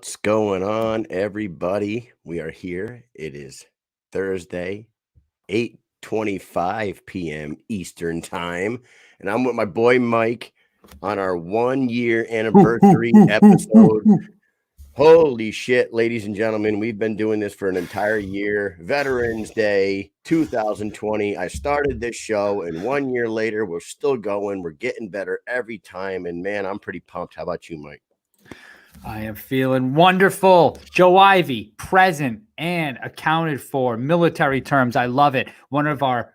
What's going on, everybody? We are here. It is Thursday, 8:25 p.m. Eastern Time, and I'm with my boy Mike on our 1-year anniversary episode. Holy shit, ladies and gentlemen, we've been doing this for an entire year. Veterans Day 2020. I started this show, and 1 year later, we're still going. We're getting better every time, and man, I'm pretty pumped. How about you, Mike? I am feeling wonderful. Joe Ivy, present and accounted for. Military terms. I love it. One of our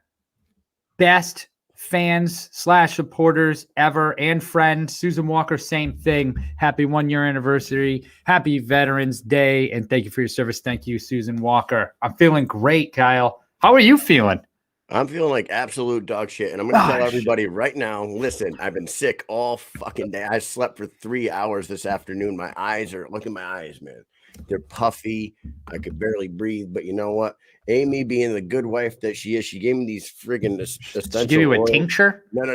best fans / supporters ever and friends. Susan Walker, same thing. Happy 1-year anniversary. Happy Veterans Day. And thank you for your service. Thank you, Susan Walker. I'm feeling great, Kyle. How are you feeling? I'm feeling like absolute dog shit, and I'm going to tell everybody right now, listen, I've been sick all fucking day. I slept for 3 hours this afternoon. My eyes are, look at my eyes, man. They're puffy. I could barely breathe, but you know what? Amy, being the good wife that she is, she gave me these friggin' essential She give you a oils. tincture? No.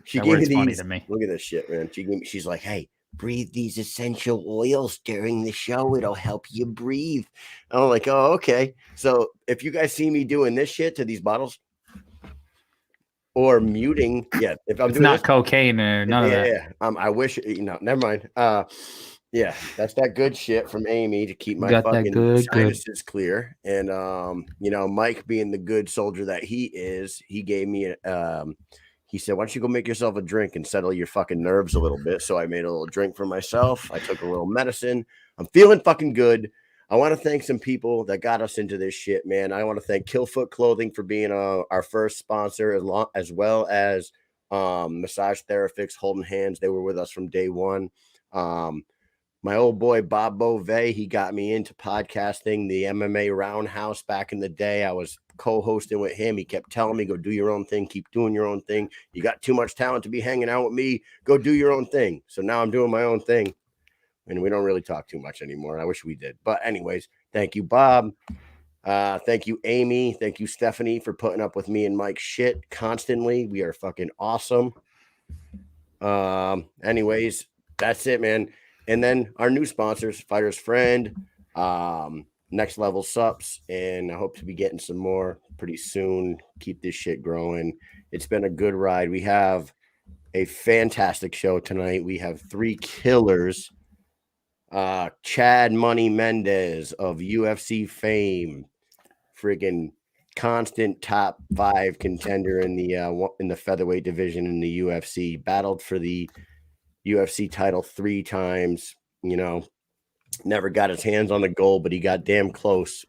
She gave me these. To me. Look at this shit, man. She's like, hey, breathe these essential oils during the show. It'll help you breathe. I'm like, oh, okay. So if you guys see me doing this shit to these bottles or muting, if I'm it's doing not this, cocaine or none of that. Yeah. I wish, never mind. Yeah, that's that good shit from Amy to keep my fucking sinuses clear. And Mike, being the good soldier that he is, he gave me he said, why don't you go make yourself a drink and settle your fucking nerves a little bit? So I made a little drink for myself. I took a little medicine. I'm feeling fucking good. I want to thank some people that got us into this shit, man. I want to thank Killfoot Clothing for being our first sponsor, as well as Massage Therapeutics, Holding Hands. They were with us from day one. My old boy, Bob Beauvais, he got me into podcasting, the MMA Roundhouse back in the day. I was co-hosting with him. He kept telling me, go do your own thing. Keep doing your own thing. You got too much talent to be hanging out with me. Go do your own thing. So now I'm doing my own thing. And we don't really talk too much anymore. I wish we did. But anyways, thank you, Bob. Thank you, Amy. Thank you, Stephanie, for putting up with me and Mike's shit constantly. We are fucking awesome. Anyways, that's it, man. And then our new sponsors, Fighter's Friend, Next Level Sups, and I hope to be getting some more pretty soon. Keep this shit growing. It's been a good ride. We have a fantastic show tonight. We have 3 killers. Chad Money Mendes of UFC fame, friggin' constant top 5 contender in the featherweight division in the UFC, battled for the UFC title 3 times, never got his hands on the gold, but he got damn close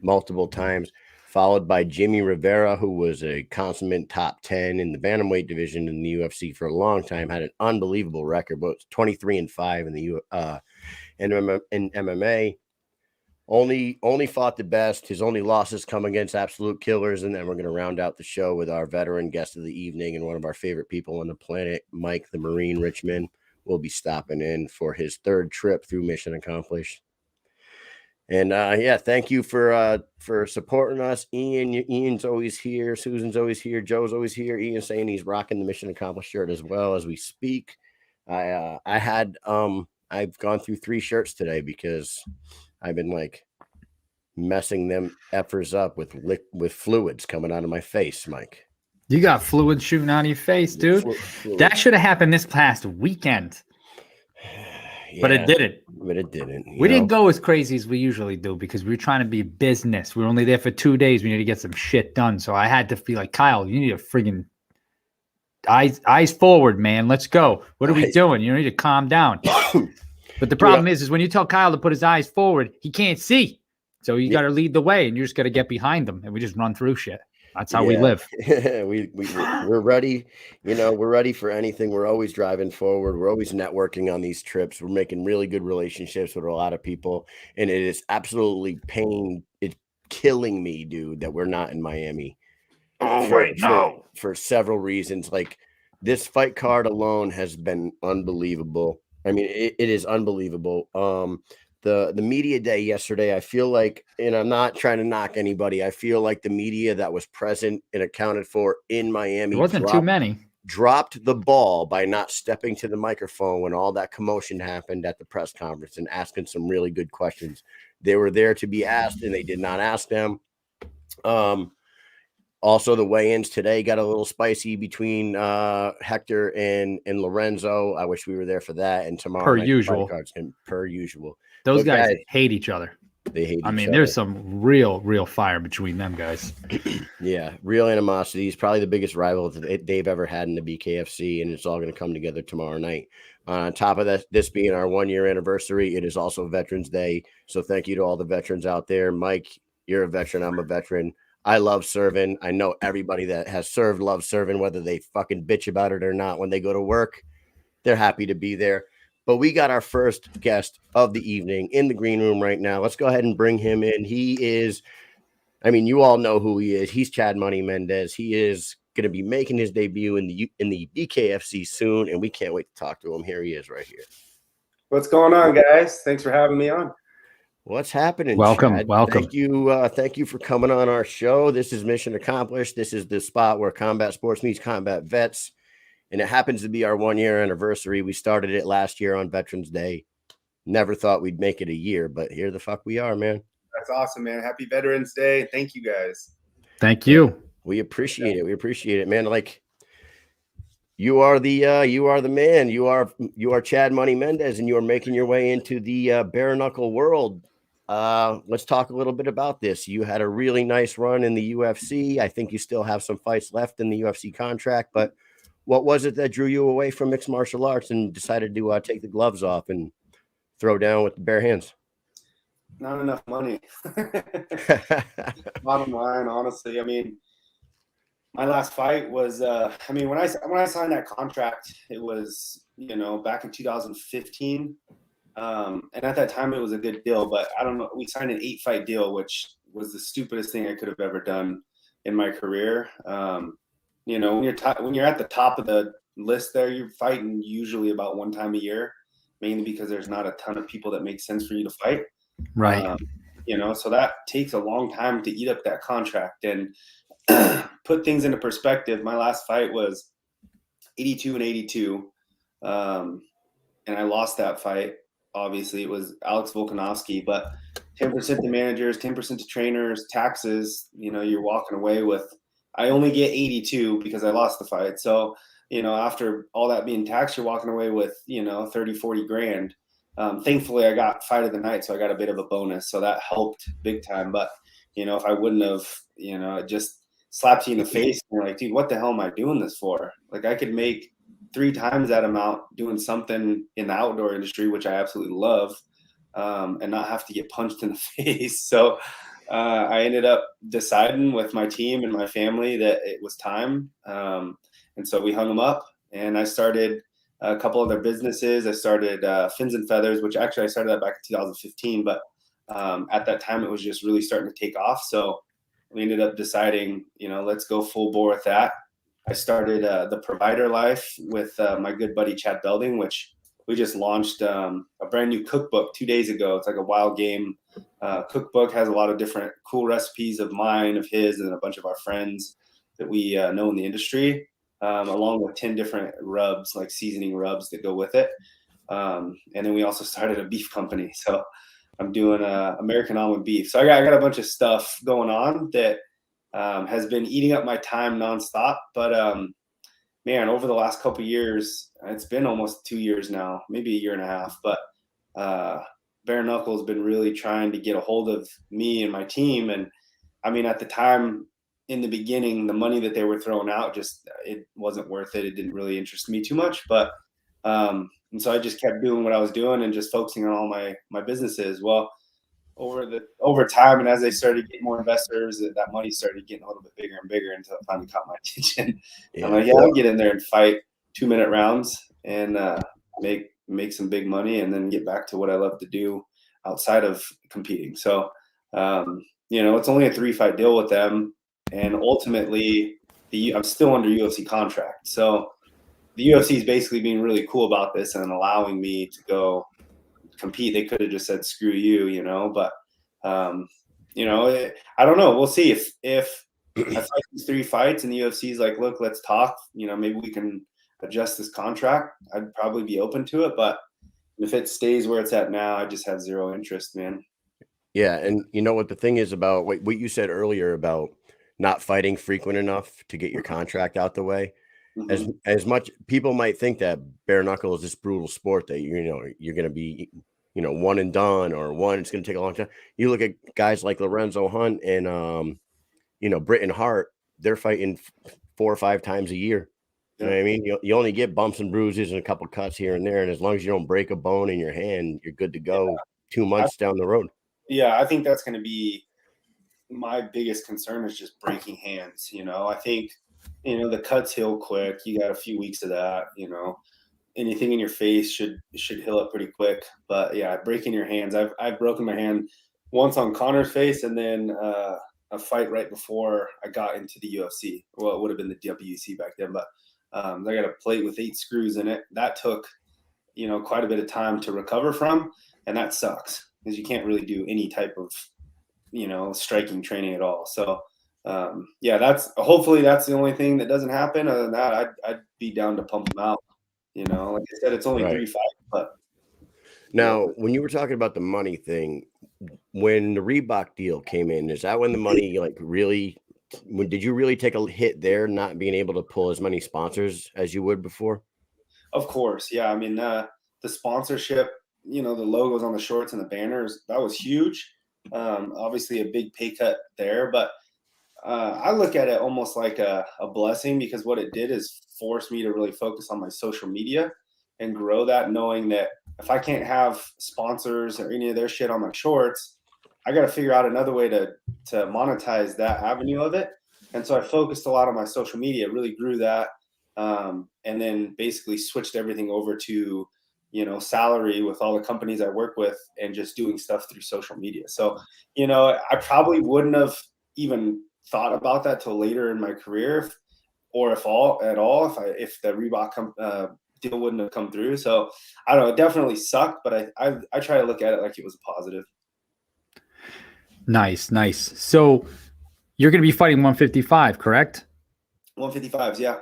multiple times, followed by Jimmie Rivera, who was a consummate top 10 in the bantamweight division in the UFC for a long time, had an unbelievable record, but 23-5 in the in MMA. Only fought the best. His only losses come against absolute killers. And then we're going to round out the show with our veteran guest of the evening and one of our favorite people on the planet, Mike the Marine Richman, will be stopping in for his 3rd trip through Mish'N Accomplished. And thank you for supporting us. Ian's always here. Susan's always here. Joe's always here. Ian's saying he's rocking the Mish'N Accomplished shirt as well as we speak. I've gone through 3 shirts today because I've been like messing them effers up with fluids coming out of my face, Mike. You got fluid shooting out of your face, dude. That should have happened this past weekend. Yeah, but it didn't. But it didn't. We didn't go as crazy as we usually do because we were trying to be business. We were only there for 2 days. We need to get some shit done. So I had to feel like, Kyle, you need a friggin' eyes forward, man. Let's go. What are we doing? You need to calm down. But the problem is when you tell Kyle to put his eyes forward, he can't see. So you got to lead the way, and you just got to get behind them, and we just run through shit. That's how we live. We're ready. We're ready for anything. We're always driving forward. We're always networking on these trips. We're making really good relationships with a lot of people, and it is absolutely it's killing me, dude, that we're not in Miami. For several reasons. Like this fight card alone has been unbelievable. I mean, it is unbelievable. The media day yesterday, I feel like, and I'm not trying to knock anybody, I feel like the media that was present and accounted for in Miami. It wasn't too many. dropped the ball by not stepping to the microphone when all that commotion happened at the press conference and asking some really good questions. They were there to be asked, and they did not ask them. Also, the weigh-ins today got a little spicy between Hector and Lorenzo. I wish we were there for that. And tomorrow, Per night, usual. cards can, per usual. Those guys hate each other. They hate each other. There's some real fire between them guys. Yeah, real animosity. He's probably the biggest rival that they've ever had in the BKFC, and it's all going to come together tomorrow night. On top of that, this being our 1-year anniversary, it is also Veterans Day. So thank you to all the veterans out there. Mike, you're a veteran. I'm a veteran. I love serving. I know everybody that has served loves serving, whether they fucking bitch about it or not. When they go to work, they're happy to be there. But we got our first guest of the evening in the green room right now. Let's go ahead and bring him in. He is, you all know who he is. He's Chad Money Mendes. He is going to be making his debut in the BKFC soon, and we can't wait to talk to him. Here he is right here. What's going on, guys? Thanks for having me on. What's happening? Welcome, Chad? welcome. Thank you for coming on our show. This is Mish'N Accomplished. This is the spot where combat sports meets combat vets. And it happens to be our 1-year anniversary. We started it last year on Veterans Day. Never thought we'd make it a year, but here the fuck we are, man. That's awesome, man. Happy Veterans Day. Thank you, guys. Thank you. We appreciate it. We appreciate it, man. Like, you are the man. You are Chad Money Mendes, and you are making your way into the bare knuckle world. Let's talk a little bit about this. You had a really nice run in the UFC. I think you still have some fights left in the UFC contract, but what was it that drew you away from mixed martial arts and decided to take the gloves off and throw down with the bare hands? Not enough money. Bottom line, honestly. My last fight was, when I signed that contract, it was, back in 2015. And at that time, it was a good deal, but I don't know. We signed an 8-fight deal, which was the stupidest thing I could have ever done in my career. When you're at the top of the list there, you're fighting usually about 1 time a year, mainly because there's not a ton of people that make sense for you to fight. Right. So that takes a long time to eat up that contract. And put things into perspective, my last fight was 82-82. And I lost that fight. Obviously, it was Alex Volkanovski, but 10% to managers, 10% to trainers, taxes, you're walking away with, I only get 82 because I lost the fight. So, after all that being taxed, you're walking away with, 30, 40 grand. Thankfully, I got fight of the night, so I got a bit of a bonus. So that helped big time. But, if I wouldn't have, it just slapped you in the face. And you're like, dude, what the hell am I doing this for? Like, I could make 3 times that amount doing something in the outdoor industry, which I absolutely love, and not have to get punched in the face. So I ended up deciding with my team and my family that it was time. And so we hung them up, and I started a couple other businesses. I started Fins and Feathers, which actually I started that back in 2015. But at that time, it was just really starting to take off. So we ended up deciding, let's go full bore with that. I started the Provider Life with my good buddy Chad Belding, which we just launched a brand new cookbook 2 days ago. It's like a wild game cookbook, has a lot of different cool recipes of mine, of his, and a bunch of our friends that we know in the industry, along with 10 different rubs, like seasoning rubs that go with it. And then we also started a beef company. So I'm doing American almond beef. So I got a bunch of stuff going on that has been eating up my time nonstop. But man, over the last couple of years, it's been almost 2 years now, maybe 1.5 years. But bare knuckle has been really trying to get a hold of me and my team. And at the time, in the beginning, the money that they were throwing out, it wasn't worth it. It didn't really interest me too much. But and so I just kept doing what I was doing and just focusing on all my businesses. Well, over time, and as they started getting more investors, that money started getting a little bit bigger and bigger until it finally caught my attention. Yeah. I'm like, I'll get in there and fight 2-minute rounds and make some big money, and then get back to what I love to do outside of competing. So, it's only a 3-fight deal with them, and ultimately, I'm still under UFC contract. So the UFC is basically being really cool about this and allowing me to go compete. They could have just said, screw you, but, I don't know. We'll see if I fight these 3 fights and the UFC is like, look, let's talk. You know, maybe we can adjust this contract. I'd probably be open to it, but if it stays where it's at now, I just have zero interest, man. Yeah, and you know what the thing is about what you said earlier about not fighting frequent enough to get your contract out the way. As much people might think that bare knuckle is this brutal sport that you're going to be one and done, or it's going to take a long time. You look at guys like Lorenzo Hunt and Britton Hart, they're fighting 4 or 5 times a year. You know what I mean? You only get bumps and bruises and a couple cuts here and there, and as long as you don't break a bone in your hand, you're good to go 2 months down the road. Yeah, I think that's going to be my biggest concern, is just breaking hands. I think, the cuts heal quick. You got a few weeks of that. Anything in your face should heal up pretty quick. But yeah, breaking your hands. I've broken my hand once on Connor's face, and then a fight right before I got into the UFC. Well, it would have been the WC back then, but I got a plate with 8 screws in it. That took quite a bit of time to recover from, and that sucks because you can't really do any type of striking training at all. So yeah, hopefully that's the only thing that doesn't happen. Other than that, I'd be down to pump them out. Like I said, it's only 3 fights. But now, when you were talking about the money thing, when the Reebok deal came in, is that when the money really? Did you really take a hit there, not being able to pull as many sponsors as you would before? Of course, yeah. I mean, the sponsorship, the logos on the shorts and the banners, that was huge. Obviously, a big pay cut there, but I look at it almost like a blessing, because what it did is force me to really focus on my social media and grow that, knowing that if I can't have sponsors or any of their shit on my shorts, I got to figure out another way to monetize that avenue of it. And so I focused a lot on my social media, really grew that, and then basically switched everything over to salary with all the companies I work with, and just doing stuff through social media. So I probably wouldn't have even thought about that till later in my career, or if the Reebok deal wouldn't have come through. So I don't know, it definitely sucked, but I try to look at it like it was a positive. Nice. So you're going to be fighting 155, correct? 155s, yeah.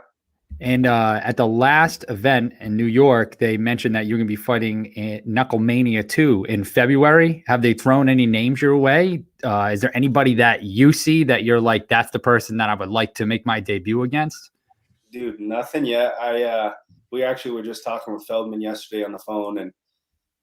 And at the last event in New York, they mentioned that you're going to be fighting in Knuckle Mania 2 in February. Have they thrown any names your way? Is there anybody that you see that you're like, that's the person that I would like to make my debut against? Dude, nothing yet. We actually were just talking with Feldman yesterday on the phone, and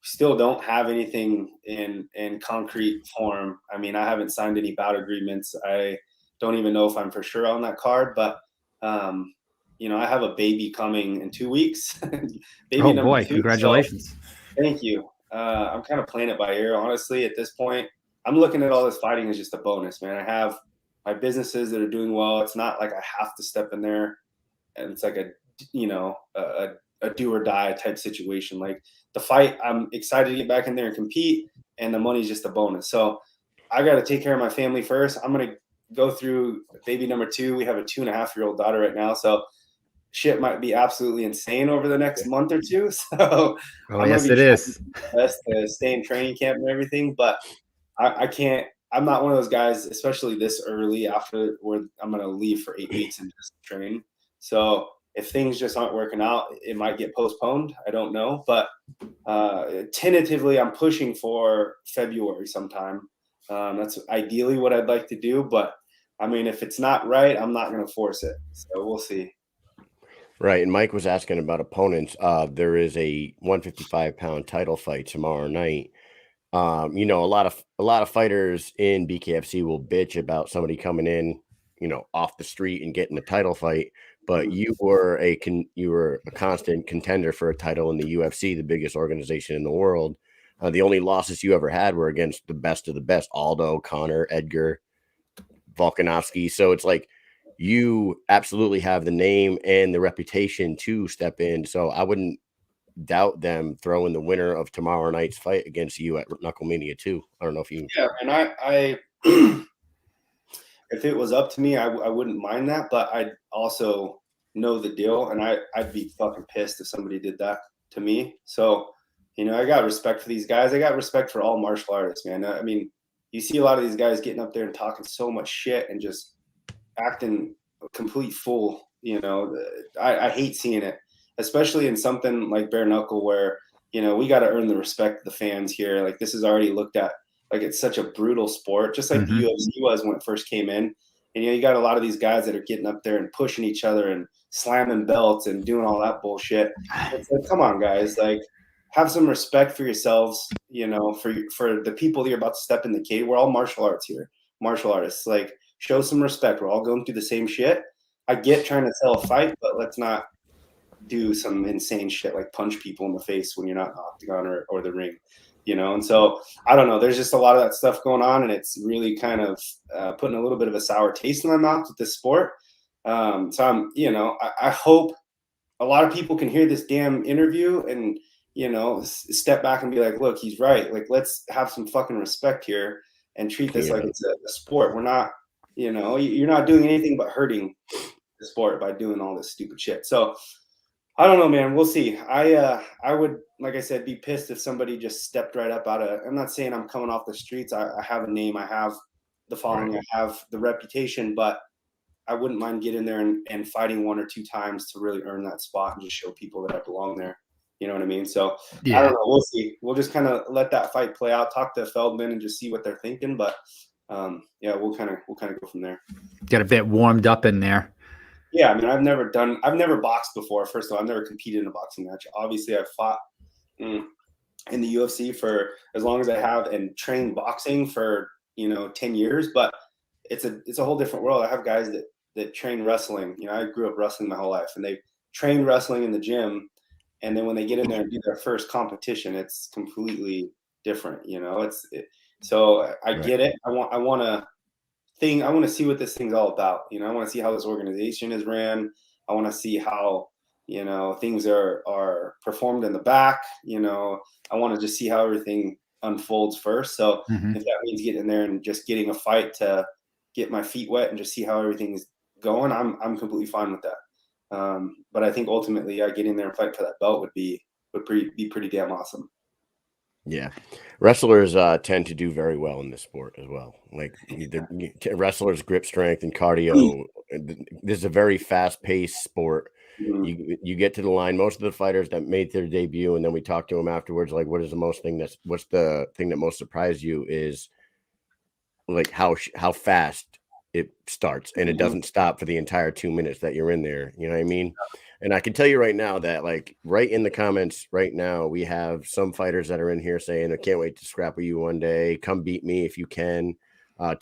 still don't have anything in concrete form. I mean, I haven't signed any bout agreements. I don't even know if I'm for sure on that card, but I have a baby coming in 2 weeks. Oh boy, 2, congratulations. So, thank you. I'm kind of playing it by ear, honestly, at this point. I'm looking at all this fighting as just a bonus, man. I have my businesses that are doing well. It's not like I have to step in there, and it's like a do or die type situation. Like the fight, I'm excited to get back in there and compete, and the money's just a bonus. So I got to take care of my family first. I'm going to go through baby number 2. We have a 2.5-year-old daughter right now. So shit might be absolutely insane over the next month or 2. So yes, it is. Best to stay in training camp and everything, but I can't. I'm not one of those guys, especially this early after where I'm going to leave for 8 weeks and just train. So if things just aren't working out, it might get postponed. I don't know, but tentatively, I'm pushing for February sometime. That's ideally what I'd like to do, but I mean, if it's not right, I'm not going to force it. So we'll see. Right, and Mike was asking about opponents. There is a 155-pound title fight tomorrow night. A lot of fighters in BKFC will bitch about somebody coming in, off the street and getting a title fight. But you were a constant contender for a title in the UFC, the biggest organization in the world. The only losses you ever had were against the best of the best: Aldo, Connor, Edgar, Volkanovski. So it's like you absolutely have the name and the reputation to step in. So I wouldn't doubt them throwing the winner of tomorrow night's fight against you at Knuckle Mania 2. I don't know if you. Yeah, and I if it was up to me, I wouldn't mind that, but I'd also know the deal, and I'd be fucking pissed if somebody did that to me. So, I got respect for these guys. I got respect for all martial artists, man. I mean, you see a lot of these guys getting up there and talking so much shit and just acting a complete fool. You know, I hate seeing it, especially in something like bare knuckle where, you know, we got to earn the respect of the fans here. Like this is already looked at like it's such a brutal sport, just like the UFC was when it first came in. And, you know, you got a lot of these guys that are getting up there and pushing each other and slamming belts and doing all that bullshit. It's like, come on, guys, like have some respect for yourselves, you know, for the people that you're about to step in the cage. We're all martial arts here, martial artists. Like show some respect. We're all going through the same shit. I get trying to sell a fight, but let's not do some insane shit like punch people in the face when you're not in the octagon or the ring, you know? And so I don't know, there's just a lot of that stuff going on, and it's really kind of putting a little bit of a sour taste in my mouth with this sport. So I'm, you know, I hope a lot of people can hear this damn interview and, you know, step back and be like, look, he's right. Like, let's have some fucking respect here and treat this like it's a sport. We're not, you know, you're not doing anything but hurting the sport by doing all this stupid shit. So I don't know, man. We'll see. I would, like I said, be pissed if somebody just stepped right up out of. I'm not saying I'm coming off the streets. I have a name. I have the following. Right. I have the reputation. But I wouldn't mind getting there and fighting 1 or 2 times to really earn that spot and just show people that I belong there. You know what I mean? So I don't know. We'll see. We'll just kind of let that fight play out. Talk to Feldman and just see what they're thinking. But yeah, we'll kind of go from there. Get a bit warmed up in there. Yeah, I mean, I've never boxed before. First of all, I've never competed in a boxing match. Obviously, I've fought in the UFC for as long as I have and trained boxing for, you know, 10 years. But it's a whole different world. I have guys that train wrestling. You know, I grew up wrestling my whole life, and they train wrestling in the gym. And then when they get in there and do their first competition, it's completely different. You know, so I get it. I want to see what this thing's all about. You know, I want to see how this organization is ran. I want to see how, you know, things are performed in the back. You know, I want to just see how everything unfolds first. So if that means getting in there and just getting a fight to get my feet wet and just see how everything's going, I'm completely fine with that. But I think ultimately, getting in there and fight for that belt would be pretty damn awesome. Yeah, wrestlers tend to do very well in this sport as well. Like wrestlers' grip strength and cardio. This is a very fast-paced sport. You get to the line. Most of the fighters that made their debut, and then we talked to them afterwards. Like, what's the thing that most surprised you is like how fast it starts, and it doesn't stop for the entire 2 minutes that you're in there. You know what I mean? And I can tell you right now that, like, right in the comments right now, we have some fighters that are in here saying, I can't wait to scrap with you one day. Come beat me if you can.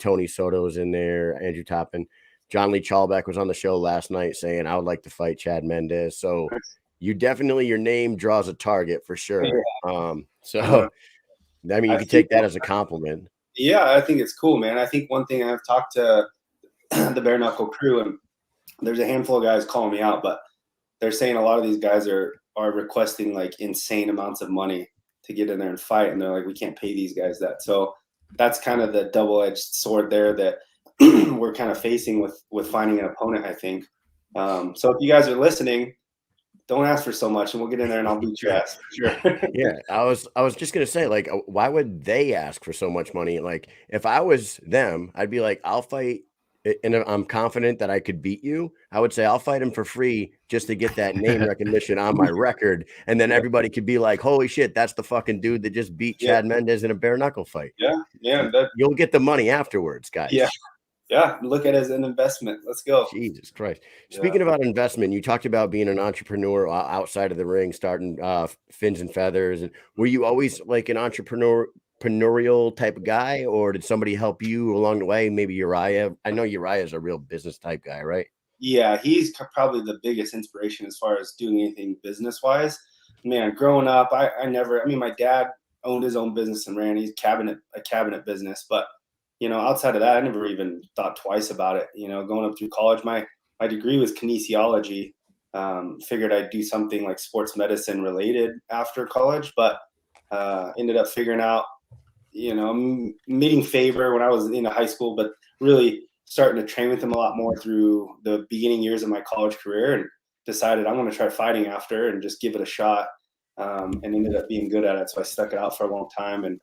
Tony Soto's in there. Andrew Toppin. John Lee Chalbeck was on the show last night saying, I would like to fight Chad Mendes. So you definitely, your name draws a target for sure. I mean, you can take that as a compliment. Yeah, I think it's cool, man. I think one thing, I've talked to the bare knuckle crew, and there's a handful of guys calling me out, but they're saying a lot of these guys are requesting like insane amounts of money to get in there and fight. And they're like, we can't pay these guys that. So that's kind of the double-edged sword there that we're kind of facing with finding an opponent, I think. So if you guys are listening, don't ask for so much and we'll get in there and I'll beat your ass for sure. Yeah. I was just going to say, like, why would they ask for so much money? Like, if I was them, I'd be like, I'll fight. And I'm confident that I could beat you. I would say I'll fight him for free just to get that name recognition on my record. And then everybody could be like, holy shit, that's the fucking dude that just beat Chad Mendes in a bare knuckle fight. Yeah. You'll get the money afterwards, guys. Yeah. Look at it as an investment. Let's go. Jesus Christ. Speaking about investment, you talked about being an entrepreneur outside of the ring, starting Fins and Feathers. And were you always like an entrepreneurial type of guy, or did somebody help you along the way? Maybe Uriah. I know Uriah is a real business type guy, right? Yeah, he's probably the biggest inspiration as far as doing anything business wise. Man, growing up, my dad owned his own business and ran a cabinet business, but you know, outside of that, I never even thought twice about it. You know, going up through college, my degree was kinesiology. Figured I'd do something like sports medicine related after college, but ended up figuring out, you know, meeting Faber when I was in high school, but really starting to train with him a lot more through the beginning years of my college career, and decided I'm going to try fighting after and just give it a shot, and ended up being good at it. So I stuck it out for a long time. And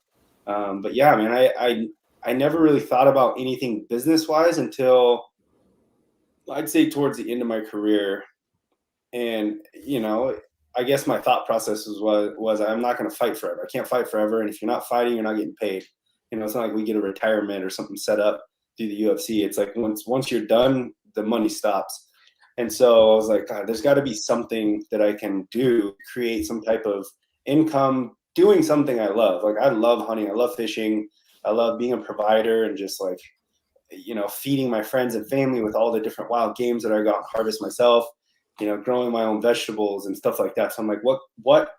but yeah, I mean, I never really thought about anything business wise until I'd say towards the end of my career. And, I guess my thought process was I'm not going to fight forever. I can't fight forever. And if you're not fighting, you're not getting paid. It's not like we get a retirement or something set up through the UFC. It's like once you're done, the money stops. And so I was like, God, there's got to be something that I can do, create some type of income, doing something I love. Like, I love hunting. I love fishing. I love being a provider and just like, feeding my friends and family with all the different wild games that I got and harvest myself, growing my own vegetables and stuff like that. So I'm like, what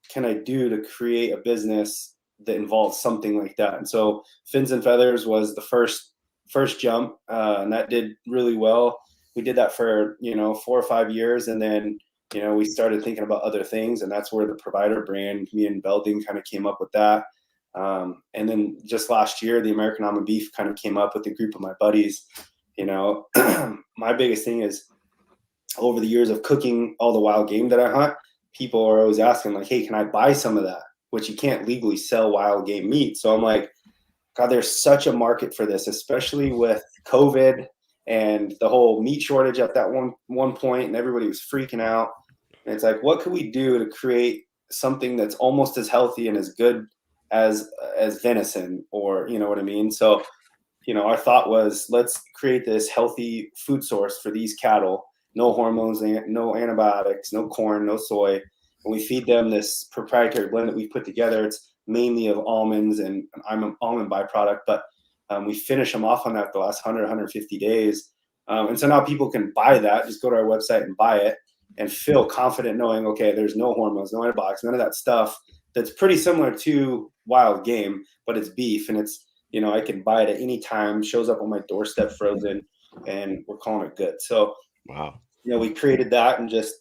can I do to create a business that involves something like that? And so Fins and Feathers was the first jump, and that did really well. We did that for 4 or 5 years, and then we started thinking about other things, and that's where the Provider brand, me and Belding, kind of came up with that. And then just last year, the American Almond Beef kind of came up with a group of my buddies. My biggest thing is, over the years of cooking all the wild game that I hunt, people are always asking like, hey, can I buy some of that? Which you can't legally sell wild game meat. So I'm like, God, there's such a market for this, especially with COVID and the whole meat shortage at that one point, and everybody was freaking out. And it's like, what could we do to create something that's almost as healthy and as good as venison, or what I mean? So, our thought was, let's create this healthy food source for these cattle. No hormones, no antibiotics, no corn, no soy. And we feed them this proprietary blend that we put together. It's mainly of almonds, and I'm an almond byproduct, but we finish them off on that the last 100, 150 days. And so now people can buy that, just go to our website and buy it and feel confident knowing, okay, there's no hormones, no antibiotics, none of that stuff that's pretty similar to wild game, but it's beef, and it's, I can buy it at any time, shows up on my doorstep frozen, and we're calling it good. So, wow. We created that, and just,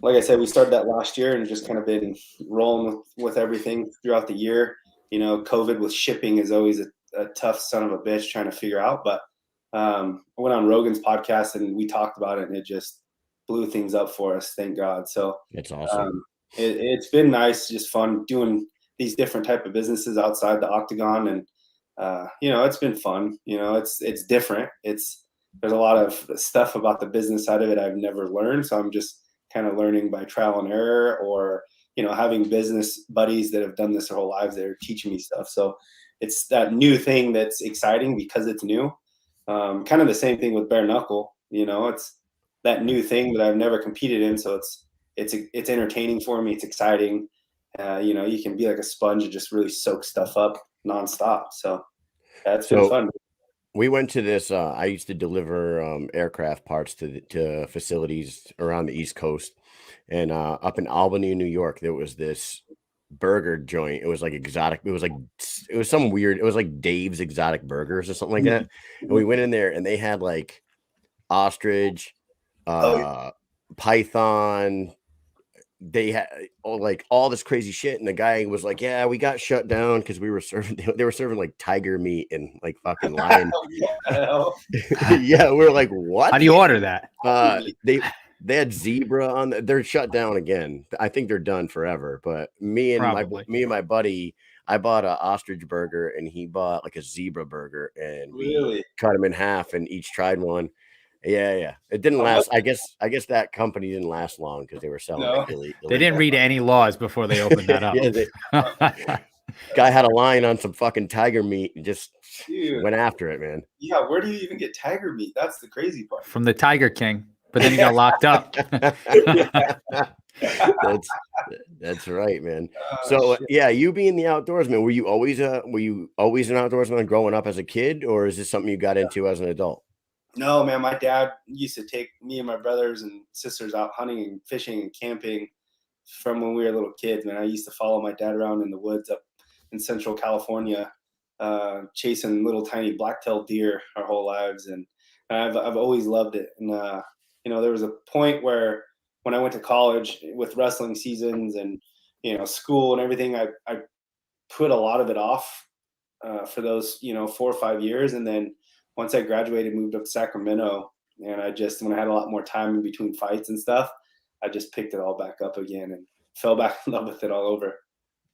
like I said, we started that last year and just kind of been rolling with everything throughout the year. COVID with shipping is always a tough son of a bitch trying to figure out, but I went on Rogan's podcast and we talked about it, and it just blew things up for us. Thank God. So It's awesome. It's been nice, just fun doing these different type of businesses outside the octagon. And, it's been fun. It's different. There's a lot of stuff about the business side of it I've never learned. So I'm just kind of learning by trial and error, or, having business buddies that have done this their whole lives that are teaching me stuff. So it's that new thing that's exciting because it's new. Kind of the same thing with bare knuckle. It's that new thing that I've never competed in. So it's entertaining for me. It's exciting. You can be like a sponge and just really soak stuff up nonstop. So it's been fun. We went to this. I used to deliver aircraft parts to facilities around the East Coast, and up in Albany, New York, there was this burger joint. It was like exotic. It was some weird. It was like Dave's Exotic Burgers or something like that. And we went in there, and they had like ostrich, python. They had like all this crazy shit, and the guy was like, "Yeah, we got shut down because we were serving. They were serving like tiger meat and like fucking lion." Yeah, we were like, "What? How do you order that?" They had zebra on. They're shut down again. I think they're done forever. But me and my buddy, I bought an ostrich burger, and he bought like a zebra burger, and we cut them in half and each tried one. Yeah. It didn't last. I guess that company didn't last long because they were selling like illegal. They didn't read any laws before they opened that up. Guy had a line on some fucking tiger meat and just went after it, man. Yeah, where do you even get tiger meat? That's the crazy part. From the Tiger King, but then he got locked up. That's right, man. So yeah, you being the outdoorsman, were you always an outdoorsman growing up as a kid, or is this something you got into as an adult? No, man, my dad used to take me and my brothers and sisters out hunting and fishing and camping from when we were little kids, man. I used to follow my dad around in the woods up in Central California, chasing little tiny black-tailed deer our whole lives. And I've always loved it. And, there was a point where when I went to college with wrestling seasons and, school and everything, I put a lot of it off for those, 4 or 5 years. And then once I graduated, moved up to Sacramento, and when I had a lot more time in between fights and stuff, I just picked it all back up again and fell back in love with it all over.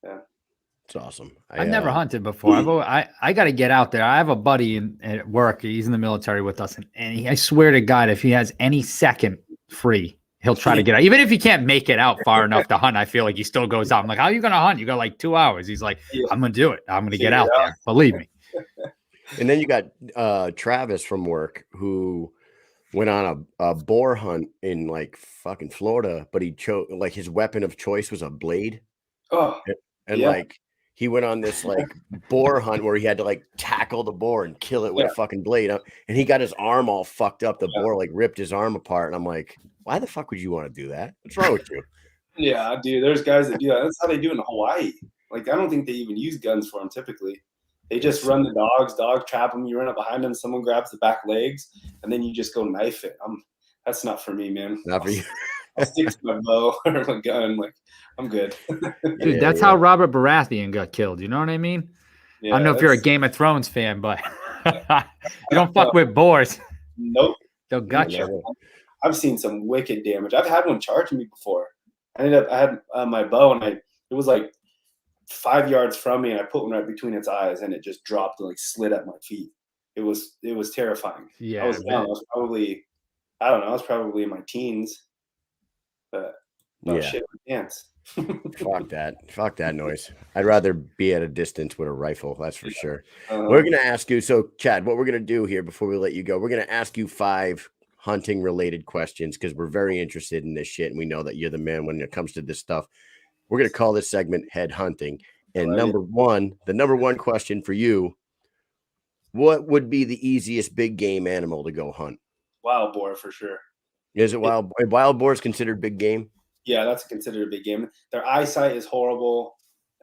Yeah. It's awesome. I've never hunted before. I got to get out there. I have a buddy at work. He's in the military with us, and I swear to God, if he has any second free, he'll try to get out. Even if he can't make it out far enough to hunt, I feel like he still goes out. I'm like, how are you going to hunt? You got like 2 hours. He's like, I'm going to do it. I'm going to get out there. Believe me. And then you got Travis from work who went on a boar hunt in like fucking Florida, but he chose like his weapon of choice was a blade. Oh, and like he went on this like boar hunt where he had to like tackle the boar and kill it with a fucking blade. And he got his arm all fucked up. The boar like ripped his arm apart. And I'm like, why the fuck would you want to do that? What's wrong with you? Yeah, dude. There's guys that do that. That's how they do it in Hawaii. Like, I don't think they even use guns for them typically. They just run the dog trap them. You run up behind them. Someone grabs the back legs, and then you just go knife it. That's not for me, man. Not for you. I'll stick to my bow or my gun. Like, I'm good. Dude, that's how Robert Baratheon got killed. You know what I mean? Yeah, I don't know if you're a Game of Thrones fan, but you don't fuck with boars. Nope. They'll gut you. I've seen some wicked damage. I've had one charge me before. I had my bow, and it was like 5 yards from me, and I put one right between its eyes, and it just dropped and like slid at my feet. It was terrifying. Yeah, I was young. I was probably in my teens. But shit my pants. Fuck that noise. I'd rather be at a distance with a rifle, that's for sure. We're gonna ask you, so Chad, what we're gonna do here before we let you go, we're gonna ask you 5 hunting related questions because we're very interested in this shit, and we know that you're the man when it comes to this stuff. We're gonna call this segment Head Hunting. And the number one question for you: what would be the easiest big game animal to go hunt? Wild boar for sure. Is it wild boar is considered big game? Yeah, that's considered a big game. Their eyesight is horrible.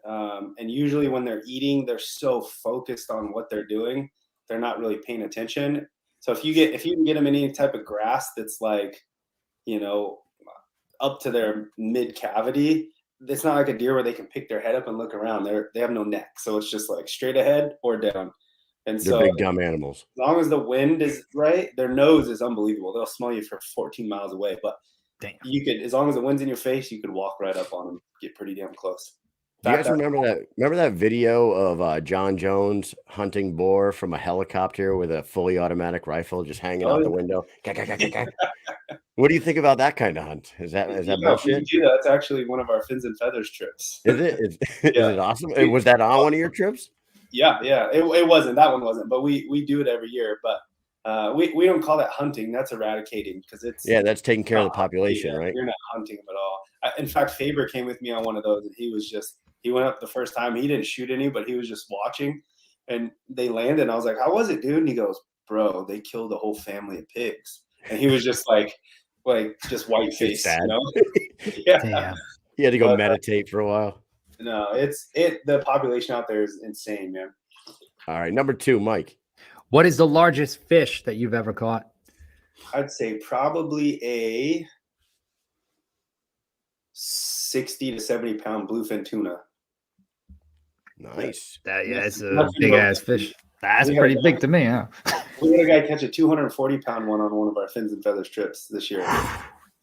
And usually when they're eating, they're so focused on what they're doing, they're not really paying attention. So if you can get them in any type of grass that's like, up to their mid cavity, it's not like a deer where they can pick their head up and look around. They have no neck. So it's just like straight ahead or down. And they're big dumb animals. As long as the wind is right, their nose is unbelievable. They'll smell you for 14 miles away. But you could, as long as the wind's in your face, you could walk right up on them, get pretty damn close. Do you guys remember that video of John Jones hunting boar from a helicopter with a fully automatic rifle just hanging out the window? What do you think about that kind of hunt? Is that bullshit? That's actually one of our Fins and Feathers trips. Is it? Is it awesome? Was that on one of your trips? Yeah. It wasn't. That one wasn't. But we do it every year. But we don't call that hunting. That's eradicating because it's that's taking care of the population, right? You're not hunting them at all. In fact, Faber came with me on one of those, and he went up the first time. He didn't shoot any, but he was just watching. And they landed, and I was like, "How was it, dude?" And he goes, "Bro, they killed a whole family of pigs." And he was just like just white face, sad. Yeah. Damn. He had to go meditate for a while. No, the population out there is insane, man. All right, number 2, Mike. What is the largest fish that you've ever caught? I'd say probably a 60 to 70 pound bluefin tuna. Nice. It's a big ass fish. That's pretty big to me, huh? We had a guy catch a 240 pound one on one of our Fins and Feathers trips this year.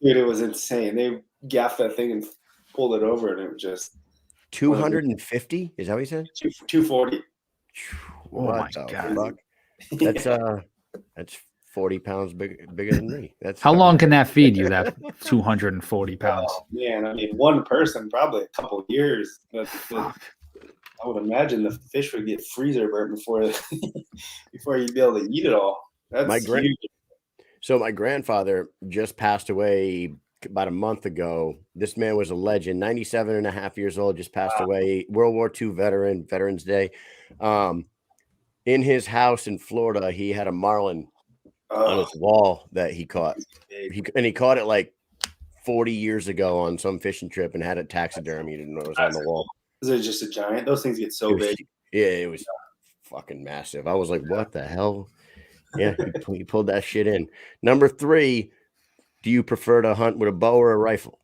Dude, it was insane. They gaffed that thing and pulled it over, and it was just 250. Is that what you said? 240. What the fuck? That's 40 pounds bigger than me. That's how long can that feed you? That 240 pounds. Oh, man, I mean, one person probably a couple of years. But I would imagine the fish would get freezer burnt before you'd be able to eat it all. That's huge. So my grandfather just passed away about a month ago. This man was a legend, 97 and a half years old, just passed away. World War II veteran, Veterans Day. In his house in Florida, he had a marlin on his wall that he caught. He caught it like 40 years ago on some fishing trip and had it taxidermied and it was on the wall. Is it just a giant? Those things get so big. Yeah, it was fucking massive. I was like, what the hell? Yeah, he pulled that shit in. Number 3, do you prefer to hunt with a bow or a rifle?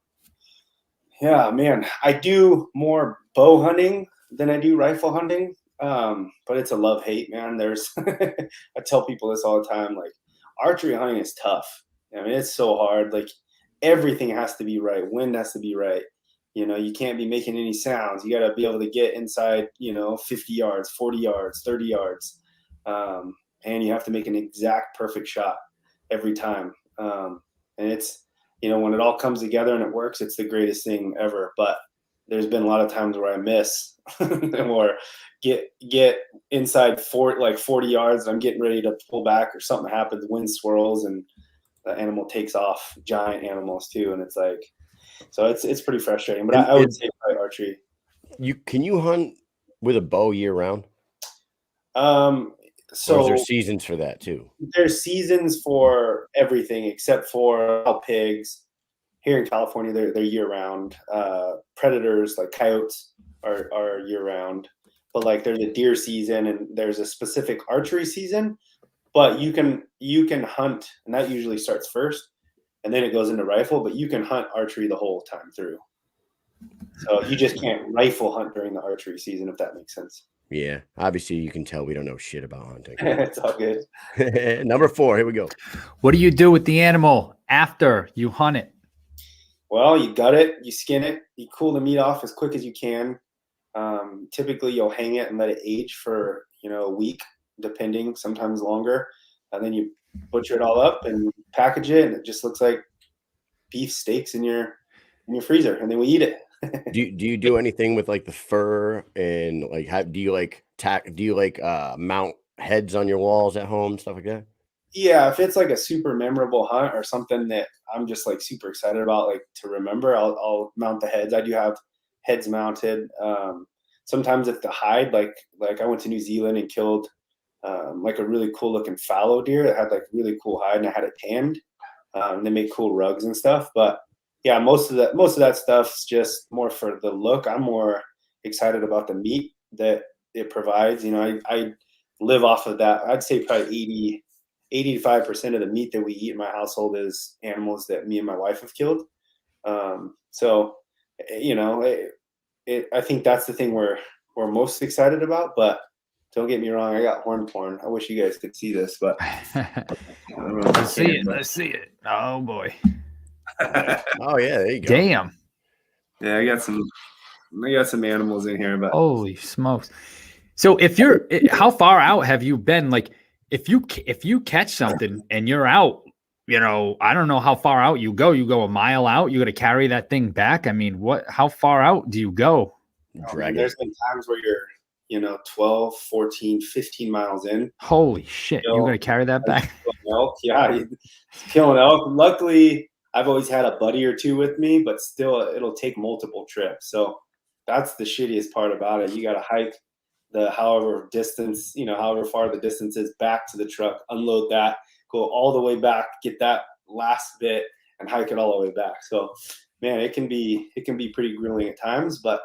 Yeah, man. I do more bow hunting than I do rifle hunting. But it's a love-hate, man. I tell people this all the time, like, archery hunting is tough. I mean, it's so hard. Like, everything has to be right. Wind has to be right. You can't be making any sounds. You got to be able to get inside, 50 yards, 40 yards, 30 yards. And you have to make an exact perfect shot every time. And it's, when it all comes together and it works, it's the greatest thing ever. But there's been a lot of times where I miss or get inside 40 yards and I'm getting ready to pull back or something happens, wind swirls and the animal takes off, giant animals too. And it's like, so it's pretty frustrating, but I would say probably archery. Can you hunt with a bow year round? So or is there seasons for that too? There's seasons for everything except for wild pigs. Here in California, they're year round. Predators like coyotes are year round, but like there's a deer season and there's a specific archery season. But you can hunt, and that usually starts first, and then it goes into rifle. But you can hunt archery the whole time through. So you just can't rifle hunt during the archery season, if that makes sense. Yeah, obviously you can tell we don't know shit about hunting. It's all good. Number 4, here we go. What do you do with the animal after you hunt it? Well, you gut it, you skin it, you cool the meat off as quick as you can. Typically, you'll hang it and let it age for a week, depending, sometimes longer, and then you butcher it all up and package it, and it just looks like beef steaks in your freezer, and then we eat it. do you do anything with like the fur and like do you mount heads on your walls at home, stuff like that? Yeah, if it's like a super memorable hunt or something that I'm just like super excited about, like to remember, I'll mount the heads. I do have heads mounted. Sometimes if the hide, like I went to New Zealand and killed like a really cool looking fallow deer that had like really cool hide and I had it tanned. They make cool rugs and stuff, but yeah, most of that stuff's just more for the look. I'm more excited about the meat that it provides. I live off of that. I'd say probably 85% of the meat that we eat in my household is animals that me and my wife have killed. So, I think that's the thing we're most excited about. But don't get me wrong, I got horn porn. I wish you guys could see this, but Let's see it. Oh boy. Oh yeah, there you go. Damn. Yeah, I got some animals in here, but holy smokes. So how far out have you been? Like if you catch something and you're out, I don't know how far out you go. You go a mile out, you got to carry that thing back. I mean, how far out do you go? There's been times where you're 12, 14, 15 miles in. Holy shit. You got to carry that back. Elk. Yeah, killing elk. Luckily, I've always had a buddy or two with me, but still it'll take multiple trips. So that's the shittiest part about it. You got to hike however far the distance is back to the truck, unload that, go all the way back, get that last bit and hike it all the way back. So man, it can be pretty grueling at times, but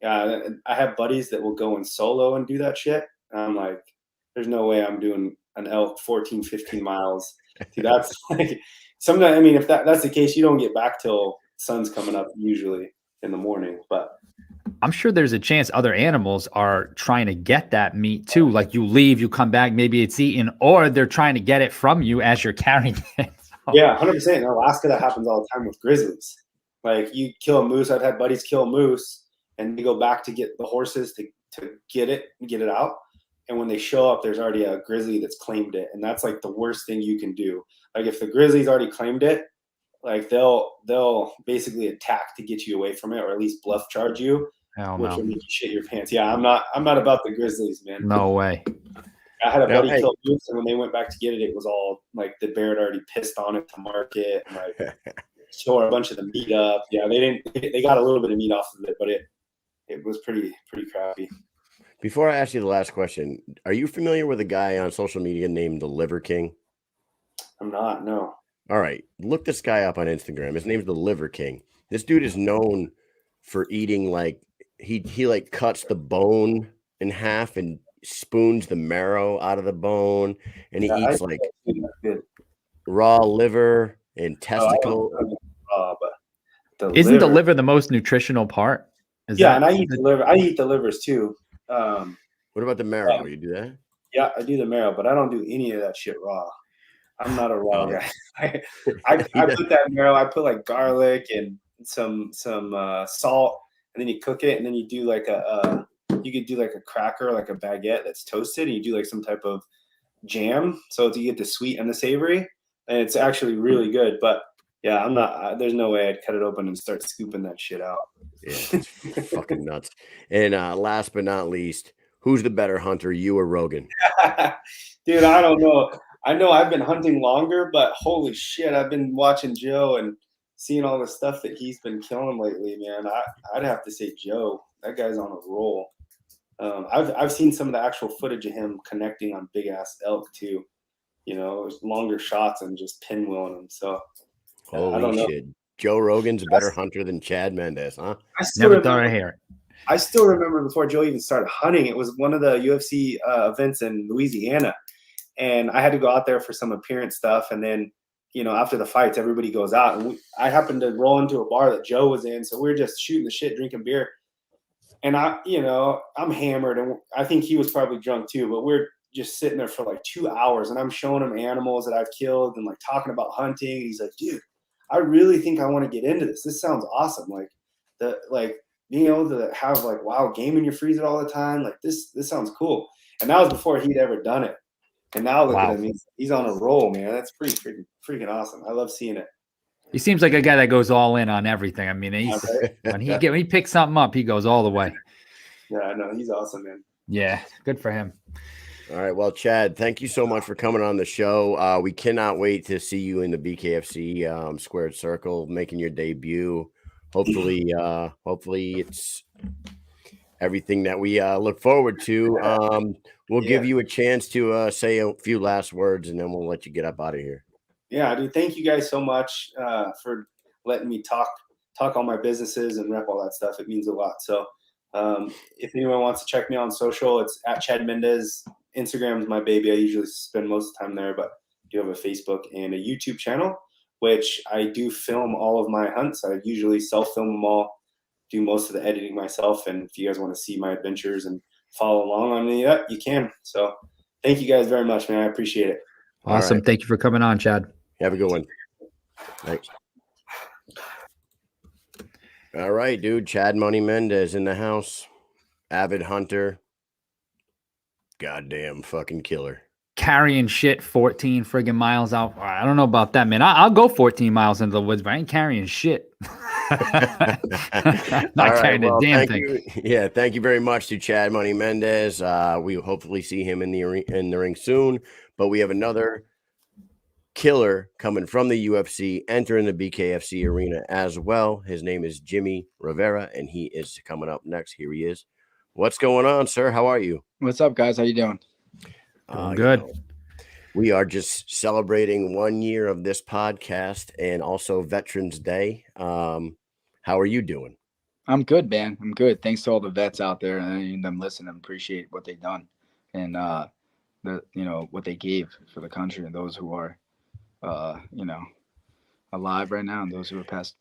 yeah, I have buddies that will go in solo and do that shit. And I'm like, there's no way I'm doing an elk 14, 15 miles. Dude, that's like sometimes, I mean, if that's the case, you don't get back till sun's coming up usually in the morning, but I'm sure there's a chance other animals are trying to get that meat too. Like you leave, you come back, maybe it's eaten, or they're trying to get it from you as you're carrying it. So. Yeah, 100%. In Alaska, that happens all the time with grizzlies. Like you kill a moose. I've had buddies kill a moose and they go back to get the horses to get it out. And when they show up, there's already a grizzly that's claimed it. And that's like the worst thing you can do. Like if the grizzly's already claimed it, like they'll basically attack to get you away from it, or at least bluff charge you, which will make you shit your pants. Yeah, I'm not about the grizzlies, man. No way. I had a buddy kill a moose, and when they went back to get it, it was all like the bear had already pissed on it to market and like tore a bunch of the meat up. Yeah, they got a little bit of meat off of it, but it was pretty crappy. Before I ask you the last question, are you familiar with a guy on social media named the Liver King? I'm not, no. All right. Look this guy up on Instagram. His name's the Liver King. This dude is known for eating like he like cuts the bone in half and spoons the marrow out of the bone, and he eats like raw liver and testicle. Isn't the liver the most nutritional part? And I eat the liver. I eat the livers too. What about the marrow? You do that? Yeah, I do the marrow, but I don't do any of that shit raw. I'm not a raw guy. I put that marrow. I put like garlic and salt, and then you cook it, and then you do like you could do like a cracker, like a baguette that's toasted, and you do like some type of jam, so you get the sweet and the savory, and it's actually really good. But yeah, I'm not. There's no way I'd cut it open and start scooping that shit out. Yeah, it's fucking nuts. And last but not least, who's the better hunter, you or Rogan? Dude, I don't know. I know I've been hunting longer, but holy shit, I've been watching Joe and seeing all the stuff that he's been killing lately, man. I'd have to say Joe. That guy's on a roll. I've seen some of the actual footage of him connecting on big ass elk too. Longer shots and just pinwheeling them. So I don't Holy know. shit. Joe Rogan's a better hunter than Chad Mendes, huh? Never thought I'd hear it. I still remember before Joe even started hunting, it was one of the UFC events in Louisiana. And I had to go out there for some appearance stuff. And then, after the fights, everybody goes out. And I happened to roll into a bar that Joe was in. So we were just shooting the shit, drinking beer. And I'm hammered. And I think he was probably drunk too. But we're just sitting there for like 2 hours. And I'm showing him animals that I've killed and like talking about hunting. And he's like, dude, I really think I want to get into this. This sounds awesome. Like being able to have like wild game in your freezer all the time. Like this sounds cool. And that was before he'd ever done it. And now look at him. He's on a roll, man. That's pretty freaking awesome. I love seeing it. He seems like a guy that goes all in on everything. I mean, when he picks something up, he goes all the way. Yeah, I know. He's awesome, man. Yeah, good for him. All right. Well, Chad, thank you so much for coming on the show. We cannot wait to see you in the BKFC Squared Circle, making your debut. Hopefully it's everything that we look forward to. We'll give you a chance to say a few last words, and then we'll let you get up out of here. Yeah, dude. Thank you guys so much for letting me talk all my businesses and rep all that stuff. It means a lot. So if anyone wants to check me on social, it's at Chad Mendes. Instagram is my baby. I usually spend most of the time there, but I do have a Facebook and a YouTube channel, which I do film all of my hunts. I usually self-film them all, do most of the editing myself. And if you guys want to see my adventures and follow along on any of that, you can. So thank you guys very much, man. I appreciate it. Awesome. Thank you for coming on, Chad. Have a good one. Thanks. All right, dude. Chad Money Mendes in the house. Avid hunter. Goddamn fucking killer. Carrying shit 14 friggin' miles out. I don't know about that, man. I'll go 14 miles into the woods, but I ain't carrying shit. Not carrying a damn thing. Yeah, thank you very much to Chad Money Mendes. We hopefully see him in the ring soon. But we have another killer coming from the UFC, entering the BKFC arena as well. His name is Jimmie Rivera, and he is coming up next. Here he is. What's going on, sir? How are you? What's up, guys? How you doing? Good. We are just celebrating 1 year of this podcast and also Veterans Day. How are you doing? I'm good, man. I'm good. Thanks to all the vets out there and them listening. Appreciate what they've done and what they gave for the country and those who are alive right now and those who are passed.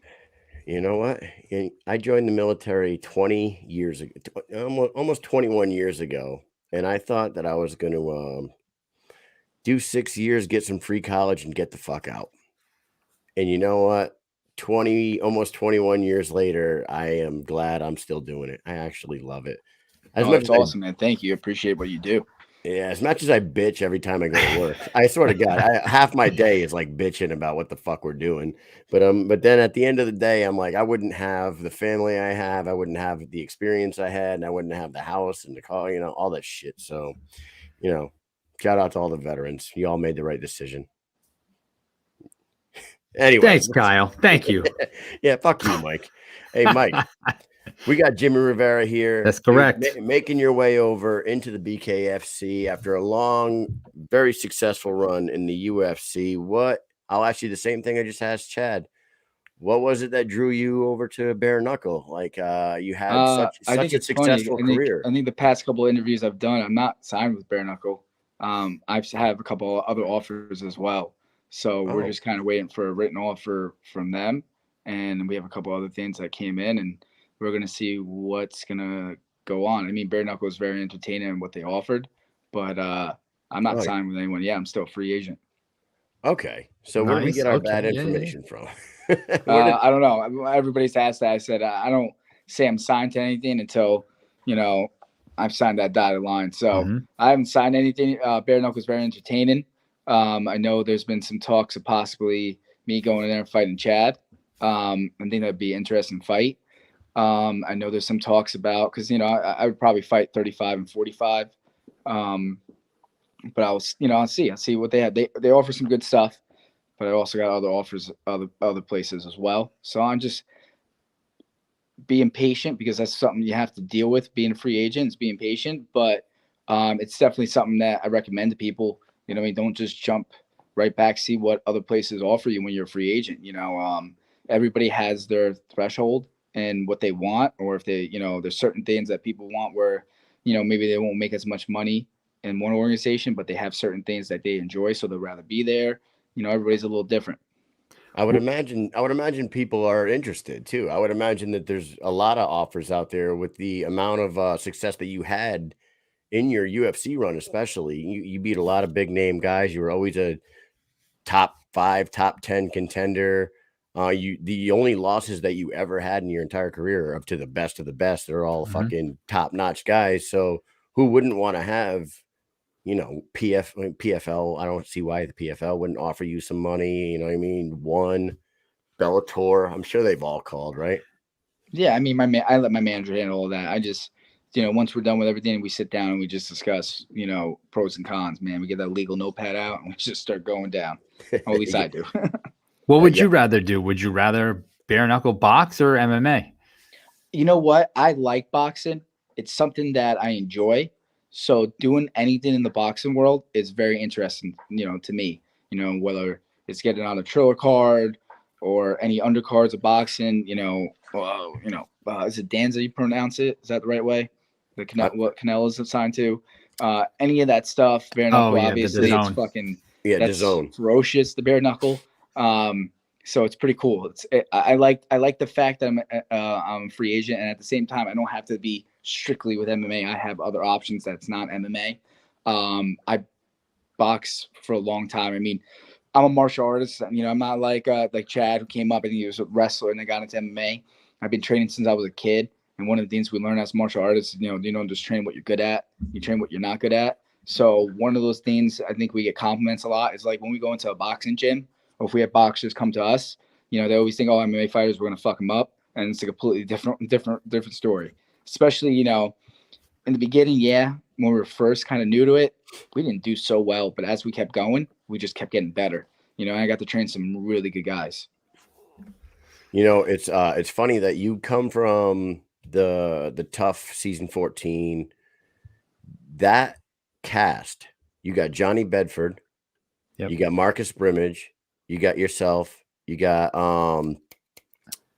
You know what? I joined the military 20 years ago, almost 21 years ago. And I thought that I was going to do 6 years, get some free college, and get the fuck out. And you know what? Almost 21 years later, I am glad I'm still doing it. I actually love it. That's awesome, man. Thank you. Appreciate what you do. Yeah, as much as I bitch every time I go to work, I swear to God, half my day is like bitching about what the fuck we're doing. But then at the end of the day, I'm like, I wouldn't have the family I have, I wouldn't have the experience I had, and I wouldn't have the house and the car, all that shit. So, shout out to all the veterans. You all made the right decision. Anyway, thanks, Kyle. Thank you. Yeah, fuck you, Mike. Hey, Mike. We got Jimmie Rivera here. That's correct. Making your way over into the BKFC after a long, very successful run in the UFC. I'll ask you the same thing I just asked Chad. What was it that drew you over to bare knuckle? Like you had such a successful career. I think the past couple of interviews I've done, I'm not signed with bare knuckle. I've had a couple other offers as well. So we're just kind of waiting for a written offer from them. And we have a couple other things that came in, and we're going to see what's going to go on. I mean, bare knuckle was very entertaining in what they offered, but I'm not signed with anyone. Yeah, I'm still a free agent. Okay. So where do we Nice. get our Okay. bad Yeah, yeah, yeah. information from? Where did- I don't know. Everybody's asked that. I said I don't say I'm signed to anything until I've signed that dotted line. So Mhm. I haven't signed anything. Bare Knuckle was very entertaining. I know there's been some talks of possibly me going in there and fighting Chad. I think that'd be an interesting fight. I know there's some talks about because I would probably fight 35 and 45. But I'll see what they have. They offer some good stuff, but I also got other offers other places as well. So I'm just being patient because that's something you have to deal with being a free agent is being patient. But it's definitely something that I recommend to people. Don't just jump right back, see what other places offer you when you're a free agent. Everybody has their threshold and what they want, or if they, there's certain things that people want where, maybe they won't make as much money in one organization, but they have certain things that they enjoy, so they'll rather be there. Everybody's a little different. I would imagine people are interested too. I would imagine that there's a lot of offers out there with the amount of success that you had in your UFC run, especially. You beat a lot of big name guys. You were always a top 5, top 10 contender. The only losses that you ever had in your entire career are up to the best of the best. They're all fucking top notch guys. So who wouldn't want to have, PFL? I don't see why the PFL wouldn't offer you some money. You know what I mean? One Bellator. I'm sure they've all called, right? Yeah, I mean, I let my manager handle all that. I just, once we're done with everything, we sit down and we just discuss, pros and cons. Man, we get that legal notepad out and we just start going down. Or at least I do. What would you rather do? Would you rather bare knuckle box or MMA? You know what? I like boxing. It's something that I enjoy. So doing anything in the boxing world is very interesting, to me. Whether it's getting on a Triller card or any undercards of boxing, is it Danza you pronounce it? Is that the right way? What Canelo's assigned to? Any of that stuff, bare knuckle, obviously, it's fucking that's DAZN. ferocious, the bare knuckle. So it's pretty cool. I like the fact that I'm a free agent, and at the same time, I don't have to be strictly with MMA. I have other options that's not MMA. I box for a long time. I mean, I'm a martial artist. I'm not like Chad, who came up and he was a wrestler and then got into MMA. I've been training since I was a kid, and one of the things we learn as martial artists, you don't just train what you're good at. You train what you're not good at. So one of those things I think we get compliments a lot is like when we go into a boxing gym, or if we have boxers come to us, they always think, oh, MMA fighters, we're gonna fuck them up, and it's a completely different story. Especially, in the beginning, when we were first kind of new to it, we didn't do so well, but as we kept going, we just kept getting better. I got to train some really good guys. It's funny that you come from the tough season 14. That cast, you got Johnny Bedford, you got Marcus Brimage, you got yourself, you got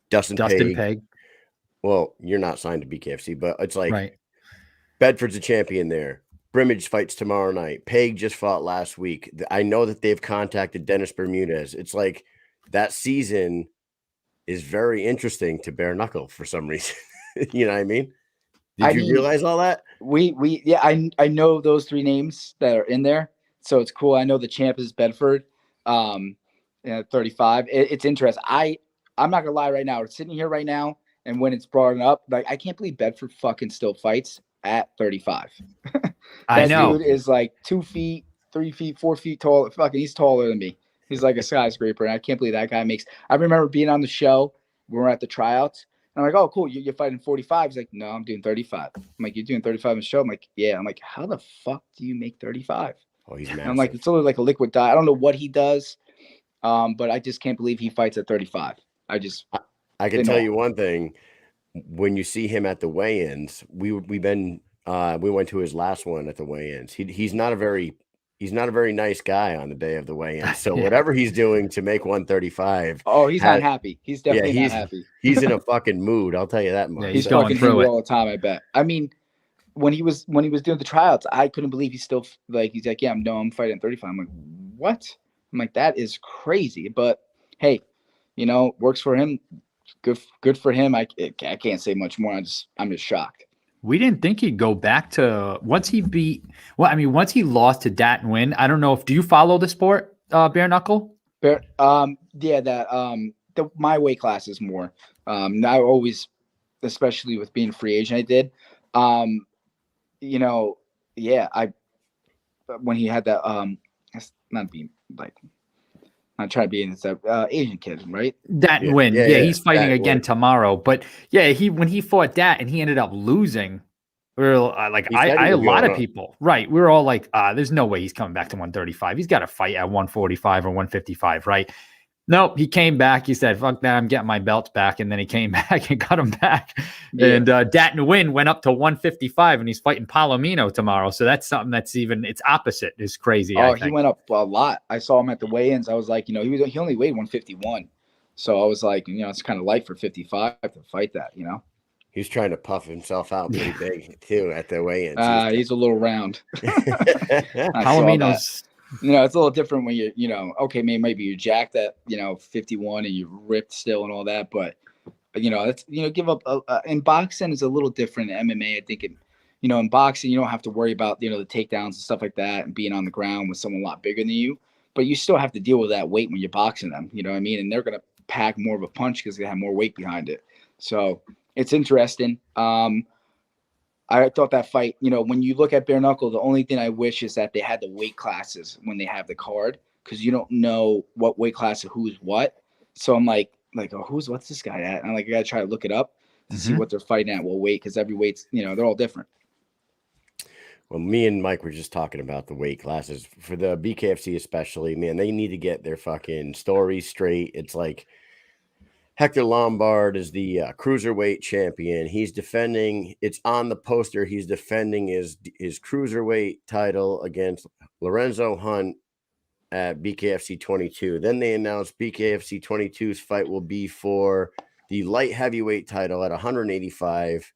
Dustin Peg. Well, you're not signed to BKFC, but it's like right. Bedford's a champion there. Brimage fights tomorrow night. Peg just fought last week. I know that they've contacted Dennis Bermudez. It's like that season is very interesting to bare knuckle for some reason. You know what I mean? Did you realize all that? I know those 3 names that are in there. So it's cool. I know the champ is Bedford. 35. It's interesting. I'm not gonna lie right now. We're sitting here right now, and when it's brought up, like I can't believe Bedford fucking still fights at 35. I know. Dude is like 2 feet, 3 feet, 4 feet tall. Fucking, he's taller than me. He's like a skyscraper, and I can't believe that guy makes. I remember being on the show. We were at the tryouts, and I'm like, "Oh, cool, you're fighting 45." He's like, "No, I'm doing 35." I'm like, "You're doing 35 in the show?" I'm like, "Yeah." I'm like, "How the fuck do you make 35?" Oh, he's massive. I'm like, it's literally like a liquid diet. I don't know what he does, but I just can't believe he fights at 35. I can tell you one thing. When you see him at the weigh-ins, we went to his last one at the weigh-ins. He's not a very nice guy on the day of the weigh-ins. So whatever he's doing to make 135. Oh, he's not happy. He's definitely not happy. He's in a fucking mood. I'll tell you that much. Yeah, he's fucking through it all the time. I bet. I mean, when he was doing the tryouts, I couldn't believe he's still like, he's like, I'm fighting 35. I'm like, what? I'm like, that is crazy. But hey, works for him. Good for him. I can't say much more. I'm just shocked. We didn't think he'd go back to once he lost to Dat and Win. I don't know do you follow the sport? bare knuckle? But yeah, that my weight class is more. I always, especially with being a free agent, I did. You know, yeah, when he had that that's not being like not trying to be in this Asian kid, right? Dat Yeah, win. yeah, Yeah, yeah. he's fighting That again win. tomorrow. But yeah, when he fought that and he ended up losing, we were like, He said he a was lot going of up. people, right? We were all like, there's no way he's coming back to 135. He's got to fight at 145 or 155, right? Nope, he came back. He said, fuck that, I'm getting my belts back. And then he came back and got him back. Yeah. And Dat Nguyen went up to 155 and he's fighting Palomino tomorrow. So that's something that's it's opposite. It's crazy. Oh, I he think. went up a lot. I saw him at the weigh-ins. I was like, he only weighed 151. So I was like, it's kind of light for 55 to fight that, He's trying to puff himself out pretty big too at the weigh-ins. He's a little round. I saw that. Palominos. It's a little different when okay, maybe you're jacked at 51 and you're ripped still and all that, but it's give up in boxing is a little different. In MMA, I think in boxing you don't have to worry about the takedowns and stuff like that and being on the ground with someone a lot bigger than you, but you still have to deal with that weight when you're boxing them. You know what I mean? And they're gonna pack more of a punch because they have more weight behind it. So it's interesting. I thought that fight, when you look at bare knuckle, the only thing I wish is that they had the weight classes when they have the card, because you don't know what weight class of who's what. So I'm like, oh, what's this guy at? And I'm like, I gotta try to look it up to see what they're fighting at, what weight, because every weight's, they're all different. Well, me and Mike were just talking about the weight classes for the BKFC, especially. Man, they need to get their fucking story straight. It's like Hector Lombard is the cruiserweight champion. He's defending. It's on the poster. He's defending his cruiserweight title against Lorenzo Hunt at BKFC 22. Then they announced BKFC 22's fight will be for the light heavyweight title at 185.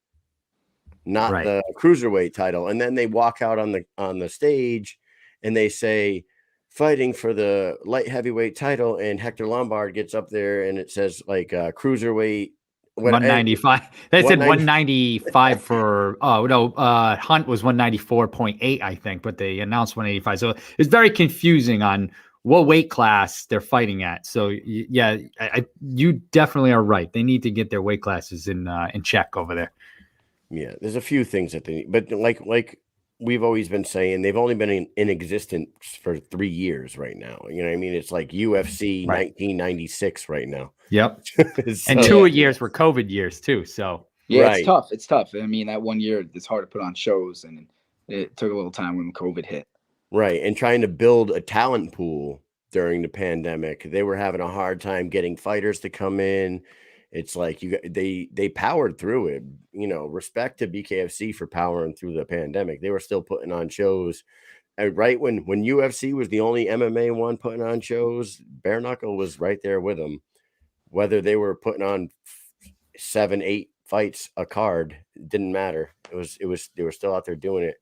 Not Right. the cruiserweight title. And then they walk out on the stage and they say fighting for the light heavyweight title, and Hector Lombard gets up there and it says like cruiserweight 195. They said 195 for Hunt was 194.8, I think, but they announced 185. So it's very confusing on what weight class they're fighting at. So yeah, you definitely are right. They need to get their weight classes in check over there. Yeah, there's a few things that they need, but like we've always been saying, they've only been in existence for 3 years right now. You know what I mean? It's like UFC 1996 right now. Yep. So, and 2 years were COVID years too. So yeah, right. It's tough. It's tough. I mean, that 1 year, it's hard to put on shows, and it took a little time when COVID hit. Right, and trying to build a talent pool during the pandemic, they were having a hard time getting fighters to come in. It's like they powered through it. Respect to BKFC for powering through the pandemic. They were still putting on shows. And right when UFC was the only MMA one putting on shows, bare knuckle was right there with them. Whether they were putting on 7-8 fights a card, it didn't matter. It was they were still out there doing it.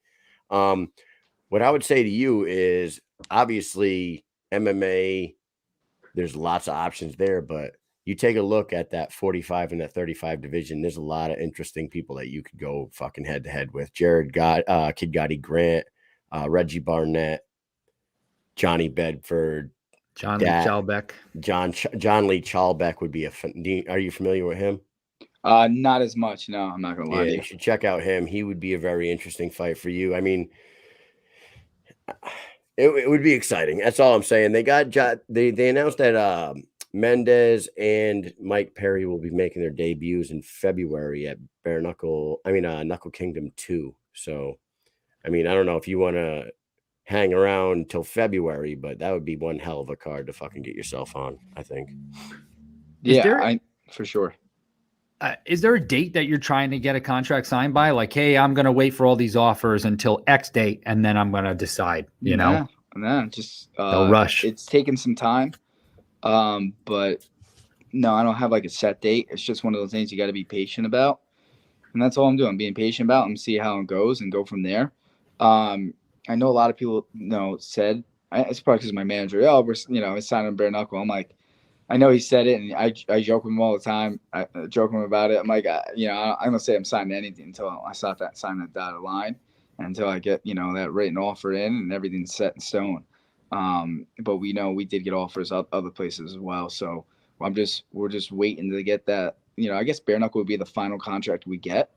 What I would say to you is obviously MMA, there's lots of options there, but you take a look at that 45 and that 35 division, there's a lot of interesting people that you could go fucking head to head with. Kid Gotti Grant, Reggie Barnett, Johnny Bedford, John Lee Chalbeck. John Lee Chalbeck would be are you familiar with him? Not as much. No, I'm not gonna lie to you. You should check out him. He would be a very interesting fight for you. I mean, it would be exciting. That's all I'm saying. They announced that Mendes and Mike Perry will be making their debuts in February at Knuckle Kingdom 2. So, I mean, I don't know if you want to hang around till February, but that would be one hell of a card to fucking get yourself on, I think. For sure. Is there a date that you're trying to get a contract signed by? Like, hey, I'm going to wait for all these offers until X date, and then I'm going to decide, No, just no rush. It's taken some time. But no, I don't have like a set date. It's just one of those things you got to be patient about. And that's all I'm doing. I'm being patient about and see how it goes and go from there. I know a lot of people, said, it's probably because my manager, we're signing bare knuckle. I'm like, I know he said it, and I joke with him all the time. I joke with him about it. I'm like, I'm going to say I'm signing anything until I sign that dotted line, and until I get, that written offer in and everything's set in stone. But we know we did get offers other places as well. So we're just waiting to get that. I guess bare knuckle would be the final contract we get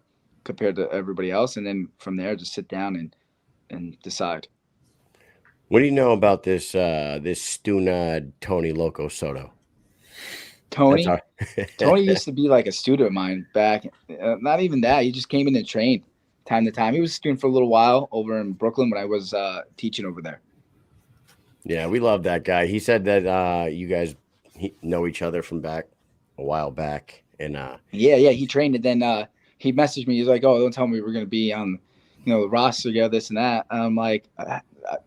compared to everybody else, and then from there just sit down and decide. What do you know about this Stuna Tony Loco Soto? Tony used to be like a student of mine back. Not even that. He just came in and trained time to time. He was a student for a little while over in Brooklyn when I was teaching over there. Yeah, we love that guy. He said that you guys know each other from back a while back, and yeah, he trained, and then he messaged me. He's like, "Oh, don't tell me we're gonna be on, the roster together, this and that." And I'm like,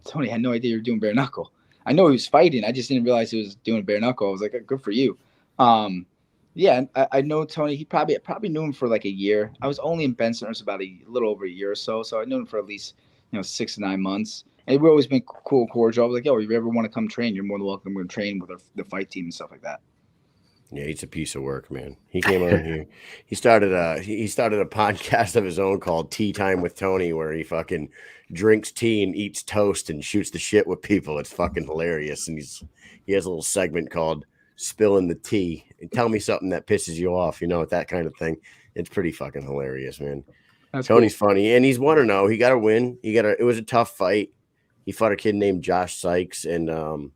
Tony, I had no idea you were doing bare knuckle. I know he was fighting. I just didn't realize he was doing bare knuckle. I was like, good for you. Yeah, I know Tony. He probably knew him for like a year. I was only in Bensonhurst about a little over a year or so, so I knew him for at least 6 to 9 months. And we've always been cool, cordial. I was like, yo, if you ever want to come train, you're more than welcome to train with the fight team and stuff like that. Yeah, he's a piece of work, man. He came on here. He started a podcast of his own called Tea Time with Tony, where he fucking drinks tea and eats toast and shoots the shit with people. It's fucking hilarious. And he has a little segment called Spilling the Tea. And tell me something that pisses you off, that kind of thing. It's pretty fucking hilarious, man. That's Tony's cool. funny, and he's 1-0. He got a win. It was a tough fight. He fought a kid named Josh Sykes, and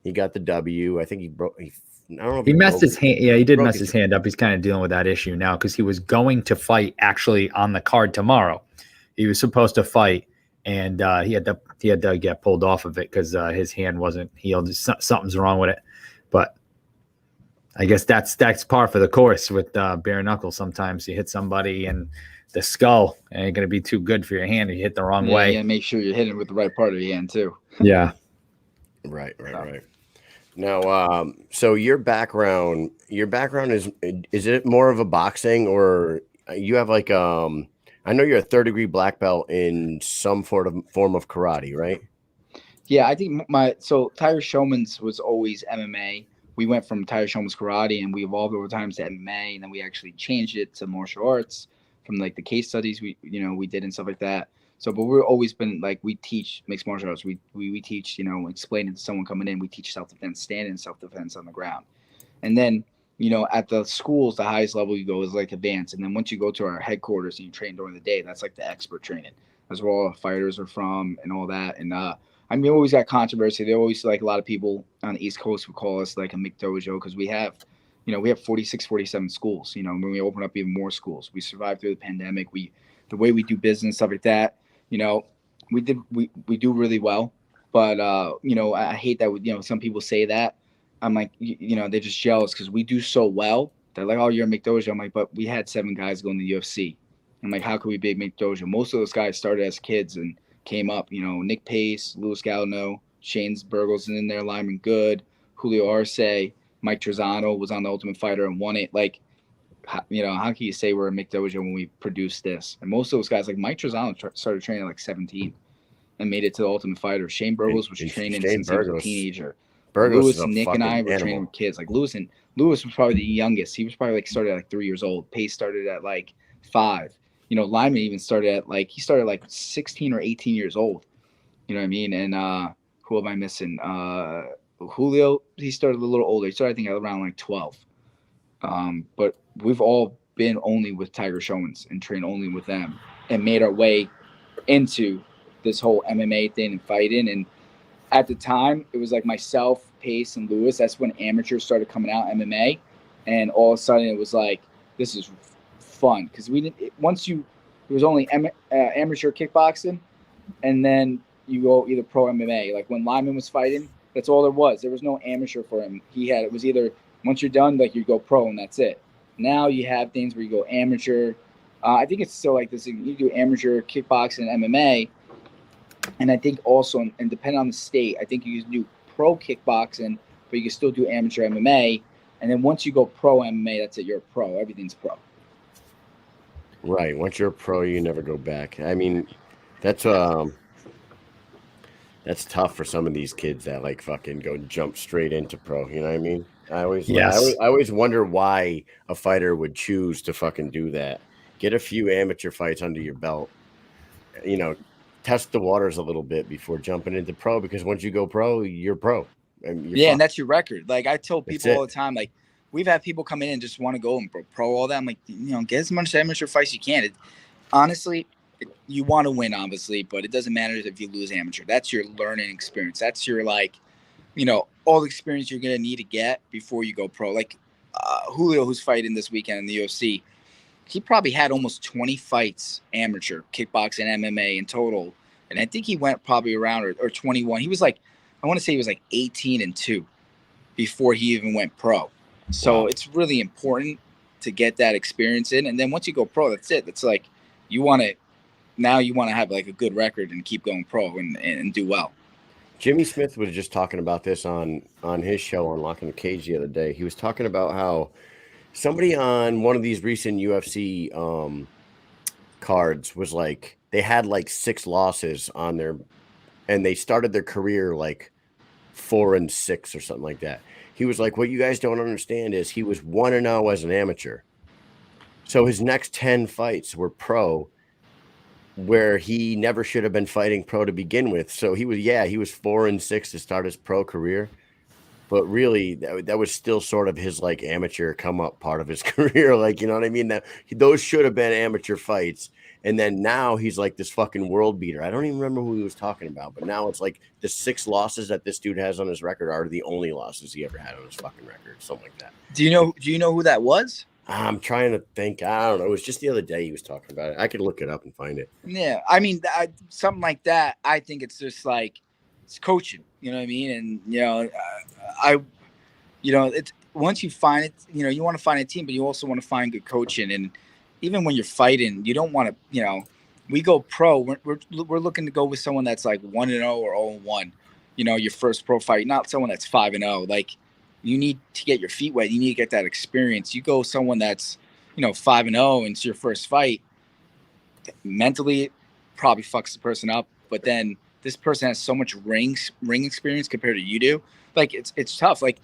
he got the W. I think I don't know if he messed his hand. Yeah, he did mess his hand up. He's kind of dealing with that issue now because he was going to fight actually on the card tomorrow. He was supposed to fight, and he had to get pulled off of it because his hand wasn't healed. Something's wrong with it. But I guess that's par for the course with bare knuckle. Sometimes you hit somebody and the skull ain't going to be too good for your hand if you hit the wrong way. Yeah, make sure you're hitting with the right part of your hand too. Yeah. Right. Now, so your background is it more of a boxing, or you have like I know you're a 3rd-degree black belt in some form of karate, right? Yeah, I think Tiger Showman's was always MMA. We went from Tiger Showman's karate and we evolved over time to MMA, and then we actually changed it to martial arts from like the case studies we did and stuff like that. So, but we've always been like, we teach mixed martial arts. We teach, explaining to someone coming in, we teach self-defense, standing self-defense on the ground. And then, at the schools, the highest level you go is like advanced. And then once you go to our headquarters and you train during the day, that's like the expert training. That's where all the fighters are from and all that. And we always got controversy. They always, like, a lot of people on the East Coast would call us like a McDojo because we have 46, 47 schools. When we open up even more schools, we survived through the pandemic. The way we do business, stuff like that, we do really well. But I hate that some people say that. I'm like, they're just jealous because we do so well. They're like, oh, you're a McDojo. I'm like, but we had 7 guys going to the UFC. I'm like, how could we be a McDojo? Most of those guys started as kids and came up. Nick Pace, Louis Galliano, Shane's Burgos in there, Lyman Good, Julio Arce, Mike Trezano was on the Ultimate Fighter and won it. Like, how can you say we're a McDojo when we produced this? And most of those guys, like Mike Trezano, started training at like 17 and made it to the Ultimate Fighter. Shane Burgos was training since he was a teenager. Lewis, Nick, and I were training with kids. Like Lewis was probably the youngest. He was probably like started at like 3 years old. Pace started at like 5. Lyman even started at like 16 or 18 years old. You know what I mean? And who am I missing? Julio, he started a little older. He started, I think, around like 12. But we've all been only with Tiger Showmans and trained only with them and made our way into this whole MMA thing and fighting. And at the time, it was like myself, Pace, and Lewis. That's when amateurs started coming out MMA. And all of a sudden, it was like, this is fun. Because it was only amateur kickboxing, and then you go either pro MMA. Like when Lyman was fighting, that's all there was. There was no amateur for him. It was either once you're done, like you go pro and that's it. Now you have things where you go amateur. I think it's still like this. You do amateur kickboxing and MMA. And I think also, and depending on the state, I think you can do pro kickboxing, but you can still do amateur MMA. And then once you go pro MMA, that's it. You're a pro. Everything's pro. Right. Once you're a pro, you never go back. I mean, that's tough for some of these kids that like fucking go jump straight into pro. You know what I mean? I always wonder why a fighter would choose to fucking do that. Get a few amateur fights under your belt, test the waters a little bit before jumping into pro, because once you go pro, you're pro. And you're Yeah, fucked. and that's your record. Like I tell That's people all it. the time, like we've had people come in and just want to go and pro all that. I'm like, get as much amateur fights you can. Honestly, you want to win, obviously, but it doesn't matter if you lose amateur. That's your learning experience. That's your all the experience you're gonna need to get before you go pro. Like Julio, who's fighting this weekend in the UFC, he probably had almost 20 fights amateur, kickboxing, MMA in total, and I think he went probably around or 21. He was like, I want to say he was like 18-2 before he even went pro. So it's really important to get that experience in, and then once you go pro, that's it. It's like you want to have like a good record and keep going pro and do well. Jimmy Smith was just talking about this on his show on Locking the Cage the other day. He was talking about how somebody on one of these recent UFC cards was like, they had like 6 losses on their, and they started their career like 4-6 or something like that. He was like, what you guys don't understand is he was 1-0 as an amateur. So his next 10 fights were pro, where he never should have been fighting pro to begin with. So he was 4-6 to start his pro career. But really, that was still sort of his like amateur come up part of his career. Like, you know what I mean? Those should have been amateur fights. And then now he's like this fucking world beater. I don't even remember who he was talking about, but now it's like the 6 losses that this dude has on his record are the only losses he ever had on his fucking record. Something like that. Do you know who that was? I'm trying to think. I don't know. It was just the other day he was talking about it. I could look it up and find it. Yeah. I mean, something like that, I think it's just like, it's coaching, you know what I mean? And, it's once you find it, you want to find a team, but you also want to find good coaching. And even when you're fighting, you don't want to, we go pro, we're looking to go with someone that's like 1-0 or 0-1, your first pro fight, not someone that's 5-0. Like, you need to get your feet wet. You need to get that experience. You go someone that's, 5-0 and it's your first fight, mentally it probably fucks the person up. But then this person has so much ring experience compared to you do. Like, it's tough. Like,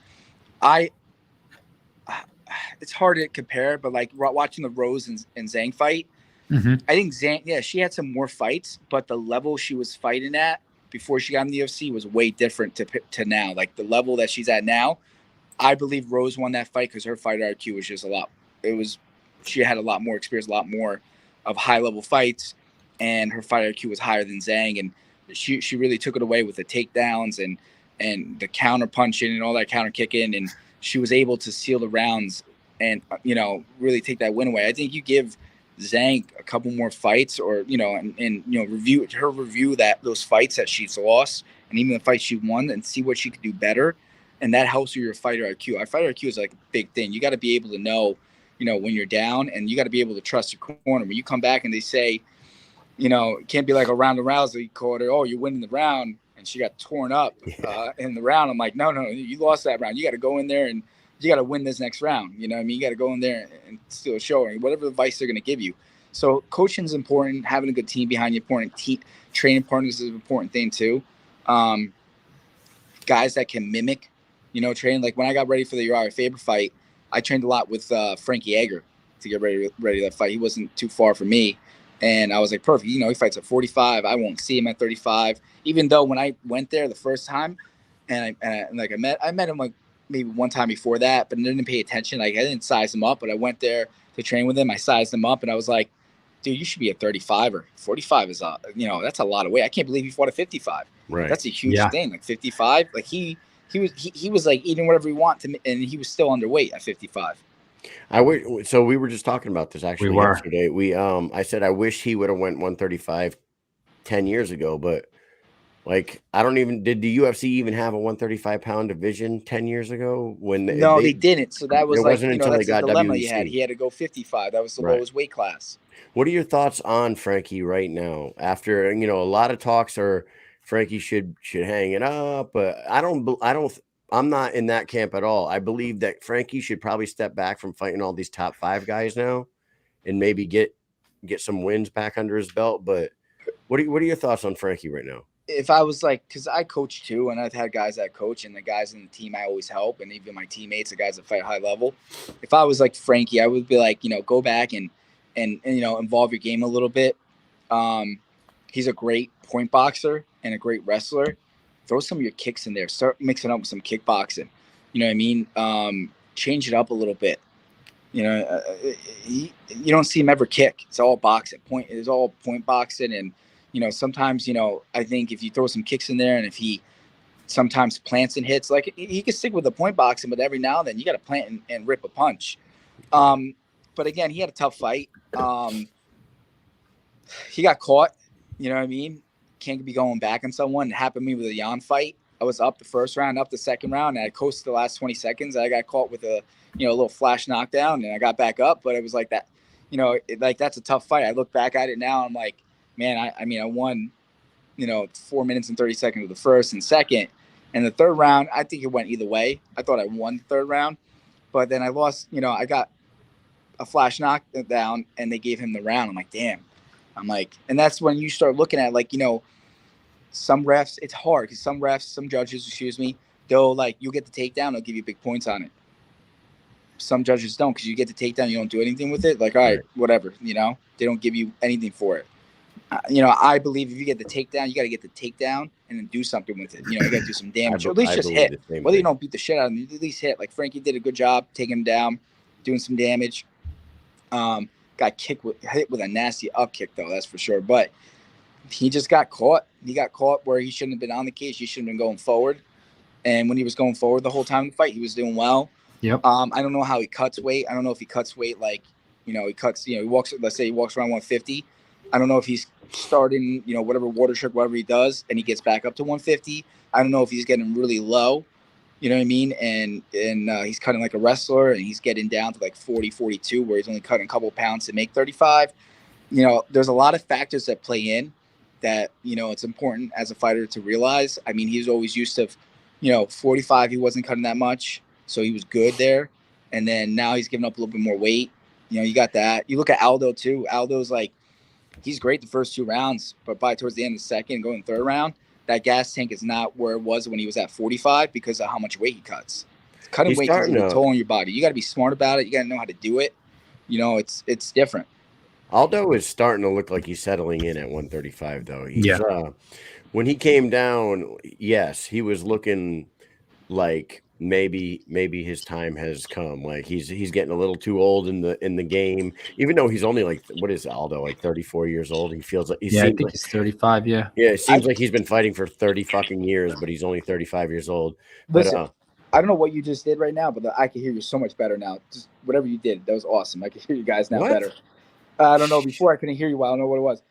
it's hard to compare, but like watching the Rose and Zhang fight, I think Zhang, she had some more fights, but the level she was fighting at before she got in the UFC was way different to now. Like, the level that she's at now, I believe Rose won that fight because her fighter IQ was just she had a lot more experience, a lot more of high level fights, and her fighter IQ was higher than Zhang, and she really took it away with the takedowns and the counter punching and all that counter kicking, and she was able to seal the rounds and really take that win away. I think you give Zhang a couple more fights, or review those fights that she's lost, and even the fights she won, and see what she could do better. And that helps with your fighter IQ. Our fighter IQ is like a big thing. You got to be able to know, when you're down, and you got to be able to trust your corner. When you come back and they say, it can't be like a Ronda Rousey quarter. Oh, you're winning the round, and she got torn up in the round. I'm like, no, you lost that round. You got to go in there and you got to win this next round. You know what I mean? You got to go in there and steal a show, or whatever advice they're going to give you. So coaching is important. Having a good team behind you, important. Training partners is an important thing too. Guys that can mimic, training. Like, when I got ready for the Uriah Faber fight, I trained a lot with Frankie Edgar to get ready to that fight. He wasn't too far from me. And I was like, perfect. He fights at 45. I won't see him at 35. Even though when I went there the first time, and I met him like maybe one time before that, but I didn't pay attention. Like, I didn't size him up, but I went there to train with him. I sized him up, and I was like, dude, you should be a 35er. 45 is that's a lot of weight. I can't believe he fought at 55. Right. That's a huge thing. Like 55, like he was like eating whatever he wanted, and he was still underweight at 55. So we were just talking about this actually yesterday. I said I wish he would have went 135 10 years ago, but like, did the UFC even have a 135-pound division 10 years ago? They didn't. So that was wasn't until that's they got the dilemma WEC. He had to go 55. That was the lowest weight class. What are your thoughts on Frankie right now? After, a lot of talks are Frankie should hang it up, but I'm not in that camp at all. I believe that Frankie should probably step back from fighting all these top 5 guys now and maybe get some wins back under his belt. But what are your thoughts on Frankie right now? If I was like, because I coach too, and I've had guys that coach, and the guys in the team I always help, and even my teammates, the guys that fight high level. If I was like Frankie, I would be like, go back and involve your game a little bit. he's a great point boxer and a great wrestler. Throw some of your kicks in there. Start mixing up with some kickboxing. You know what I mean? Change it up a little bit. You know, you don't see him ever kick. It's all boxing. It's all point boxing. And, you know, sometimes, you know, I think if you throw some kicks in there and if he sometimes plants and hits, like he can stick with the point boxing, but every now and then you got to plant and rip a punch. But again, he had a tough fight. He got caught, you know what I mean? Can't be going back on someone. It happened to me with a Jan fight. I was up the first round, up the second round, and I coasted the last 20 seconds. I got caught with a little flash knockdown, and I got back up. But it was like that, like that's a tough fight. I look back at it now, I'm like, man, I won, 4 minutes and 30 seconds of the first and second. And the third round, I think it went either way. I thought I won the third round, but then I lost. I got a flash knockdown, and they gave him the round. I'm like, damn. And that's when you start looking at some refs. It's hard because some judges, they'll you get the takedown, they'll give you big points on it. Some judges don't, because you get the takedown, you don't do anything with it. All right, whatever. They don't give you anything for it. I believe if you get the takedown, you got to get the takedown and then do something with it. You got to do some damage, or at least just hit. Whether you don't beat the shit out of him, at least hit. Like Frankie did a good job taking him down, doing some damage. Got hit with a nasty up kick though, that's for sure. But he just got caught. He got caught where he shouldn't have been on the cage. He shouldn't have been going forward. And when he was going forward the whole time in the fight, he was doing well. Yep. I don't know how he cuts weight. I don't know if he cuts weight he cuts. He walks. Let's say he walks around 150. I don't know if he's starting, whatever water trick, whatever he does, and he gets back up to 150. I don't know if he's getting really low. You know what I mean? And he's cutting like a wrestler, and he's getting down to 40, 42, where he's only cutting a couple of pounds to make 35. There's a lot of factors that play in that, it's important as a fighter to realize. I mean, he's always used to, 45, he wasn't cutting that much, so he was good there. And then now he's giving up a little bit more weight. You got that. You look at Aldo too. Aldo's he's great the first 2 rounds, but by towards the end of the second, going third round, that gas tank is not where it was when he was at 45 because of how much weight he cuts. Cutting weight is a toll on your body. You got to be smart about it. You got to know how to do it. It's different. Aldo is starting to look like he's settling in at 135, though. When he came down, yes, he was looking like maybe his time has come. He's getting a little too old in the game, even though he's only what is Aldo, 34 years old? He feels like I think he's 35. Yeah, it seems like he's been fighting for 30 fucking years, but he's only 35 years old. Listen, I don't know what you just did right now, but I can hear you so much better now. Just whatever you did, that was awesome. I can hear you guys now better. I don't know. Before I couldn't hear you well. I don't know what it was.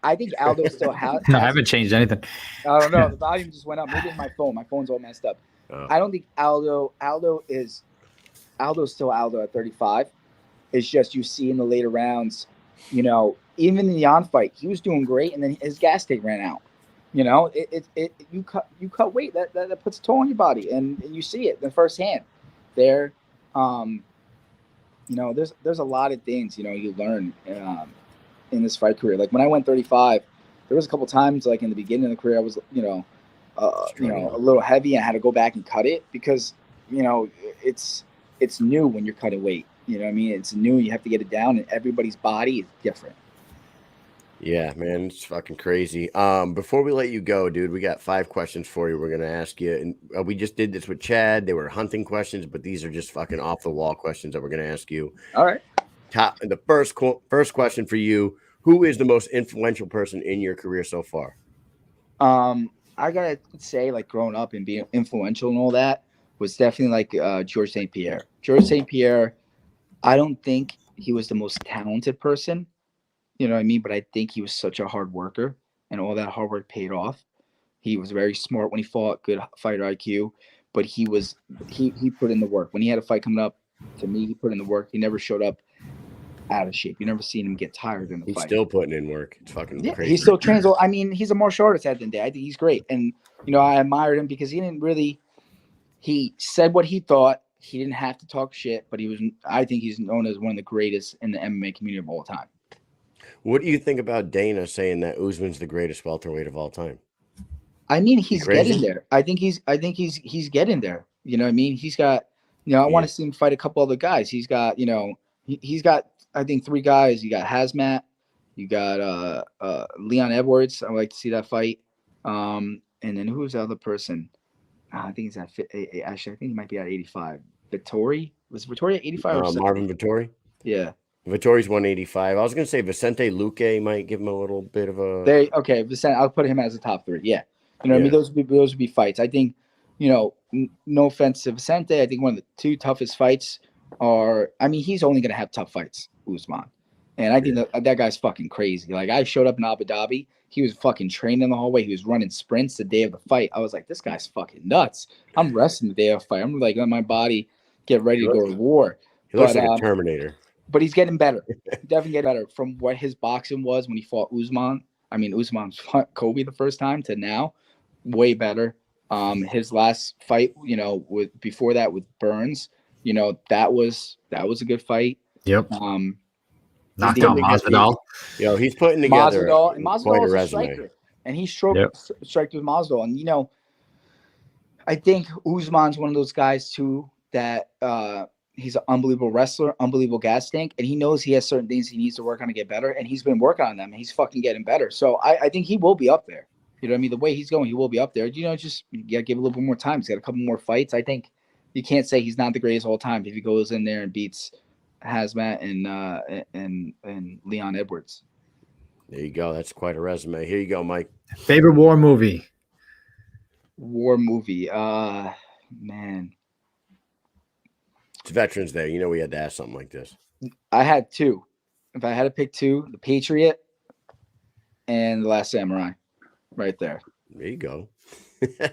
I think Aldo still has. I haven't changed anything. I don't know. The volume just went up. Maybe it's my phone. My phone's all messed up. I don't think Aldo's still Aldo at 35. It's just you see in the later rounds, even in the Jan fight, he was doing great, and then his gas tank ran out. You cut weight that puts a toll on your body, and you see it the first hand. There's a lot of things you learn in this fight career. Like when I went 35, there was a couple times in the beginning of the career I was a little heavy. I had to go back and cut it because it's new when you're cutting weight. You know what I mean? It's new. You have to get it down, and everybody's body is different. Yeah, man, it's fucking crazy. Before we let you go, dude, we got 5 questions for you. We're gonna ask you, and we just did this with Chad. They were hunting questions, but these are just fucking off the wall questions that we're gonna ask you. All right. The first question for you: who is the most influential person in your career so far? I gotta say, growing up and being influential and all that was definitely George St. Pierre. George St. Pierre, I don't think he was the most talented person. You know what I mean? But I think he was such a hard worker, and all that hard work paid off. He was very smart when he fought, good fighter IQ, but he put in the work. When he had a fight coming up, to me, he put in the work. He never showed up out of shape. You never seen him get tired in the fight. He's still putting in work. It's fucking crazy. He still trains. I mean, he's a martial artist at the end of the day. I think he's great. And, I admired him because he said what he thought. He didn't have to talk shit, but I think he's known as one of the greatest in the MMA community of all time. What do you think about Dana saying that Usman's the greatest welterweight of all time? I mean, he's getting there. I think he's getting there. You know what I mean? He's got, I want to see him fight a couple other guys. He's got, he's got, I think 3 guys. You got Hazmat, You got Leon Edwards. I would like to see that fight. And then who's the other person? I think he's at actually. I think he might be at 85. Vittori, was Vittori at 85 or 70? Marvin Vittori. Yeah. Vittori's 185. I was gonna say Vicente Luque might give him a little bit of a. Okay, Vicente, I'll put him as a top 3. Yeah, you know what I mean. Those would be fights. I think, you know, no offense to Vicente, I think one of the 2 toughest fights are. I mean, he's only gonna have tough fights, Usman, and I think that guy's fucking crazy. Like, I showed up in Abu Dhabi, he was fucking training in the hallway. He was running sprints the day of the fight. I was like, this guy's fucking nuts. I'm resting the day of the fight. I'm like, letting my body get ready to go to war. He looks like a Terminator. But he's getting better. Definitely getting better from what his boxing was when he fought Usman. I mean, Usman fought Kobe the first time to now, way better. His last fight, you know, before that with Burns, you know, that was a good fight. Yep. Knocked out Masvidal. Yo, he's putting together Masvidal is a striker, and he striked with Masvidal. And you know, I think Usman's one of those guys too that he's an unbelievable wrestler, unbelievable gas tank, and he knows he has certain things he needs to work on to get better, and he's been working on them, and he's fucking getting better. So I think he will be up there. You know what I mean? The way he's going, he will be up there. You know, just you gotta give a little bit more time. He's got a couple more fights. I think you can't say he's not the greatest all time if he goes in there and beats Hazmat and Leon Edwards. There you go. That's quite a resume. Here you go, Mike. Favorite war movie? Man. It's Veterans Day. You know we had to ask something like this. I had 2. If I had to pick 2, The Patriot and The Last Samurai. Right there. There you go.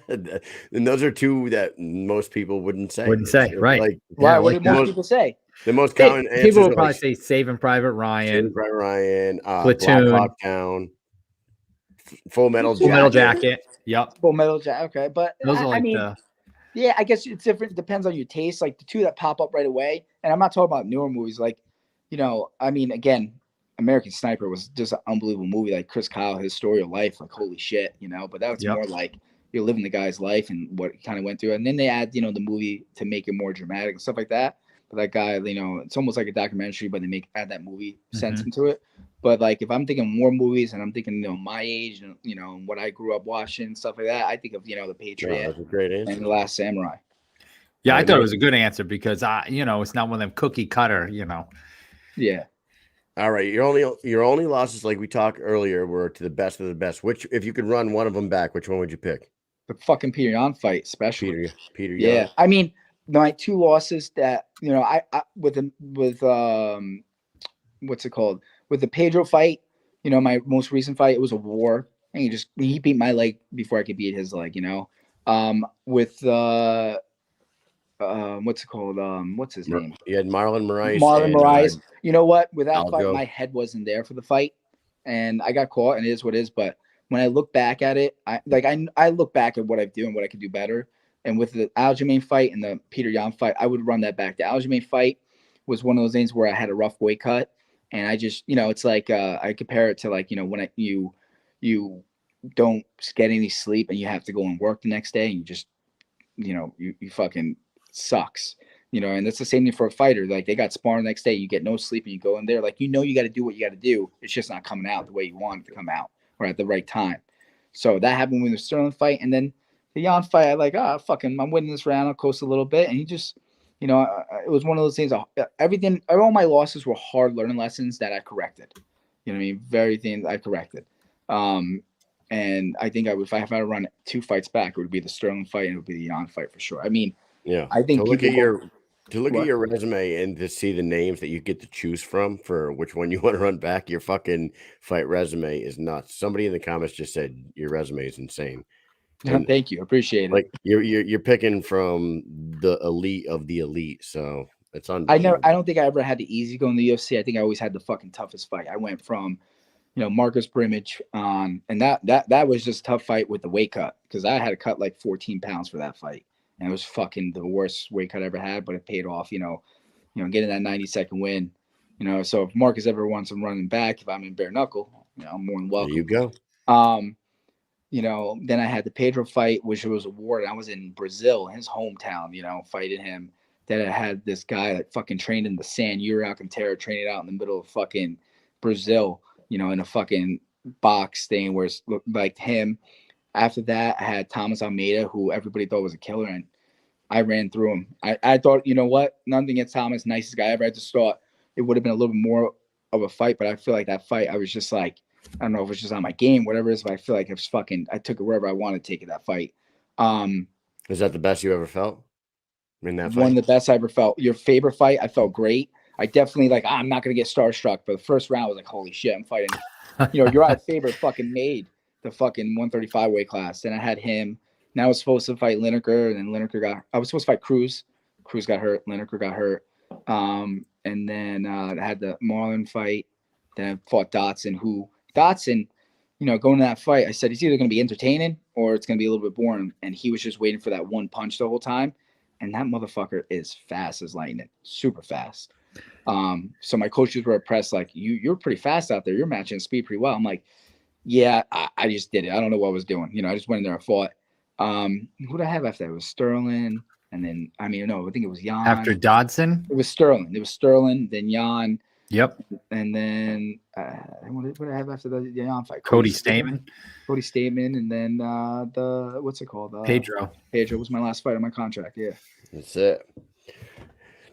And those are 2 that most people wouldn't say. Right. Like, why? What do most people say? The most common answers people would are probably like, say Saving Private Ryan, Platoon, Black Hawk Down, Full Metal Jacket. Yep. Full Metal Jacket. Okay, but those are like yeah, I guess it's different. It depends on your taste. Like the 2 that pop up right away, and I'm not talking about newer movies. Like, you know, I mean, again, American Sniper was just an unbelievable movie. Like Chris Kyle, his story of life, like holy shit, you know. But that was more like you're living the guy's life and what he kind of went through. And then they add, you know, the movie to make it more dramatic and stuff like that. But that guy, you know, it's almost like a documentary, but they add that movie sense into it. But like if I'm thinking more movies and I'm thinking, you know, my age and, you know, what I grew up watching, stuff like that, I think of, you know, The Patriot that's a great answer. and The Last Samurai. Yeah, I thought it was a good answer because you know, it's not one of them cookie cutter, you know. Yeah. All right. Your only losses, like we talked earlier, were to the best of the best. Which, if you could run one of them back, which one would you pick? The fucking Peter Yan fight, especially. Peter Yan. Yeah. I mean, my 2 losses that, you know, I with what's it called? With the Pedro fight, you know, my most recent fight, it was a war. And he beat my leg before I could beat his leg, you know. With what's it called? What's his name? You had Marlon Moraes. Marlon Moraes. You know what? With that fight, my head wasn't there for the fight. And I got caught, and it is what it is. But when I look back at it, I look back at what I do and what I could do better. And with the Aljamain fight and the Peter Yan fight, I would run that back. The Aljamain fight was one of those things where I had a rough weight cut. And I just, you know, it's like I compare it to like, you know, when you don't get any sleep and you have to go and work the next day and you just, you know, you fucking sucks, you know. And that's the same thing for a fighter. Like they got sparring the next day, you get no sleep and you go in there, like, you know, you got to do what you got to do. It's just not coming out the way you want it to come out or at the right time. So that happened with the Sterling fight. And then the Yan fight, I like, I'm winning this round. I'll coast a little bit. And he just, you know, it was one of those things. All my losses were hard learning lessons that I corrected. You know what I mean? Very things I corrected. And I think if I had to run 2 fights back, it would be the Sterling fight and it would be the Yan fight for sure. I mean, yeah. I think to look at your resume and to see the names that you get to choose from for which one you want to run back, your fucking fight resume is nuts. Somebody in the comments just said your resume is insane. And thank you, appreciate it. Like you're picking from the elite of the elite, so it's unbelievable. I don't think I ever had the easy go in the UFC. I think I always had the fucking toughest fight. I went from, you know, Marcus Brimage on, and that was just a tough fight with the weight cut because I had to cut like 14 pounds for that fight, and it was fucking the worst weight cut I ever had, but it paid off. You know, getting that 90-second win. You know, so if Marcus ever wants some running back, if I'm in bare knuckle, you know, I'm more than welcome. There you go. You know, then I had the Pedro fight, which was a war, and I was in Brazil, his hometown, you know, fighting him. Then I had this guy that fucking trained in the sand, Yuri Alcantara, training out in the middle of fucking Brazil. in a fucking box thing where it's looked like him. After that, I had Thomas Almeida, who everybody thought was a killer, and I ran through him. I thought, you know what? Nothing against Thomas, nicest guy ever. I just thought it would have been a little bit more of a fight, but I feel like that fight, I was just like, I don't know if it's just on my game, whatever it is, but I feel like I took it wherever I wanted to take it, that fight. Is that the best you ever felt in that fight? One of the best I ever felt. Your favorite fight, I felt great. I definitely I'm not going to get starstruck, but the first round was like, holy shit, I'm fighting. Uriah Faber fucking made the fucking 135 weight class. Then I had him. Now I was supposed to fight Lineker, and then I was supposed to fight Cruz. Cruz got hurt. Lineker got hurt. And then I had the Marlon fight. Then I fought Dotson, going to that fight, I said, it's either going to be entertaining or it's going to be a little bit boring. And he was just waiting for that one punch the whole time. And that motherfucker is fast as lightning, super fast. So my coaches were impressed, like, you're pretty fast out there. You're matching speed pretty well. I'm like, yeah, I just did it. I don't know what I was doing. I just went in there and fought. Who did I have after that? It was Sterling. And then, I think it was Jan. After Dodson? It was Sterling. Then Jan. Yep. And then, what did I have after the Jan fight? Cody Stamen. And then what's it called? Pedro. Pedro was my last fight on my contract. Yeah. That's it.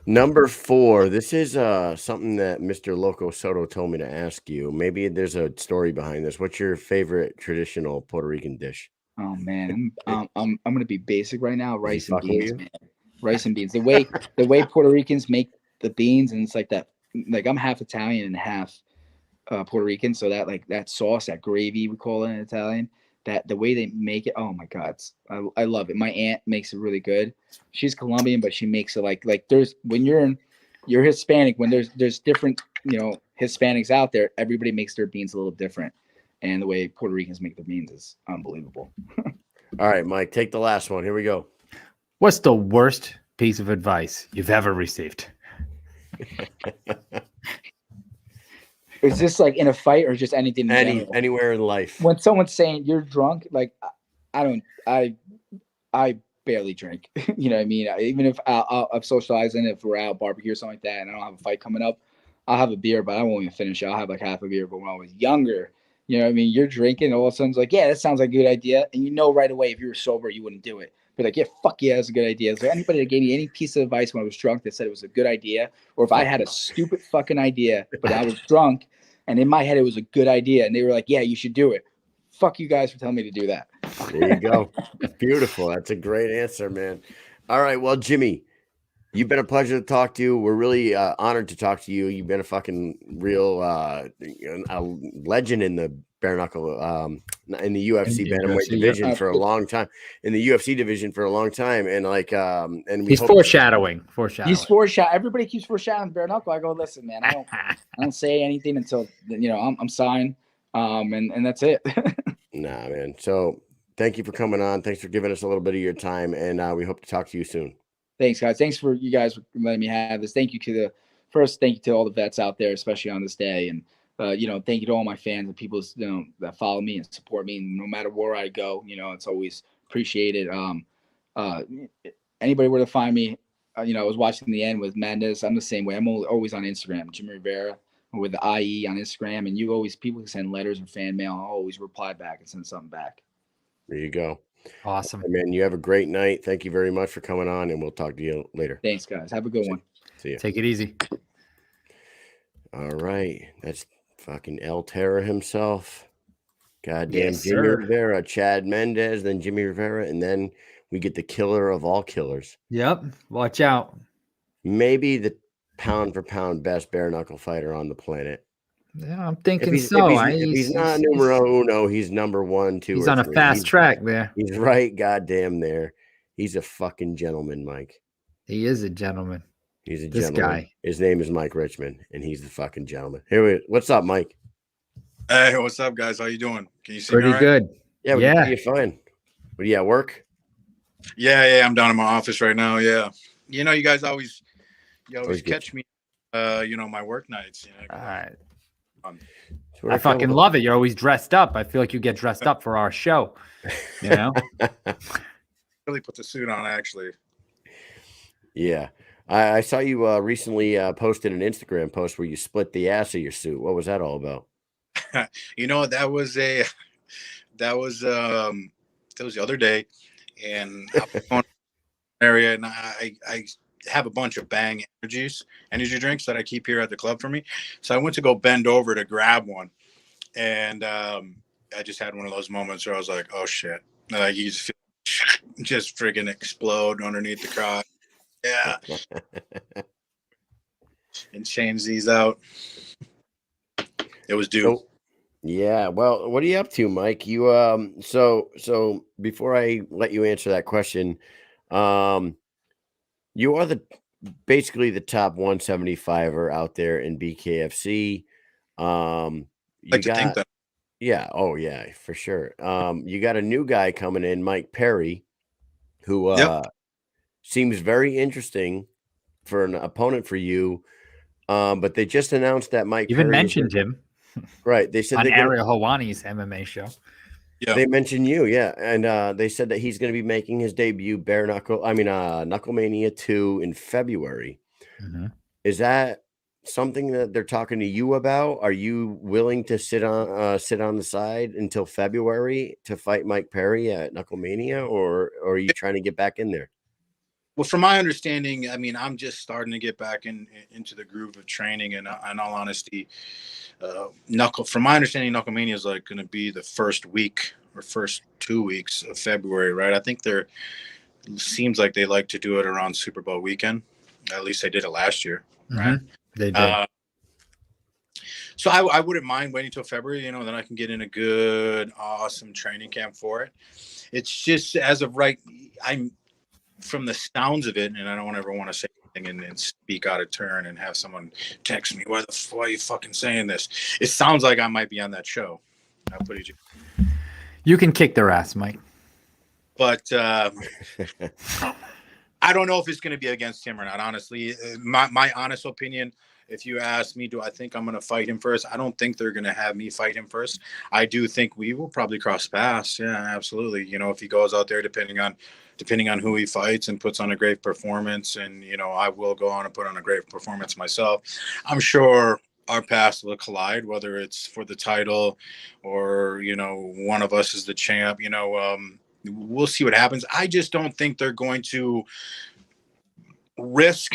Number 4. This is something that Mr. Loco Soto told me to ask you. Maybe there's a story behind this. What's your favorite traditional Puerto Rican dish? Oh man, I'm gonna be basic right now. Rice and beans, man. Rice and beans. The way Puerto Ricans make the beans, and it's like that. Like I'm half Italian and half Puerto Rican, so that sauce, that gravy we call it in Italian. That the way they make it, oh my God, I love it. My aunt makes it really good. She's Colombian, but she makes it like there's when you're Hispanic, when there's different Hispanics out there, everybody makes their beans a little different, and the way Puerto Ricans make their beans is unbelievable. All right, Mike, take the last one. Here we go. What's the worst piece of advice you've ever received? Is this like in a fight or just anything? Anywhere in life? When someone's saying you're drunk, like I barely drink. You know what I mean? Even if I'm socializing, if we're out barbecue or something like that, and I don't have a fight coming up, I'll have a beer, but I won't even finish it. I'll have like half a beer. But when I was younger, you know what I mean? You're drinking, all of a sudden it's like, yeah, that sounds like a good idea. And right away, if you were sober, you wouldn't do it. But like, yeah, fuck yeah, that's a good idea. Is there anybody that gave me any piece of advice when I was drunk that said it was a good idea? Or if I had a stupid fucking idea, but I was drunk and in my head it was a good idea and they were like, yeah, you should do it. Fuck you guys for telling me to do that. There you go. Beautiful. That's a great answer, man. All right. Well, Jimmie, you've been a pleasure to talk to. We're really honored to talk to you. You've been a fucking real a legend in the bare knuckle in the UFC bantamweight division for a long time. In the UFC division for a long time, and he's foreshadowing. He's foreshadowing. Everybody keeps foreshadowing bare knuckle. I go, listen, man. I don't say anything until I'm signed, and that's it. Nah, man. So thank you for coming on. Thanks for giving us a little bit of your time, and we hope to talk to you soon. Thanks, guys. Thanks for you guys letting me have this. Thank you to all the vets out there, especially on this day. And, thank you to all my fans and people, that follow me and support me. And no matter where I go, it's always appreciated. Anybody where to find me, I was watching the end with Mendes. I'm the same way. I'm always on Instagram, Jimmie Rivera with the IE on Instagram. And people can send letters and fan mail. I'll always reply back and send something back. There you go. Awesome. Man, you have a great night. Thank you very much for coming on, and we'll talk to you later. Thanks, guys. Have a good one. See you. Take it easy. All right. That's fucking El Terror himself. Goddamn, Yes, Jimmie sir. Rivera, Chad Mendes, then Jimmie Rivera, and then we get the killer of all killers. Yep. Watch out. Maybe the pound for pound best bare knuckle fighter on the planet. Yeah, I'm thinking If so. he's not numero uno, he's number 1, 2. He's or on a 3. fast track there. He's right goddamn there. He's a fucking gentleman, Mike. He is a gentleman. He's a This gentleman. guy. His name is Mike Richman, and he's the fucking gentleman. What's up, Mike? Hey, what's up, guys? How you doing? Can you see Pretty me all right? good. Yeah, we Yeah. can see you fine. What are you at work? Yeah, I'm down in my office right now. Yeah, you guys always Always good. catch me, my work nights. All right. That's what I fucking love it. You're always dressed up. I feel like you get dressed up for our show. You know? Really put the suit on, actually. Yeah. I saw you recently posted an Instagram post where you split the ass of your suit. What was that all about? That was that was the other day, and I was going to an area, and I have a bunch of Bang energy drinks that I keep here at the club for me. So I went to go bend over to grab one, and I just had one of those moments where I was like, oh shit, like you just friggin' explode underneath the crotch. Yeah. And change these out. It was due. So, yeah. Well, what are you up to, Mike? You so before I let you answer that question, you are basically the top 175er out there in BKFC. You To think got that. yeah, oh yeah, for sure. You got a new guy coming in, Mike Perry, who seems very interesting for an opponent for you. But they just announced that Mike Even Perry mentioned him right. They said on they're gonna, Ariel Hawani's MMA show. Yeah. they mentioned you, yeah, and they said that he's going to be making his debut Knuckle Mania 2 in February. Mhm. Is that something that they're talking to you about? Are you willing to sit on the side until February to fight Mike Perry at Knuckle Mania, or are you trying to get back in there? Well, from my understanding, I mean, I'm just starting to get back into the groove of training, and in all honesty, from my understanding, Knucklemania is like going to be the first week or first 2 weeks of February, right? I think seems like they like to do it around Super Bowl weekend. At least they did it last year, right? They did. So I wouldn't mind waiting till February, then I can get in a good, awesome training camp for it. It's just as of right, I'm from the sounds of it, and I don't ever want to say anything and speak out of turn and have someone text me, why are you fucking saying this? It sounds like I might be on that show. I'll put it. You can kick their ass, Mike. But I don't know if it's going to be against him or not. Honestly, my honest opinion, if you ask me, do I think I'm going to fight him first? I don't think they're going to have me fight him first. I do think we will probably cross paths. Yeah, absolutely. If he goes out there, depending on who he fights and puts on a great performance, and I will go on and put on a great performance myself, I'm sure our paths will collide, whether it's for the title or one of us is the champ. We'll see what happens. I just don't think they're going to risk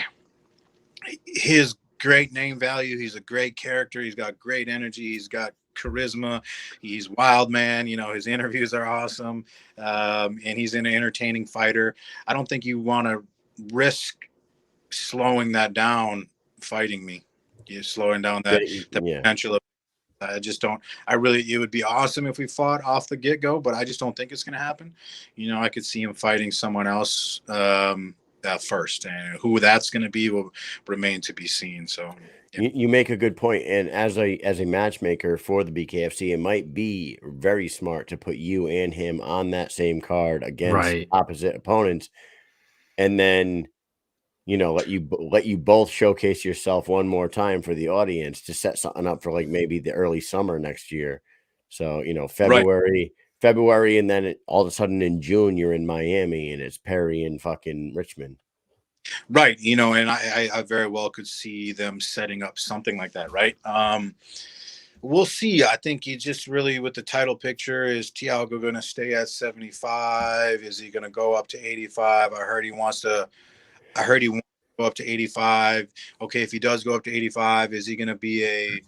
his great name value. He's a great character. He's got great energy. He's got charisma. He's wild, man. His interviews are awesome. And he's an entertaining fighter. I don't think you want to risk slowing that down fighting me. You're slowing down the potential of. I just don't. It would be awesome if we fought off the get-go, but I just don't think it's going to happen. I could see him fighting someone else first, and who that's going to be will remain to be seen. So you make a good point, and as a matchmaker for the BKFC, it might be very smart to put you and him on that same card against opposite opponents, and then let you both showcase yourself one more time for the audience to set something up for like maybe the early summer next year. So February, and then all of a sudden in June you're in Miami and it's Perry and fucking Richman. Right, and I very well could see them setting up something like that, right? We'll see. I think you just really, with the title picture, is Thiago going to stay at 75? Is he going to go up to 85? I heard he wants to go up to 85. Okay, if he does go up to 85, is he going to be a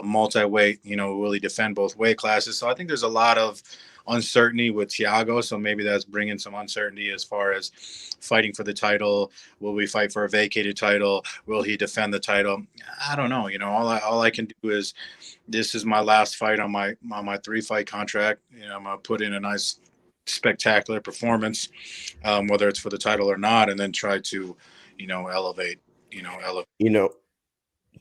multi-weight? Will he defend both weight classes? So I think there's a lot of uncertainty with Thiago. So maybe that's bringing some uncertainty as far as fighting for the title. Will we fight for a vacated title? Will he defend the title? I don't know. All I can do is, this is my last fight on my 3-fight contract. I'm gonna put in a nice, spectacular performance, whether it's for the title or not, and then try to elevate.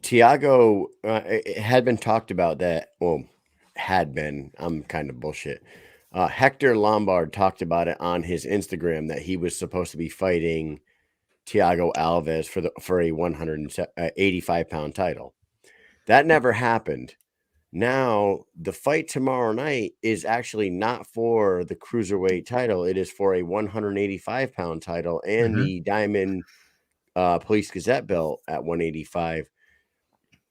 Thiago, it had been talked about that. Well, I'm kind of bullshit. Hector Lombard talked about it on his Instagram that he was supposed to be fighting Thiago Alves for a 185-pound title. That never happened. Now, the fight tomorrow night is actually not for the cruiserweight title. It is for a 185-pound title and the Diamond Police Gazette belt at 185.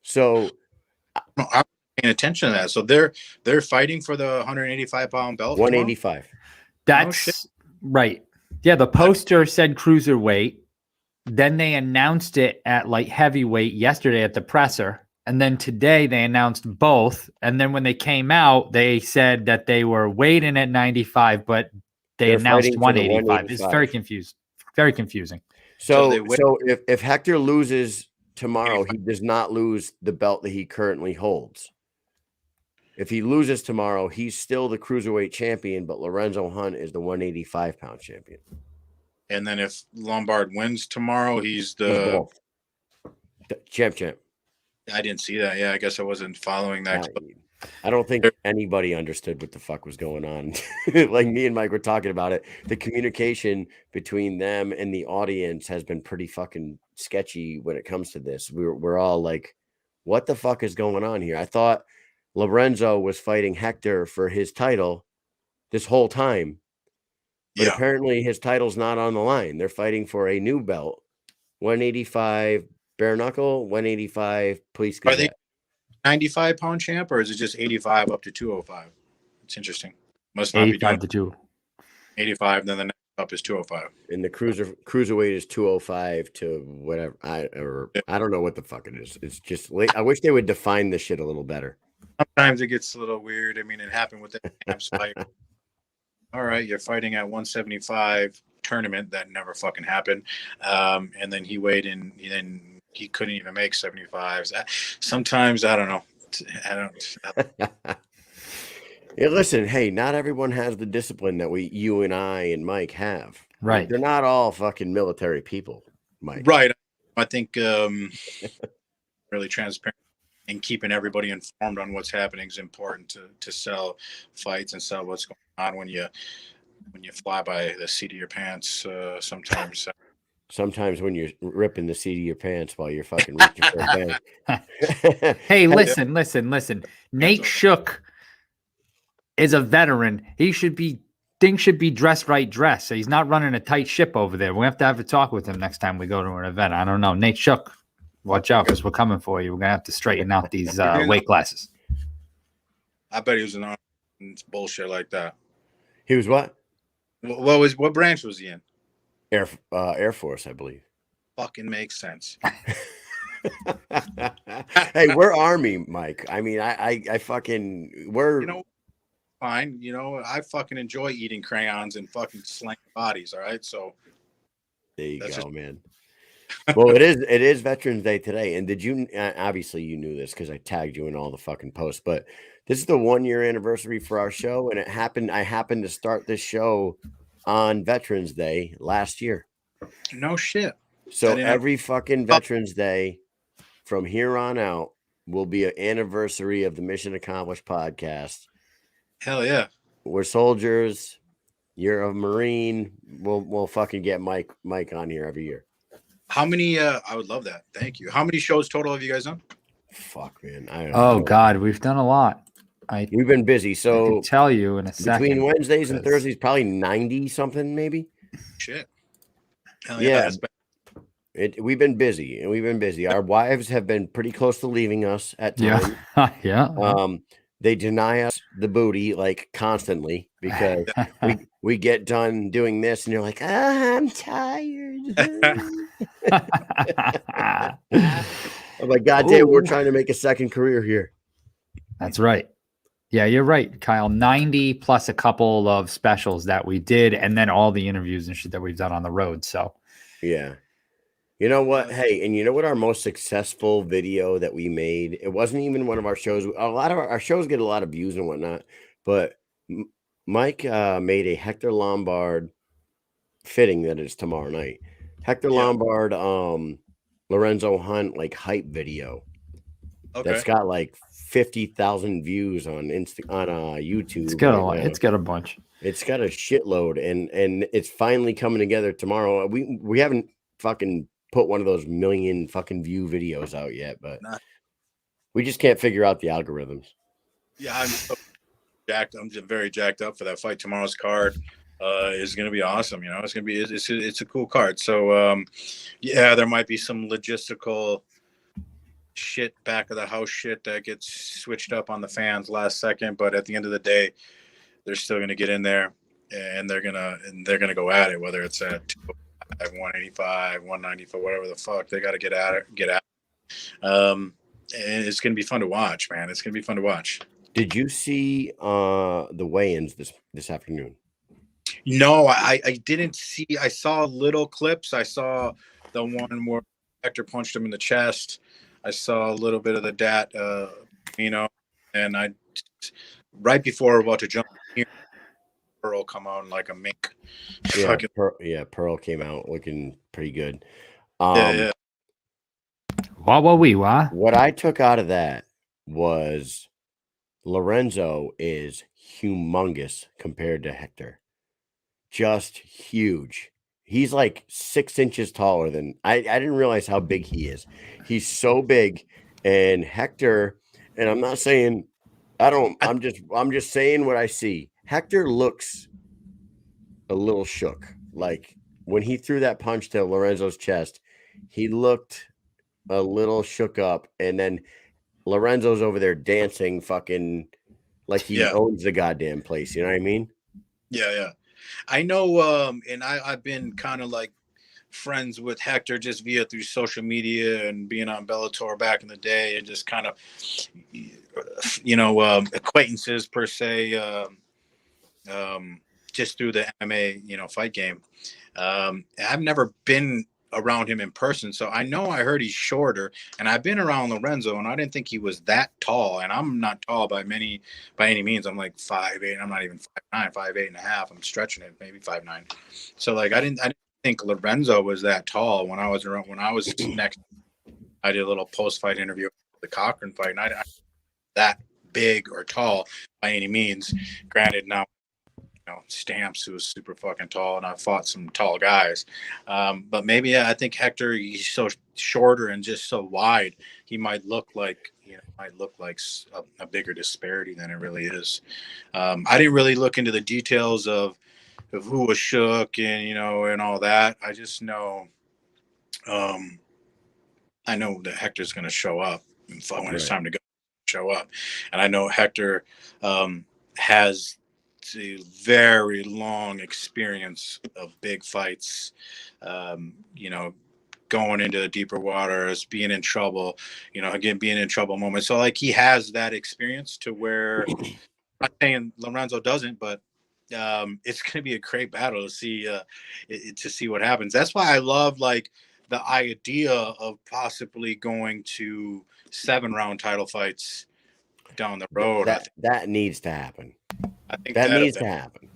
So paying attention to that. So they're fighting for the 185-pound belt. 185. That's right. Yeah, the poster said cruiserweight. Then they announced it at light heavyweight yesterday at the presser. And then today they announced both. And then when they came out, they said that they were weighting at 95, but they're announced 185. It's very confused. Very confusing. So if Hector loses tomorrow, he does not lose the belt that he currently holds. If he loses tomorrow, he's still the cruiserweight champion, but Lorenzo Hunt is the 185-pound champion. And then if Lombard wins tomorrow, he's the champ. I didn't see that. Yeah, I guess I wasn't following that. I don't think anybody understood what the fuck was going on. Like me and Mike were talking about it. The communication between them and the audience has been pretty fucking sketchy when it comes to this. We're all like, what the fuck is going on here? I thought Lorenzo was fighting Hector for his title this whole time. But apparently his title's not on the line. They're fighting for a new belt. 185 bare knuckle, 185 police gazette. Are they 95-pound champ, or is it just 85 up to 205? It's interesting. Must not be doing 85, then the next up is 205. And the cruiserweight is 205 to whatever. I don't know what the fuck it is. It's just I wish they would define this shit a little better. Sometimes it gets a little weird. I mean, it happened with the champs fight. All right, you're fighting at 175 tournament. That never fucking happened. And then he weighed in, then he couldn't even make 75s. Sometimes, I don't know. Yeah, listen, hey, not everyone has the discipline that you and I and Mike have. Right. Like, they're not all fucking military people, Mike. Right. I think really transparent and keeping everybody informed on what's happening is important to sell fights and sell what's going on when you fly by the seat of your pants. Sometimes when you're ripping the seat of your pants while you're fucking reaching for a bag. Hey, listen. Nate Shook is a veteran. Things should be dressed right dressed. So he's not running a tight ship over there. We have to have a talk with him next time we go to an event. I don't know. Nate Shook, watch out, because we're coming for you. We're gonna have to straighten out these weight classes. I bet he was in bullshit like that. He was what? What branch was he in? Air Force, I believe. Fucking makes sense. Hey, we're Army, Mike. I mean, I fucking we're fine. I fucking enjoy eating crayons and fucking slaying bodies. All right, so there you go, man. Well, it is Veterans Day today, and did you? Obviously, you knew this because I tagged you in all the fucking posts. But this is the 1-year anniversary for our show, and I happened to start this show on Veterans Day last year. No shit. So every fucking Veterans Day from here on out will be an anniversary of the Mish'N Accomplished podcast. Hell yeah. We're soldiers. You're a Marine. We'll fucking get Mike on here every year. How many? I would love that. Thank you. How many shows total have you guys done? Fuck, man. I don't know. God, we've done a lot. We've been busy. So I can tell you in a second. Between Wednesdays and Thursdays, probably 90 something, maybe. Shit. Hell yeah. We've been busy, and we've been busy. Our wives have been pretty close to leaving us at times. Yeah. They deny us the booty like constantly because we get done doing this, and you're like, I'm tired. I'm like, God damn, we're trying to make a second career here. That's right. Yeah, you're right, Kyle. 90 plus a couple of specials that we did, and then all the interviews and shit that we've done on the road. So, yeah. You know what? Hey, and you know what? Our most successful video that we made, it wasn't even one of our shows. A lot of our shows get a lot of views and whatnot, but Mike made a Hector Lombard fitting that is tomorrow night. Hector Lombard, Lorenzo Hunt like hype video. Okay. That's got like 50,000 views on YouTube. It's got a bunch. It's got a shitload, and it's finally coming together tomorrow. We haven't fucking put one of those million fucking view videos out yet, but we just can't figure out the algorithms. Yeah, I'm so jacked. I'm just very jacked up for that fight. Tomorrow's card is going to be awesome. It's going to be it's a cool card. So yeah, there might be some logistical shit back of the house shit that gets switched up on the fans last second. But at the end of the day, they're still going to get in there and they're gonna go at it, whether it's at 185, 194, whatever the fuck. They got to get at it. And it's going to be fun to watch, man. It's going to be fun to watch. Did you see the weigh-ins this afternoon? No, I didn't see. I saw little clips. I saw the one where Hector punched him in the chest. I saw a little bit of the dat, and I right before we're about to jump here, Pearl come out like a mink. Yeah, Pearl came out looking pretty good. Yeah. What I took out of that was Lorenzo is humongous compared to Hector. Just huge. He's like 6 inches taller than I didn't realize how big he is. He's so big. And Hector, and I'm not saying I'm just saying what I see. Hector looks a little shook. Like when he threw that punch to Lorenzo's chest, he looked a little shook up, and then Lorenzo's over there dancing fucking like he owns the goddamn place. You know what I mean? Yeah. I know, and I've been kind of like friends with Hector just through social media and being on Bellator back in the day, and just kind of, acquaintances per se, just through the MMA, fight game. I've never been around him in person, so I heard he's shorter, and I've been around Lorenzo, and I didn't think he was that tall, and I'm not tall by any means. I'm like 5'8". I'm not even 5'9", 5'8.5". I'm stretching it, maybe 5'9". So like I didn't think Lorenzo was that tall when I was next. I did a little post-fight interview with the Cochran fight, and I that big or tall by any means. Granted, now Stamps, who was super fucking tall, and I fought some tall guys. But maybe I think Hector, he's so shorter and just so wide, he might look like a bigger disparity than it really is. I didn't really look into the details of who was shook and and all that. I just know, I know that Hector's going to show up when it's time to go. Show up, and I know Hector has a very long experience of big fights, going into the deeper waters, being in trouble, being in trouble moments. So like he has that experience to where I'm not saying Lorenzo doesn't, but it's going to be a great battle to see what happens. That's why I love like the idea of possibly going to 7-round title fights down the road. That needs to happen. I think that needs to happen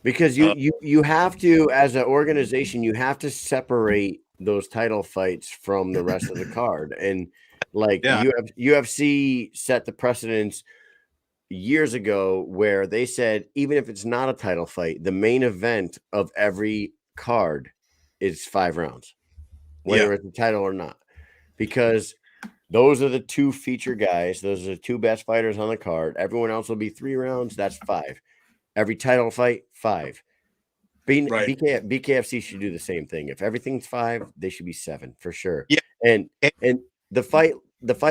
because you have to, as an organization, you have to separate those title fights from the rest of the card. And like UFC set the precedence years ago where they said, even if it's not a title fight, the main event of every card is 5 rounds, whether it's a title or not, because those are the 2 feature guys. Those are the 2 best fighters on the card. Everyone else will be 3 rounds. That's 5. Every title fight, 5. BKFC should do the same thing. If everything's 5, they should be 7 for sure. Yeah. And the fight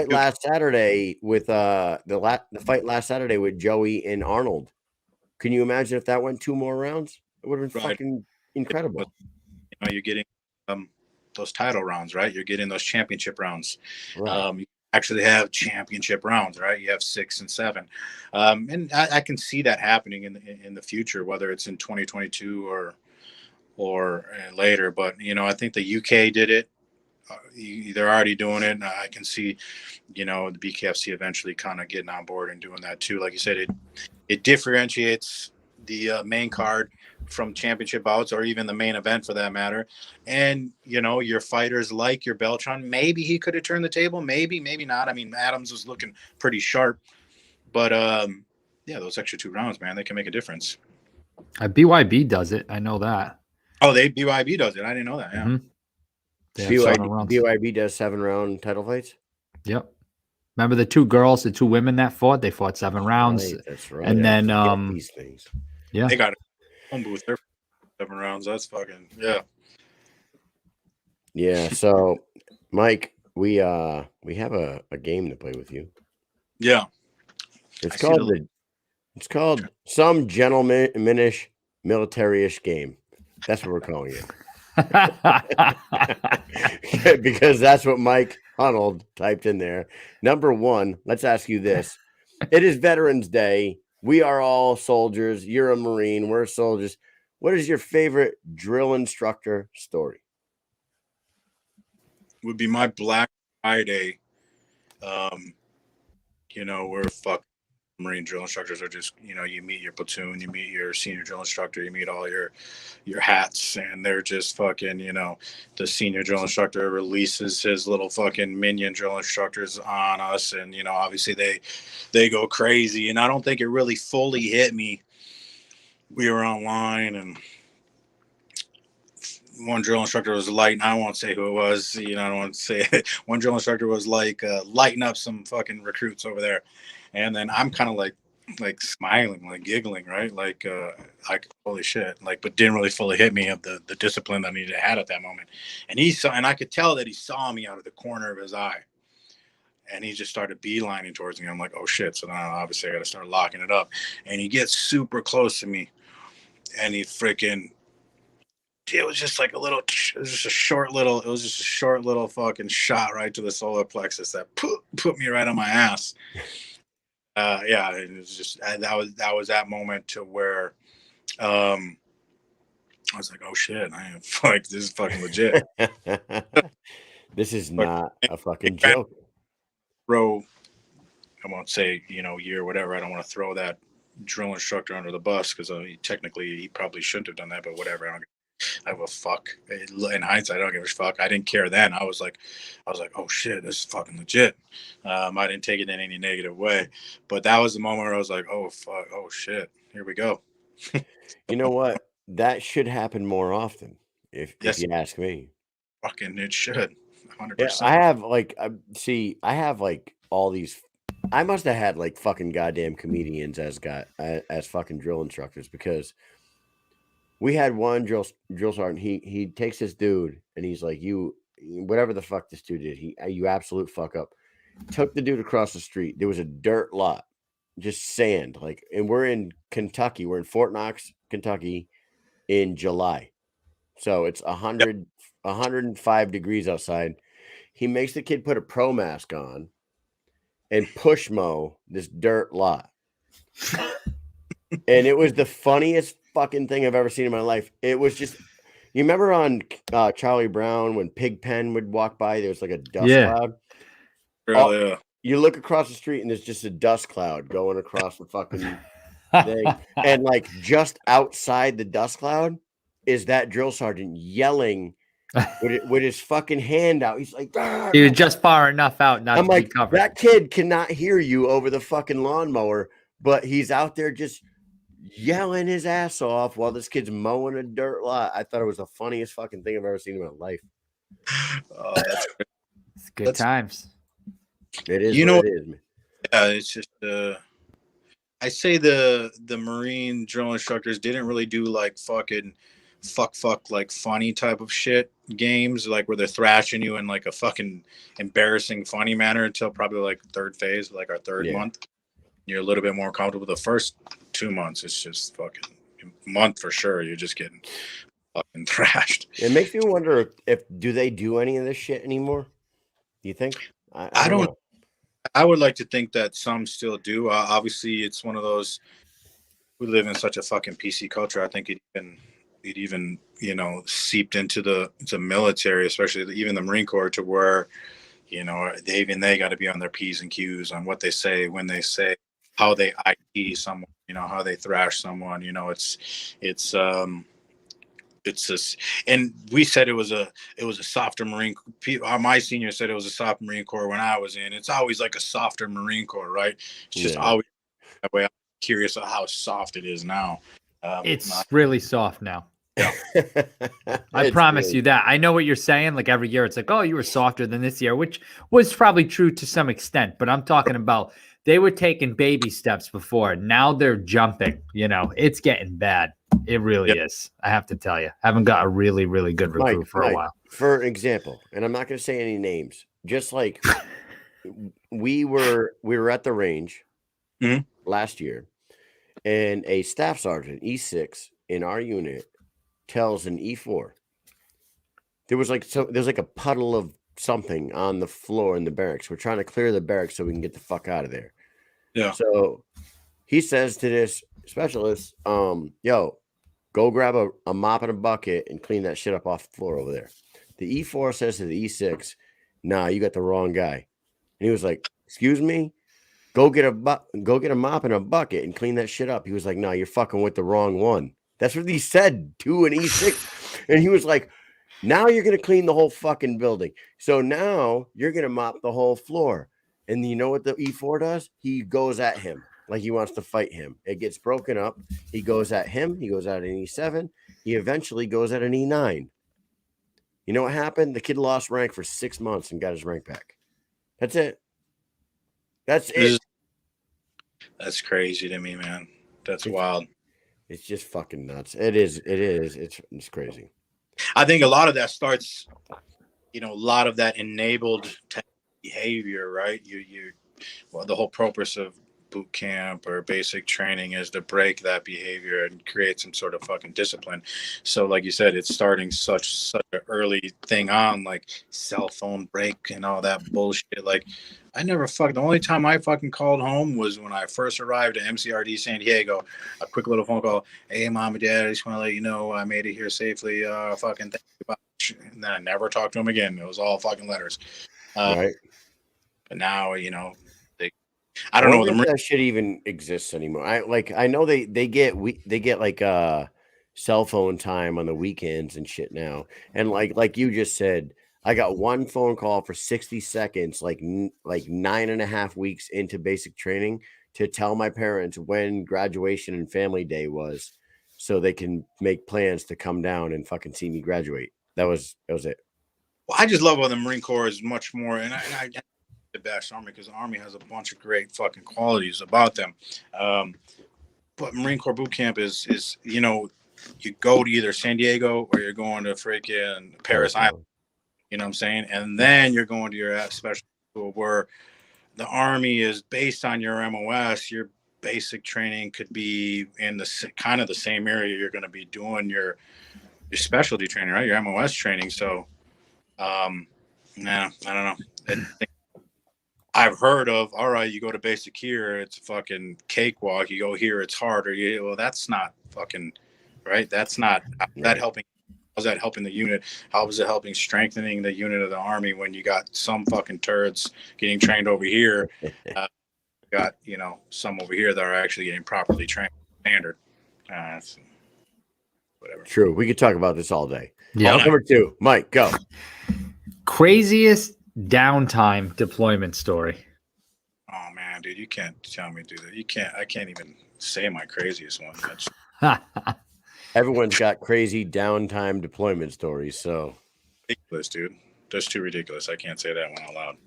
last Saturday with the fight last Saturday with Joey and Arnold. Can you imagine if that went 2 more rounds? It would have been fucking incredible. You're getting those title rounds, right? You're getting those championship rounds. Right. You actually have championship rounds, right? You have 6 and 7, and I can see that happening in the future, whether it's in 2022 or later. But I think the UK did it. They're already doing it, and I can see the BKFC eventually kind of getting on board and doing that too. Like you said, it differentiates the main card from championship bouts, or even the main event for that matter. And your fighters like your Beltran, maybe he could have turned the table, maybe not. I mean, Adams was looking pretty sharp, but those extra 2 rounds, man, they can make a difference. BYB does it, I know that. Oh, BYB does it. I didn't know that. Yeah. BYB does 7-round title fights. Yep. Remember the 2 girls, the 2 women that fought? They fought 7 rounds. Right, that's right. And then these things. Yeah, they got a home booth there. 7 rounds. That's fucking yeah. Yeah. So, Mike, we have a game to play with you. Yeah. It's called some gentlemanish military-ish game. That's what we're calling it. Because that's what Mike Hunold typed in there. Number one, let's ask you this. It is Veterans Day. We are all soldiers. You're a Marine. We're soldiers. What is your favorite drill instructor story? Would be my Black Friday. Where Marine drill instructors are just, you meet your platoon, you meet your senior drill instructor, you meet all your hats, and they're just fucking, the senior drill instructor releases his little fucking minion drill instructors on us, and obviously they go crazy, and I don't think it really fully hit me. We were online, and one drill instructor was lighting, I won't say who it was, I don't want to say it. One drill instructor was like lighting up some fucking recruits over there. And then I'm kind of like smiling, like giggling, right? Like holy shit, but didn't really fully hit me of the discipline that I needed to have at that moment. And I could tell that he saw me out of the corner of his eye. And he just started beelining towards me. I'm like, oh shit. So now obviously I got to start locking it up. And he gets super close to me. And he freaking, it was just a short little fucking shot right to the solar plexus that put me right on my ass. It was just that was that moment to where I was like, oh shit, I am this is fucking legit. This is not a fucking joke. I won't say year or whatever. I don't want to throw that drill instructor under the bus because he probably shouldn't have done that, but whatever. I have a fuck. In hindsight, I don't give a fuck. I didn't care then. I was like, oh shit, this is fucking legit. I didn't take it in any negative way, but that was the moment where I was like, oh fuck, oh shit, here we go. You know what? That should happen more often, if you ask me. Fucking, it should. 100%. Yeah, I have all these. I must have had fucking goddamn comedians as fucking drill instructors, because we had one drill sergeant. He takes this dude and he's like, you, whatever the fuck this dude did, you absolute fuck up. Took the dude across the street. There was a dirt lot, just sand. And we're in Kentucky. We're in Fort Knox, Kentucky, in July. So it's 105 degrees outside. He makes the kid put a pro mask on and push mow this dirt lot. And it was the funniest fucking thing I've ever seen in my life. It was just, you remember on Charlie Brown when Pigpen would walk by, there was a dust cloud. Yeah. You look across the street and there's just a dust cloud going across the fucking thing. And just outside the dust cloud is that drill sergeant yelling with his fucking hand out. He's like, ah! He was just far enough out not to be covered. That kid cannot hear you over the fucking lawnmower, but he's out there just yelling his ass off while this kid's mowing a dirt lot. I thought it was the funniest fucking thing I've ever seen in my life. Oh, that's great. It's good times. It is. It is, man. Yeah, it's just I say the Marine drill instructors didn't really do fucking fuck funny type of shit games, where they're thrashing you in a fucking embarrassing funny manner until probably third phase, our third month. You're a little bit more comfortable. The first 2 months, it's just fucking month for sure. You're just getting fucking thrashed. It makes me wonder if do they do any of this shit anymore? Do you think? I don't know. I would like to think that some still do. Obviously, it's one of those. We live in such a fucking PC culture. I think it even seeped into the military, especially even the Marine Corps, to where they got to be on their P's and Q's on what they say, when they say, how they ID someone, how they thrash someone. It's just, and we said it was a softer Marine. My senior said it was a soft Marine Corps when I was in. It's always a softer Marine Corps, right? It's just always that way. I'm curious of how soft it is now. It's really soft now. Yeah. I promise you that. I know what you're saying. Every year it's oh, you were softer than this year, which was probably true to some extent. But I'm talking about they were taking baby steps before. Now they're jumping. It's getting bad. It really is. I have to tell you. I haven't got a really, really good recruit for a while. For example, and I'm not going to say any names, just like we were at the range Mhm. last year, and a staff sergeant E6 in our unit tells an E4. There's like a puddle of something on the floor in the barracks. We're trying to clear the barracks so we can get the fuck out of there. Yeah. So he says to this specialist, yo, go grab a mop and a bucket and clean that shit up off the floor over there. The E4 says to the E6, nah, you got the wrong guy. And he was like, excuse me? Go get a mop and a bucket and clean that shit up. He was like, no, you're fucking with the wrong one. That's what he said to an E6. And he was like, now you're going to clean the whole fucking building. So now you're going to mop the whole floor. And you know what the E4 does? He goes at him like he wants to fight him. It gets broken up. He goes at him. He goes at an E7. He eventually goes at an E9. You know what happened? The kid lost rank for 6 months and got his rank back. That's it. That's it. That's crazy to me, man. That's wild. It's just fucking nuts. It is. It's crazy. I think a lot of that starts, a lot of that enabled behavior, right? Well, the whole purpose of boot camp or basic training is to break that behavior and create some sort of fucking discipline. So like you said, it's starting such an early thing on, like cell phone break and all that bullshit. Like the only time I fucking called home was when I first arrived at MCRD San Diego. A quick little phone call. Hey, mom and dad, I just want to let you know I made it here safely. Fucking thank you much. And then I never talked to them again. It was all fucking letters. Right. But now, I don't know if that shit even exists anymore. I know they get like cell phone time on the weekends and shit now. And like you just said, I got one phone call for 60 seconds, like 9.5 weeks into basic training, to tell my parents when graduation and family day was, so they can make plans to come down and fucking see me graduate. That was it. Well, I just love how the Marine Corps is much more, and I the bash Army because the Army has a bunch of great fucking qualities about them. But Marine Corps boot camp is you go to either San Diego or you're going to freaking Paris Island. You know what I'm saying? And then you're going to your special school where the Army is based on your MOS. Your basic training could be in the kind of the same area you're going to be doing your specialty training, right? Your MOS training. So, I don't know. I've heard of, all right, you go to basic here, it's a fucking cakewalk. You go here, it's harder. Well, that's not fucking right. That's not that helping. How's that helping the unit? How is it helping strengthening the unit of the Army when you got some fucking turds getting trained over here? Got, some over here that are actually getting properly trained standard. Whatever. True. We could talk about this all day. Yeah. Number 2, Mike, go. Craziest downtime deployment story. Oh man, dude, you can't tell me to do that. I can't even say my craziest one. That's Everyone's got crazy downtime deployment stories, so ridiculous, dude. That's too ridiculous. I can't say that one out loud.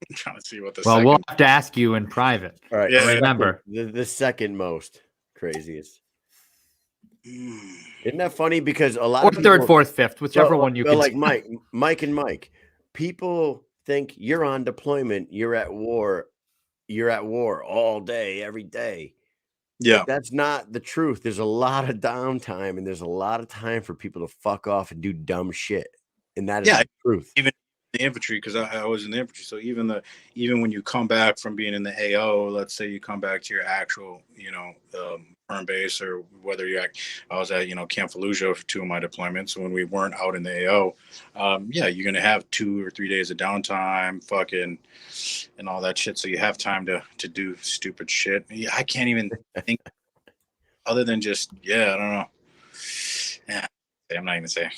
I'm trying to see what the second. We'll have to ask you in private. All right. Yeah, remember the second most craziest. Isn't that funny? Because a lot or of people, third, fourth, fifth, whichever one you can. Like Mike and Mike. People think you're on deployment. You're at war. You're at war all day, every day. Yeah, but that's not the truth. There's a lot of downtime, and there's a lot of time for people to fuck off and do dumb shit, and that is the truth. Even the infantry, because I was in the infantry, so even when you come back from being in the AO, let's say you come back to your actual, firm base, or whether I was at Camp Fallujah for 2 of my deployments when we weren't out in the AO. You're gonna have 2 or 3 days of downtime, fucking, and all that shit. So you have time to do stupid shit. I can't even think other than just I don't know. Yeah, I'm not even saying.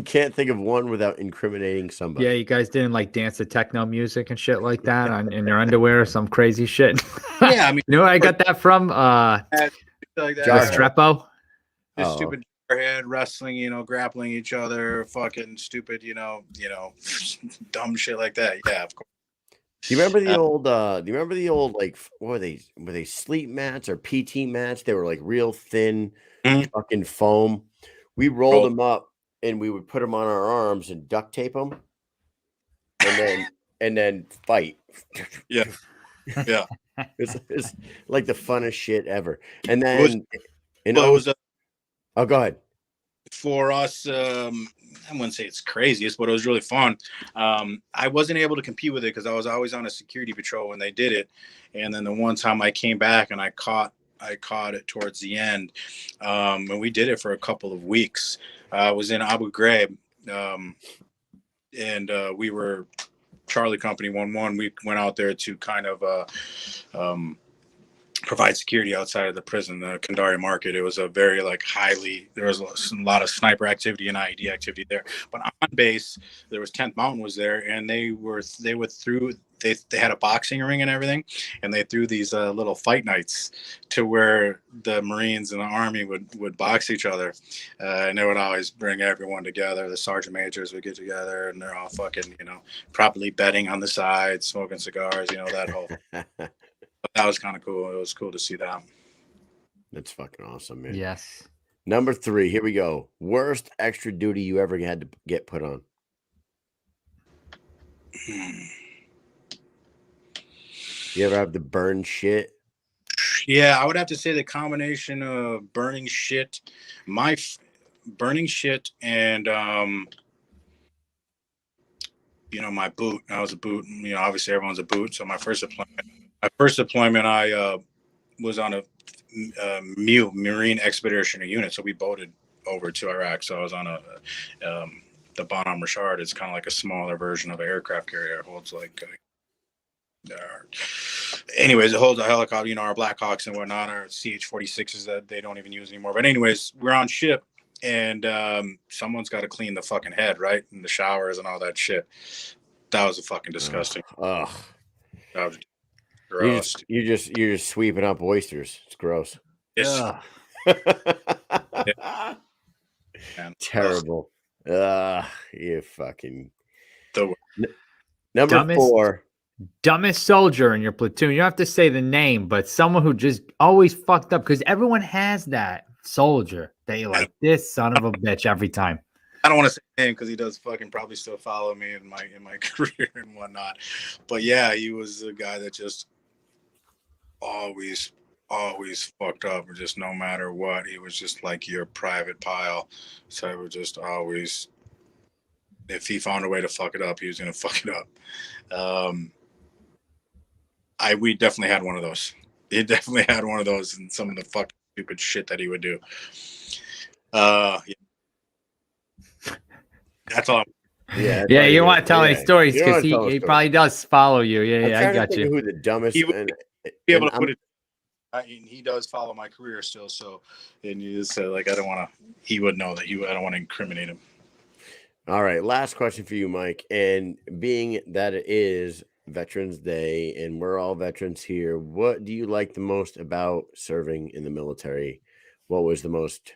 Can't think of one without incriminating somebody. Yeah, you guys didn't dance to techno music and shit like that in your underwear or some crazy shit. Yeah, I mean, you know where I got that from? Like that. Restrepo. This stupid jarhead wrestling, grappling each other, fucking stupid, dumb shit like that. Yeah, of course. Do you remember the old? Like, what were they sleep mats or PT mats? They were like real thin, fucking foam. We rolled them up and we would put them on our arms and duct tape them, and then fight. Yeah. Yeah. It's like the funnest shit ever. And It was, then in well, it was oh, go ahead. for us. I wouldn't say it's craziest, but it was really fun. I wasn't able to compete with it because I was always on a security patrol when they did it. And then the one time I came back and I caught it towards the end. And we did it for a couple of weeks. I was in Abu Ghraib, and we were Charlie Company 1-1. We went out there to kind of provide security outside of the prison, the Kandari market. It was a very there was a lot of sniper activity and IED activity there. But on base, there was 10th Mountain was there, and they had a boxing ring and everything, and they threw these little fight nights to where the Marines and the Army would box each other, and they would always bring everyone together. The sergeant majors would get together, and they're all fucking, properly betting on the side, smoking cigars, that whole. That was kind of cool. It was cool to see that. That's fucking awesome, man. Yes. Number 3, here we go. Worst extra duty you ever had to get put on? You ever have to burn shit? Yeah, I would have to say the combination of burning shit, burning shit, and my boot. I was a boot. Obviously everyone's a boot. So my first deployment, I was on a Marine Expeditionary Unit. So we boated over to Iraq. So I was on the Bonhomme Richard. It's kind of like a smaller version of an aircraft carrier. It holds anyways, it holds a helicopter, our Blackhawks and whatnot, our CH-46s that they don't even use anymore. But anyways, we're on ship, and someone's got to clean the fucking head, right? And the showers and all that shit. That was a fucking disgusting. Ugh. That was gross. You're just sweeping up oysters. It's gross. It's terrible. You fucking Dumbest 4. Dumbest soldier in your platoon. You don't have to say the name, but someone who just always fucked up, because everyone has that soldier that you're like, this son of a bitch every time. I don't want to say his name because he does fucking probably still follow me in my career and whatnot. But yeah, he was a guy that just always fucked up, or just no matter what, he was just like your private pile. So I would just always, if he found a way to fuck it up, he was gonna fuck it up. We definitely had one of those. He definitely had one of those, and some of the fucking stupid shit that he would do. Yeah. That's all. Yeah, you want to tell any stories because he probably does follow you. Yeah, I got you. Who the dumbest? He would be able to put it. He does follow my career still, so and you just say like, I don't want to. He would know that I don't want to incriminate him. All right, last question for you, Mike. And being that it is Veterans Day and we're all veterans here, what do you like the most about serving in the military? What was the most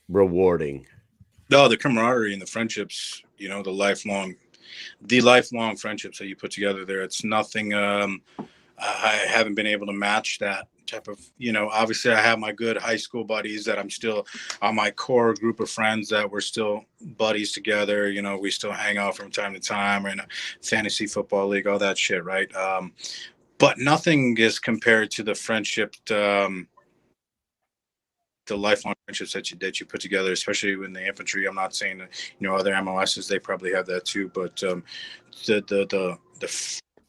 rewarding? No, the camaraderie and the friendships, the lifelong friendships that you put together there. It's nothing. I haven't been able to match that type of, obviously I have my good high school buddies that I'm still on my core group of friends that we're still buddies together. We still hang out from time to time. We're in a fantasy football league, all that shit. Right. But nothing is compared to the friendship, the lifelong friendships that you put together, especially in the infantry. I'm not saying that, other MOSs, they probably have that too, but the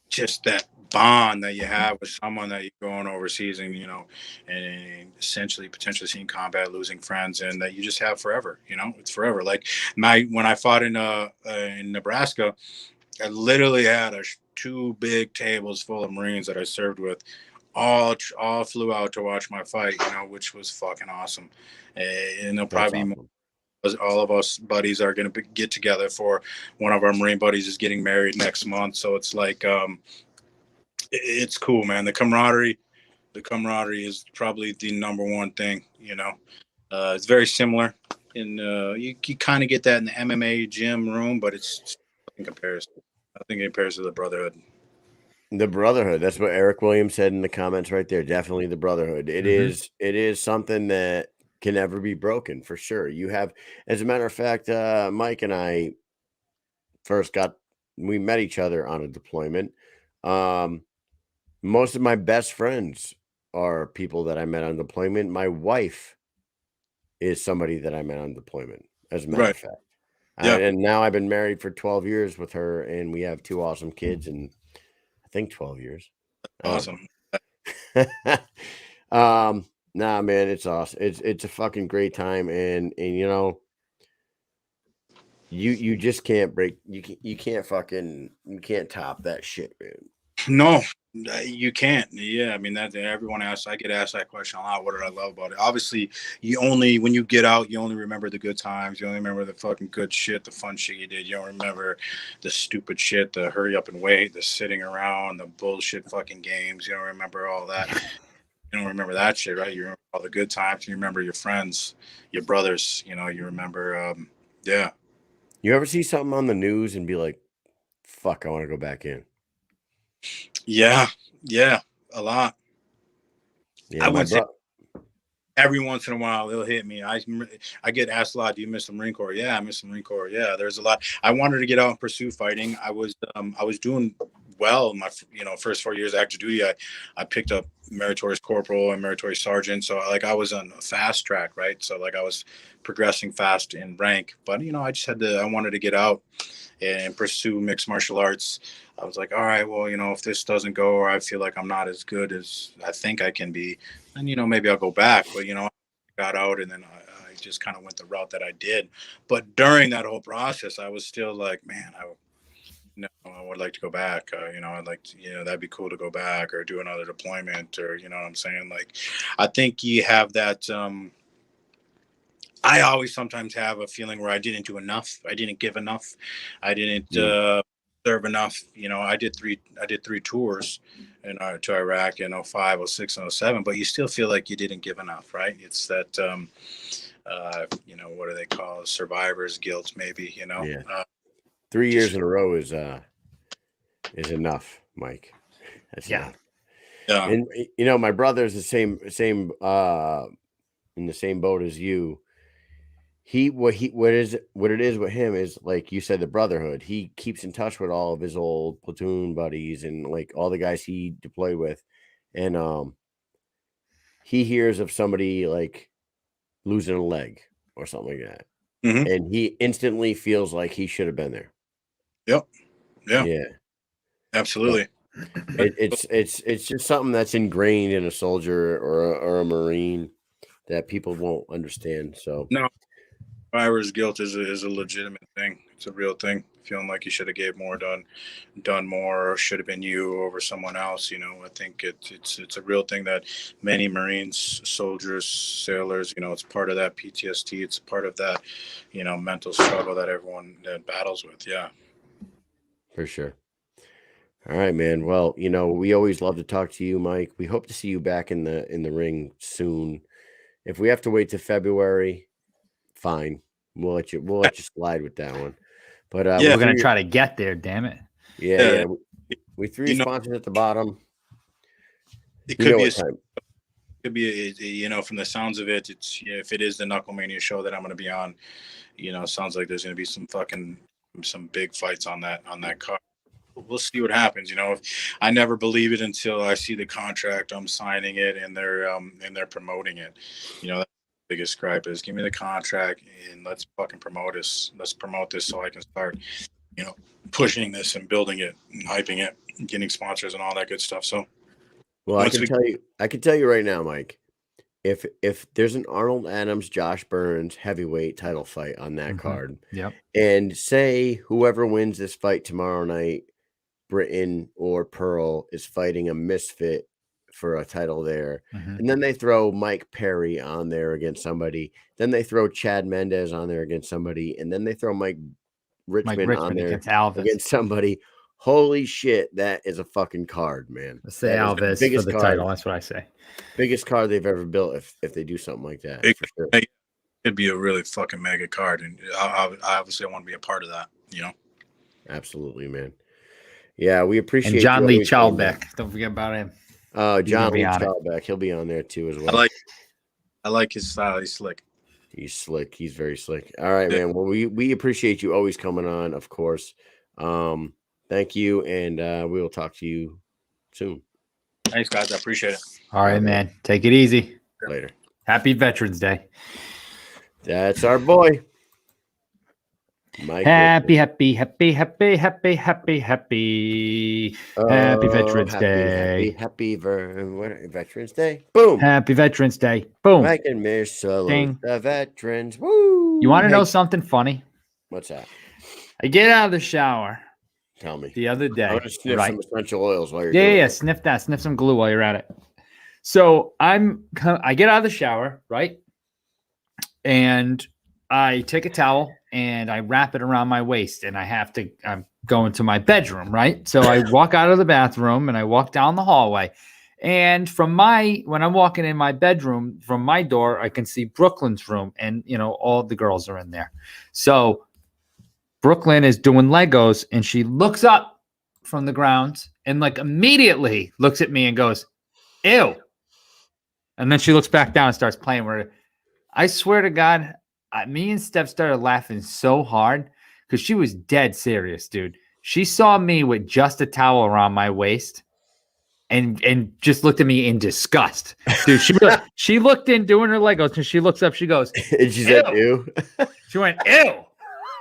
just that bond that you have with someone that you're going overseas and and essentially potentially seeing combat, losing friends, and that you just have forever. It's forever. Like when I fought in Nebraska, I literally had 2 big tables full of Marines that I served with. All flew out to watch my fight, which was fucking awesome. And they'll probably be awesome. All of us buddies are going to get together for one of our Marine buddies is getting married next month. So it's like, it's cool, man. The camaraderie is probably the number one thing, it's very similar in, you kind of get that in the MMA gym room, but it's in comparison. I think it compares to the brotherhood. The brotherhood. That's what Eric Williams said in the comments right there. Definitely the brotherhood. It is something that can never be broken for sure. You have, as a matter of fact, Mike and I we met each other on a deployment. Most of my best friends are people that I met on deployment. My wife is somebody that I met on deployment, as a matter of fact. Yeah. And now I've been married for 12 years with her, and we have 2 awesome kids, and I think 12 years. Awesome. Nah, man, it's awesome. It's a fucking great time, and you know, you just can't you can't top that shit, man. No, you can't. Yeah, I mean that everyone asks. I get asked that question a lot. What did I love about it? Obviously, when you get out, you only remember the good times. You only remember the fucking good shit, the fun shit you did. You don't remember the stupid shit, the hurry up and wait, the sitting around, the bullshit fucking games. You don't remember all that. You don't remember that shit, right? You remember all the good times. You remember your friends, your brothers. You know, you remember. Yeah. You ever see something on the news and be like, "Fuck, I want to go back in." Yeah, a lot. Yeah, I would say every once in a while it'll hit me. I get asked a lot, do you miss the Marine Corps? Yeah, I miss the Marine Corps. Yeah, there's a lot. I wanted to get out and pursue fighting. I was doing well in my first 4 years of active duty. I picked up meritorious corporal and meritorious sergeant. So like I was on a fast track, right? So like I was progressing fast in rank. But I just I wanted to get out and pursue mixed martial arts. I was like, all right, well, if this doesn't go, or I feel like I'm not as good as I think I can be, then, maybe I'll go back. But, I got out, and then I just kind of went the route that I did. But during that whole process, I was still like, man, I would like to go back. I'd like to, that'd be cool to go back or do another deployment, or, you know what I'm saying? Like, I think you have that, I always sometimes have a feeling where I didn't do enough. I didn't give enough. I didn't serve enough. I did three tours to Iraq in 05, 06, and 07, but you still feel like you didn't give enough, right? It's that, what do they call it? Survivor's guilt, maybe, Yeah. 3 years in a row is enough, Mike. That's enough. Yeah. And my brother's the same in the same boat as you. What it is with him is, like you said, the brotherhood. He keeps in touch with all of his old platoon buddies and like all the guys he deployed with, and he hears of somebody like losing a leg or something like that, and he instantly feels like he should have been there. Yep. Yeah. Absolutely. It's just something that's ingrained in a soldier or a Marine that people won't understand. So no. Survivor's guilt is a legitimate thing. It's a real thing. Feeling like you should have gave more, done more, or should have been you over someone else. I think it's a real thing that many Marines, soldiers, sailors, it's part of that PTSD. It's part of that, mental struggle that everyone battles with. Yeah, for sure. All right, man. Well, we always love to talk to you, Mike. We hope to see you back in the ring soon. If we have to wait to February, fine. We'll let you slide with that one. But we're gonna try to get there. Damn it. Yeah. We threw sponsors at the bottom. It could be time. Could be from the sounds of it, it's if it is the Knuckle Mania show that I'm going to be on, sounds like there's going to be some big fights on that card. We'll see what happens. I never believe it until I see the contract. I'm signing it, and they're promoting it. That's the biggest gripe is give me the contract and let's fucking promote this. Let's promote this so I can start, pushing this and building it and hyping it, and getting sponsors and all that good stuff. So, well, I can tell you right now, Mike. If there's an Arnold Adams, Josh Burns heavyweight title fight on that card, and say whoever wins this fight tomorrow night, Britain or Pearl is fighting a misfit for a title there. And then they throw Mike Perry on there against somebody. Then they throw Chad Mendes on there against somebody. And then they throw Richman on there against somebody. Holy shit, that is a fucking card, man. Let's say Alves for the title. That's what I say. Biggest card they've ever built if they do something like that. For sure. It'd be a really fucking mega card. And I obviously want to be a part of that, Absolutely, man. Yeah, we appreciate and John Lee Chalbeck. Don't forget about him. John Lee Chalbeck. He'll be on there too as well. I like his style. He's slick. He's slick. He's very slick. All right, Yeah. man. Well, we appreciate you always coming on, of course. Thank you, and we will talk to you soon. Thanks, guys. I appreciate it. All right, man. Take it easy. Later. Happy Veterans Day. That's our boy. Mike Happy Richman. Happy Veterans Day. Happy Veterans Day. Boom. Happy Veterans Day. Boom. Mike and Mish salute Ding. the veterans. Woo. You want to Hey, know something funny? what's that? I get out of the shower Tell me. the other I'm day. gonna sniff Right. some essential oils while you're Yeah, doing yeah. it. Sniff that. Sniff some glue while you're at it. So I get out of the shower, right? And I take a towel and I wrap it around my waist, and I'm going to my bedroom, right? So I walk out of the bathroom and I walk down the hallway. And when I'm walking in my bedroom, from my door, I can see Brooklyn's room, and all the girls are in there. So Brooklyn is doing Legos, and she looks up from the ground and like immediately looks at me and goes, "Ew." And then she looks back down and starts playing with it. I swear to God, me and Steph started laughing so hard because she was dead serious, dude. She saw me with just a towel around my waist and just looked at me in disgust. Dude, she looked in doing her Legos, and she looks up, she goes, And she said, "Ew." ew. She went, "Ew."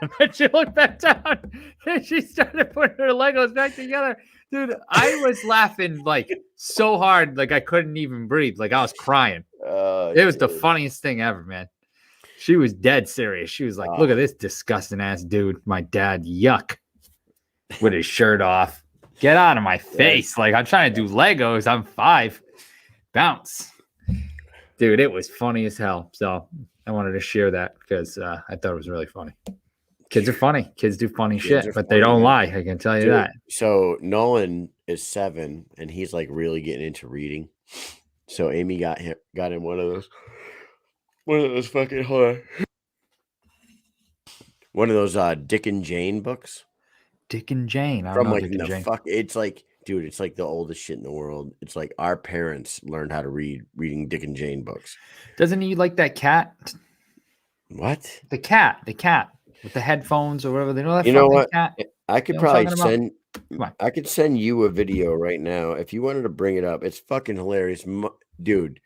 And then she looked back down and she started putting her Legos back together. Dude, I was laughing like so hard, like I couldn't even breathe. Like I was crying. It was the funniest thing ever, man. She was dead serious. She was like, "Look at this disgusting ass dude, my dad, yuck," with his shirt off. Get out of my face. Like, I'm trying to do Legos. I'm 5. Bounce. Dude, it was funny as hell. So I wanted to share that because I thought it was really funny. Kids are funny. Kids do funny Kids shit, are but they funny, don't man. lie. I can tell you Dude, that. So Nolan is 7, and he's like really getting into reading. So Amy got him one of those fucking one of those Dick and Jane books Dick and Jane. I don't from know like Dick and the Jane. fuck. It's like, dude, it's like the oldest shit in the world. It's like our parents learned how to reading Dick and Jane books. Doesn't he like that cat? What? The cat with the headphones or whatever. They know that. You know fucking what? Cat? I could You know what I'm probably talking send. Come on. I could send you a video right now if you wanted to bring it up. It's fucking hilarious, dude.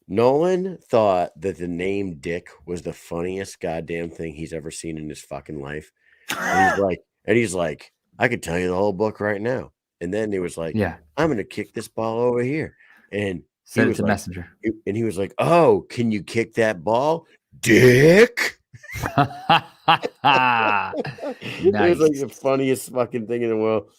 Nolan thought that the name Dick was the funniest goddamn thing he's ever seen in his fucking life. And he's like, I could tell you the whole book right now. And then he was like, Yeah. I'm gonna kick this ball over here. And Send he it was to like, Messenger. and he was like, oh, can you kick that ball, Dick? It was like the funniest fucking thing in the world.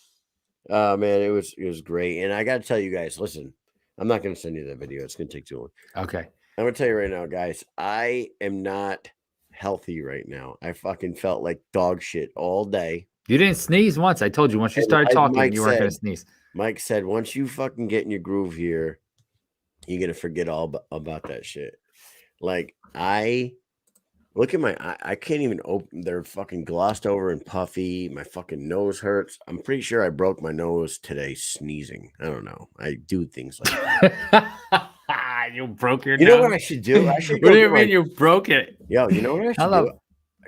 Oh man, it was great. And I gotta tell you guys, listen, I'm not gonna send you that video. It's gonna take too long. Okay. I'm gonna tell you right now, guys, I am not healthy right now. I fucking felt like dog shit all day. You didn't sneeze once. I told you once you And started like talking, Mike you weren't going to said- sneeze. Mike said, once you fucking get in your groove here, you're gonna forget all about that shit. Like I look at my I can't even open. They're fucking glossed over and puffy. My fucking nose hurts. I'm pretty sure I broke my nose today sneezing. I don't know. I do things like that. You broke your You nose. know what I should do? I should What go do you get mean my- you broke it? Yo, you know what I should Hello. do?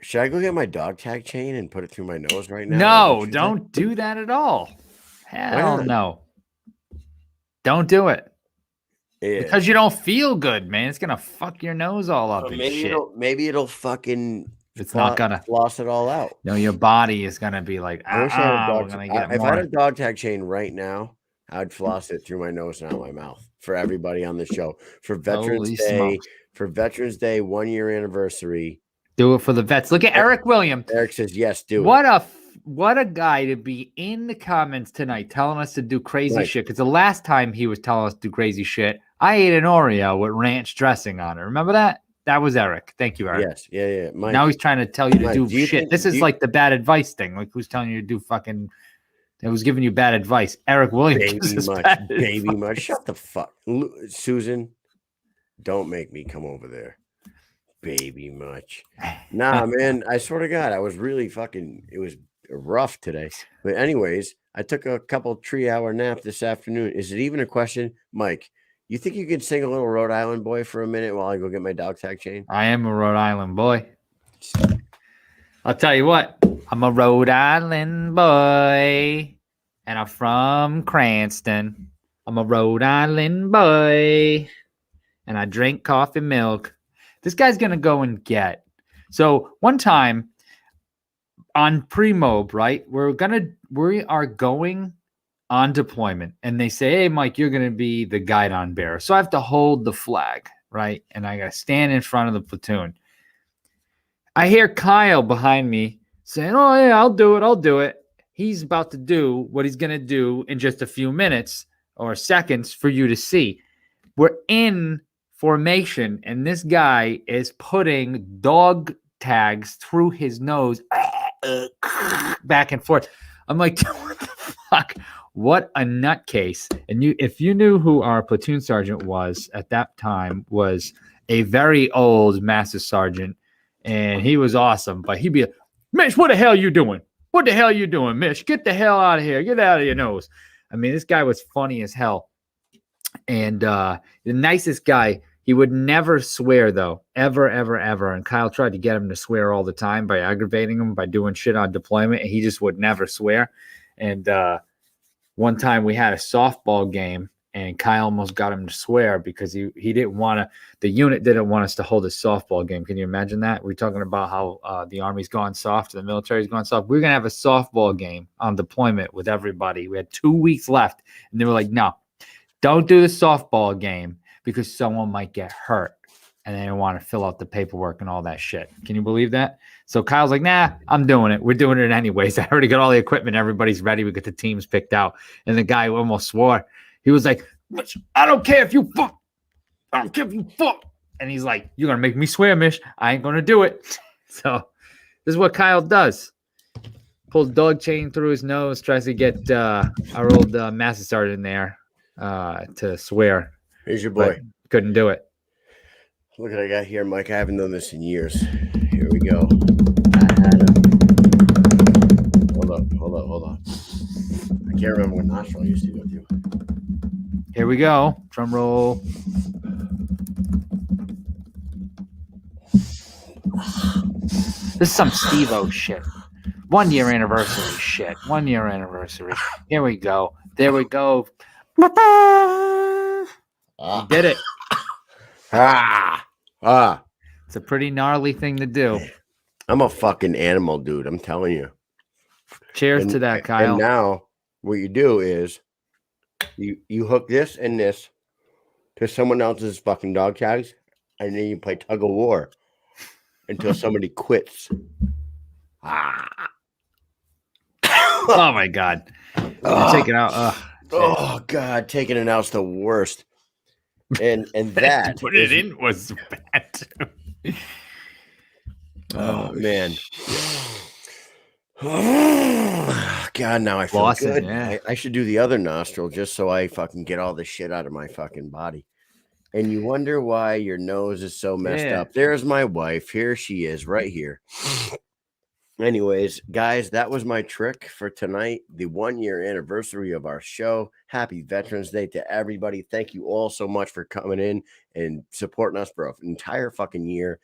Should I go get my dog tag chain and put it through my nose right now? No, Should I? don't do that at all. Hell not? no. Don't do it. Yeah. Because you don't feel good, man. It's gonna fuck your nose all up So and maybe shit. maybe it'll fucking It's not gonna. floss it all out. No, your body is gonna be like, I wish I had a we're dog. gonna get If I had more. a dog tag chain right now, I'd floss it through my nose and out my mouth for everybody on the show for Veterans Holy Day. smokes. For Veterans Day 1 year anniversary. Do it for the vets. Look at Eric William. Eric says yes. Do What a guy to be in the comments tonight telling us to do crazy Right. shit. Because the last time he was telling us to do crazy shit, I ate an Oreo with ranch dressing on it. Remember that? That was Eric. Thank you, it. Eric. Yes. Yeah. Mike, Now he's trying to tell you to Mike, do do you shit. think- This do is you- like the bad advice thing. Like who's telling you to do fucking? It was giving you bad advice. Eric Williams. baby is much. bad Baby advice. much. Shut the fuck, Susan. Don't make me come over there. Baby much. Nah, man. I swear to God, I was really fucking. It was rough today. But anyways, I took a couple 3-hour nap this afternoon. Is it even a question, Mike? You think you could sing a little Rhode Island boy for a minute while I go get my dog tag chain? I am a Rhode Island boy. I'll tell you what, I'm a Rhode Island boy, and I'm from Cranston. I'm a Rhode Island boy, and I drink coffee milk. This guy's going to go and get. So one time on pre-mob, right, we are going on deployment, and they say, hey, Mike, you're going to be the guidon bearer. So I have to hold the flag, right, and I got to stand in front of the platoon. I hear Kyle behind me saying, oh, yeah, I'll do it. He's about to do what he's going to do in just a few minutes or seconds for you to see. We're in formation, and this guy is putting dog tags through his nose back and forth. I'm like, what the fuck? What a nutcase. And if you knew who our platoon sergeant was at that time, was a very old master sergeant. And he was awesome, but he'd be like, Mish, what the hell you doing? What the hell you doing, Mish? Get the hell out of here. Get out of your nose. I mean, this guy was funny as hell. And the nicest guy. He would never swear, though. Ever, ever, ever. And Kyle tried to get him to swear all the time by aggravating him, by doing shit on deployment. And he just would never swear. And one time we had a softball game, and Kyle almost got him to swear because he didn't want to, the unit didn't want us to hold a softball game. Can you imagine that? We're talking about how the Army's gone soft, the military's gone soft. We're going to have a softball game on deployment with everybody. We had 2 weeks left, and they were like, no, don't do the softball game because someone might get hurt. And they didn't want to fill out the paperwork and all that shit. Can you believe that? So Kyle's like, nah, I'm doing it. We're doing it anyways. I already got all the equipment. Everybody's ready. We got the teams picked out. And the guy almost swore. He was like, I don't care if you fuck. I don't care if you fuck. And he's like, you're going to make me swear, Mish. I ain't going to do it. So this is what Kyle does. Pulls dog chain through his nose, tries to get our old master sergeant in there to swear. Here's your boy. Couldn't do it. Look what I got here, Mike. I haven't done this in years. Here we go. Hold up. I can't remember what nostril I used to go to. Here we go. Drum roll. This is some Steve-O shit. 1 year anniversary shit. 1 year anniversary. Here we go. There we go. You did it. It's a pretty gnarly thing to do. I'm a fucking animal, dude. I'm telling you. Cheers to that, Kyle. And now what you do is you hook this and this to someone else's fucking dog tags, and then you play tug of war until somebody quits. Oh my God. Take it out. Oh God, taking it out's the worst. And that put it in was bad too. Oh man. God, now I feel good. Yeah. I should do the other nostril just so I fucking get all the shit out of my fucking body. And you wonder why your nose is so messed up. There's my wife. Here she is right here. Anyways, guys, that was my trick for tonight. The 1 year anniversary of our show. Happy Veterans Day to everybody. Thank you all so much for coming in and supporting us for an entire fucking year.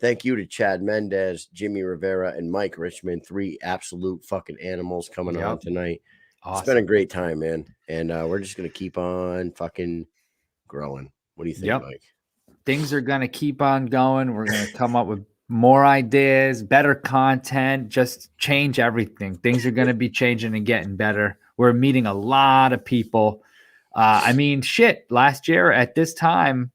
Thank you to Chad Mendes, Jimmie Rivera, and Mike Richman. 3 absolute fucking animals coming on tonight. Awesome. It's been a great time, man. And we're just going to keep on fucking growing. What do you think, Mike? Things are going to keep on going. We're going to come up with more ideas, better content, just change everything. Things are going to be changing and getting better. We're meeting a lot of people. I mean, shit, last year at this time,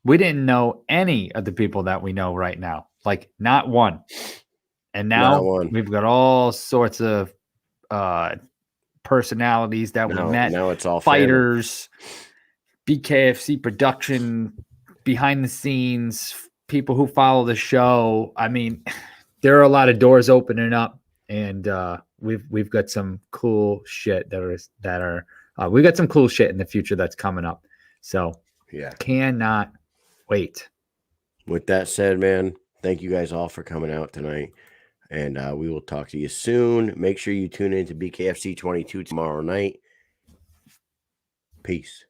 we didn't know any of the people that we know right now, like not one. And now we've got all sorts of personalities that we met. Now it's all fighters, BKFC production, behind the scenes, people who follow the show. I mean, there are a lot of doors opening up, and we've got some cool shit we got some cool shit in the future that's coming up. So yeah, cannot wait. With that said, man, thank you guys all for coming out tonight, and we will talk to you soon. Make sure you tune in to BKFC 22 tomorrow night. Peace.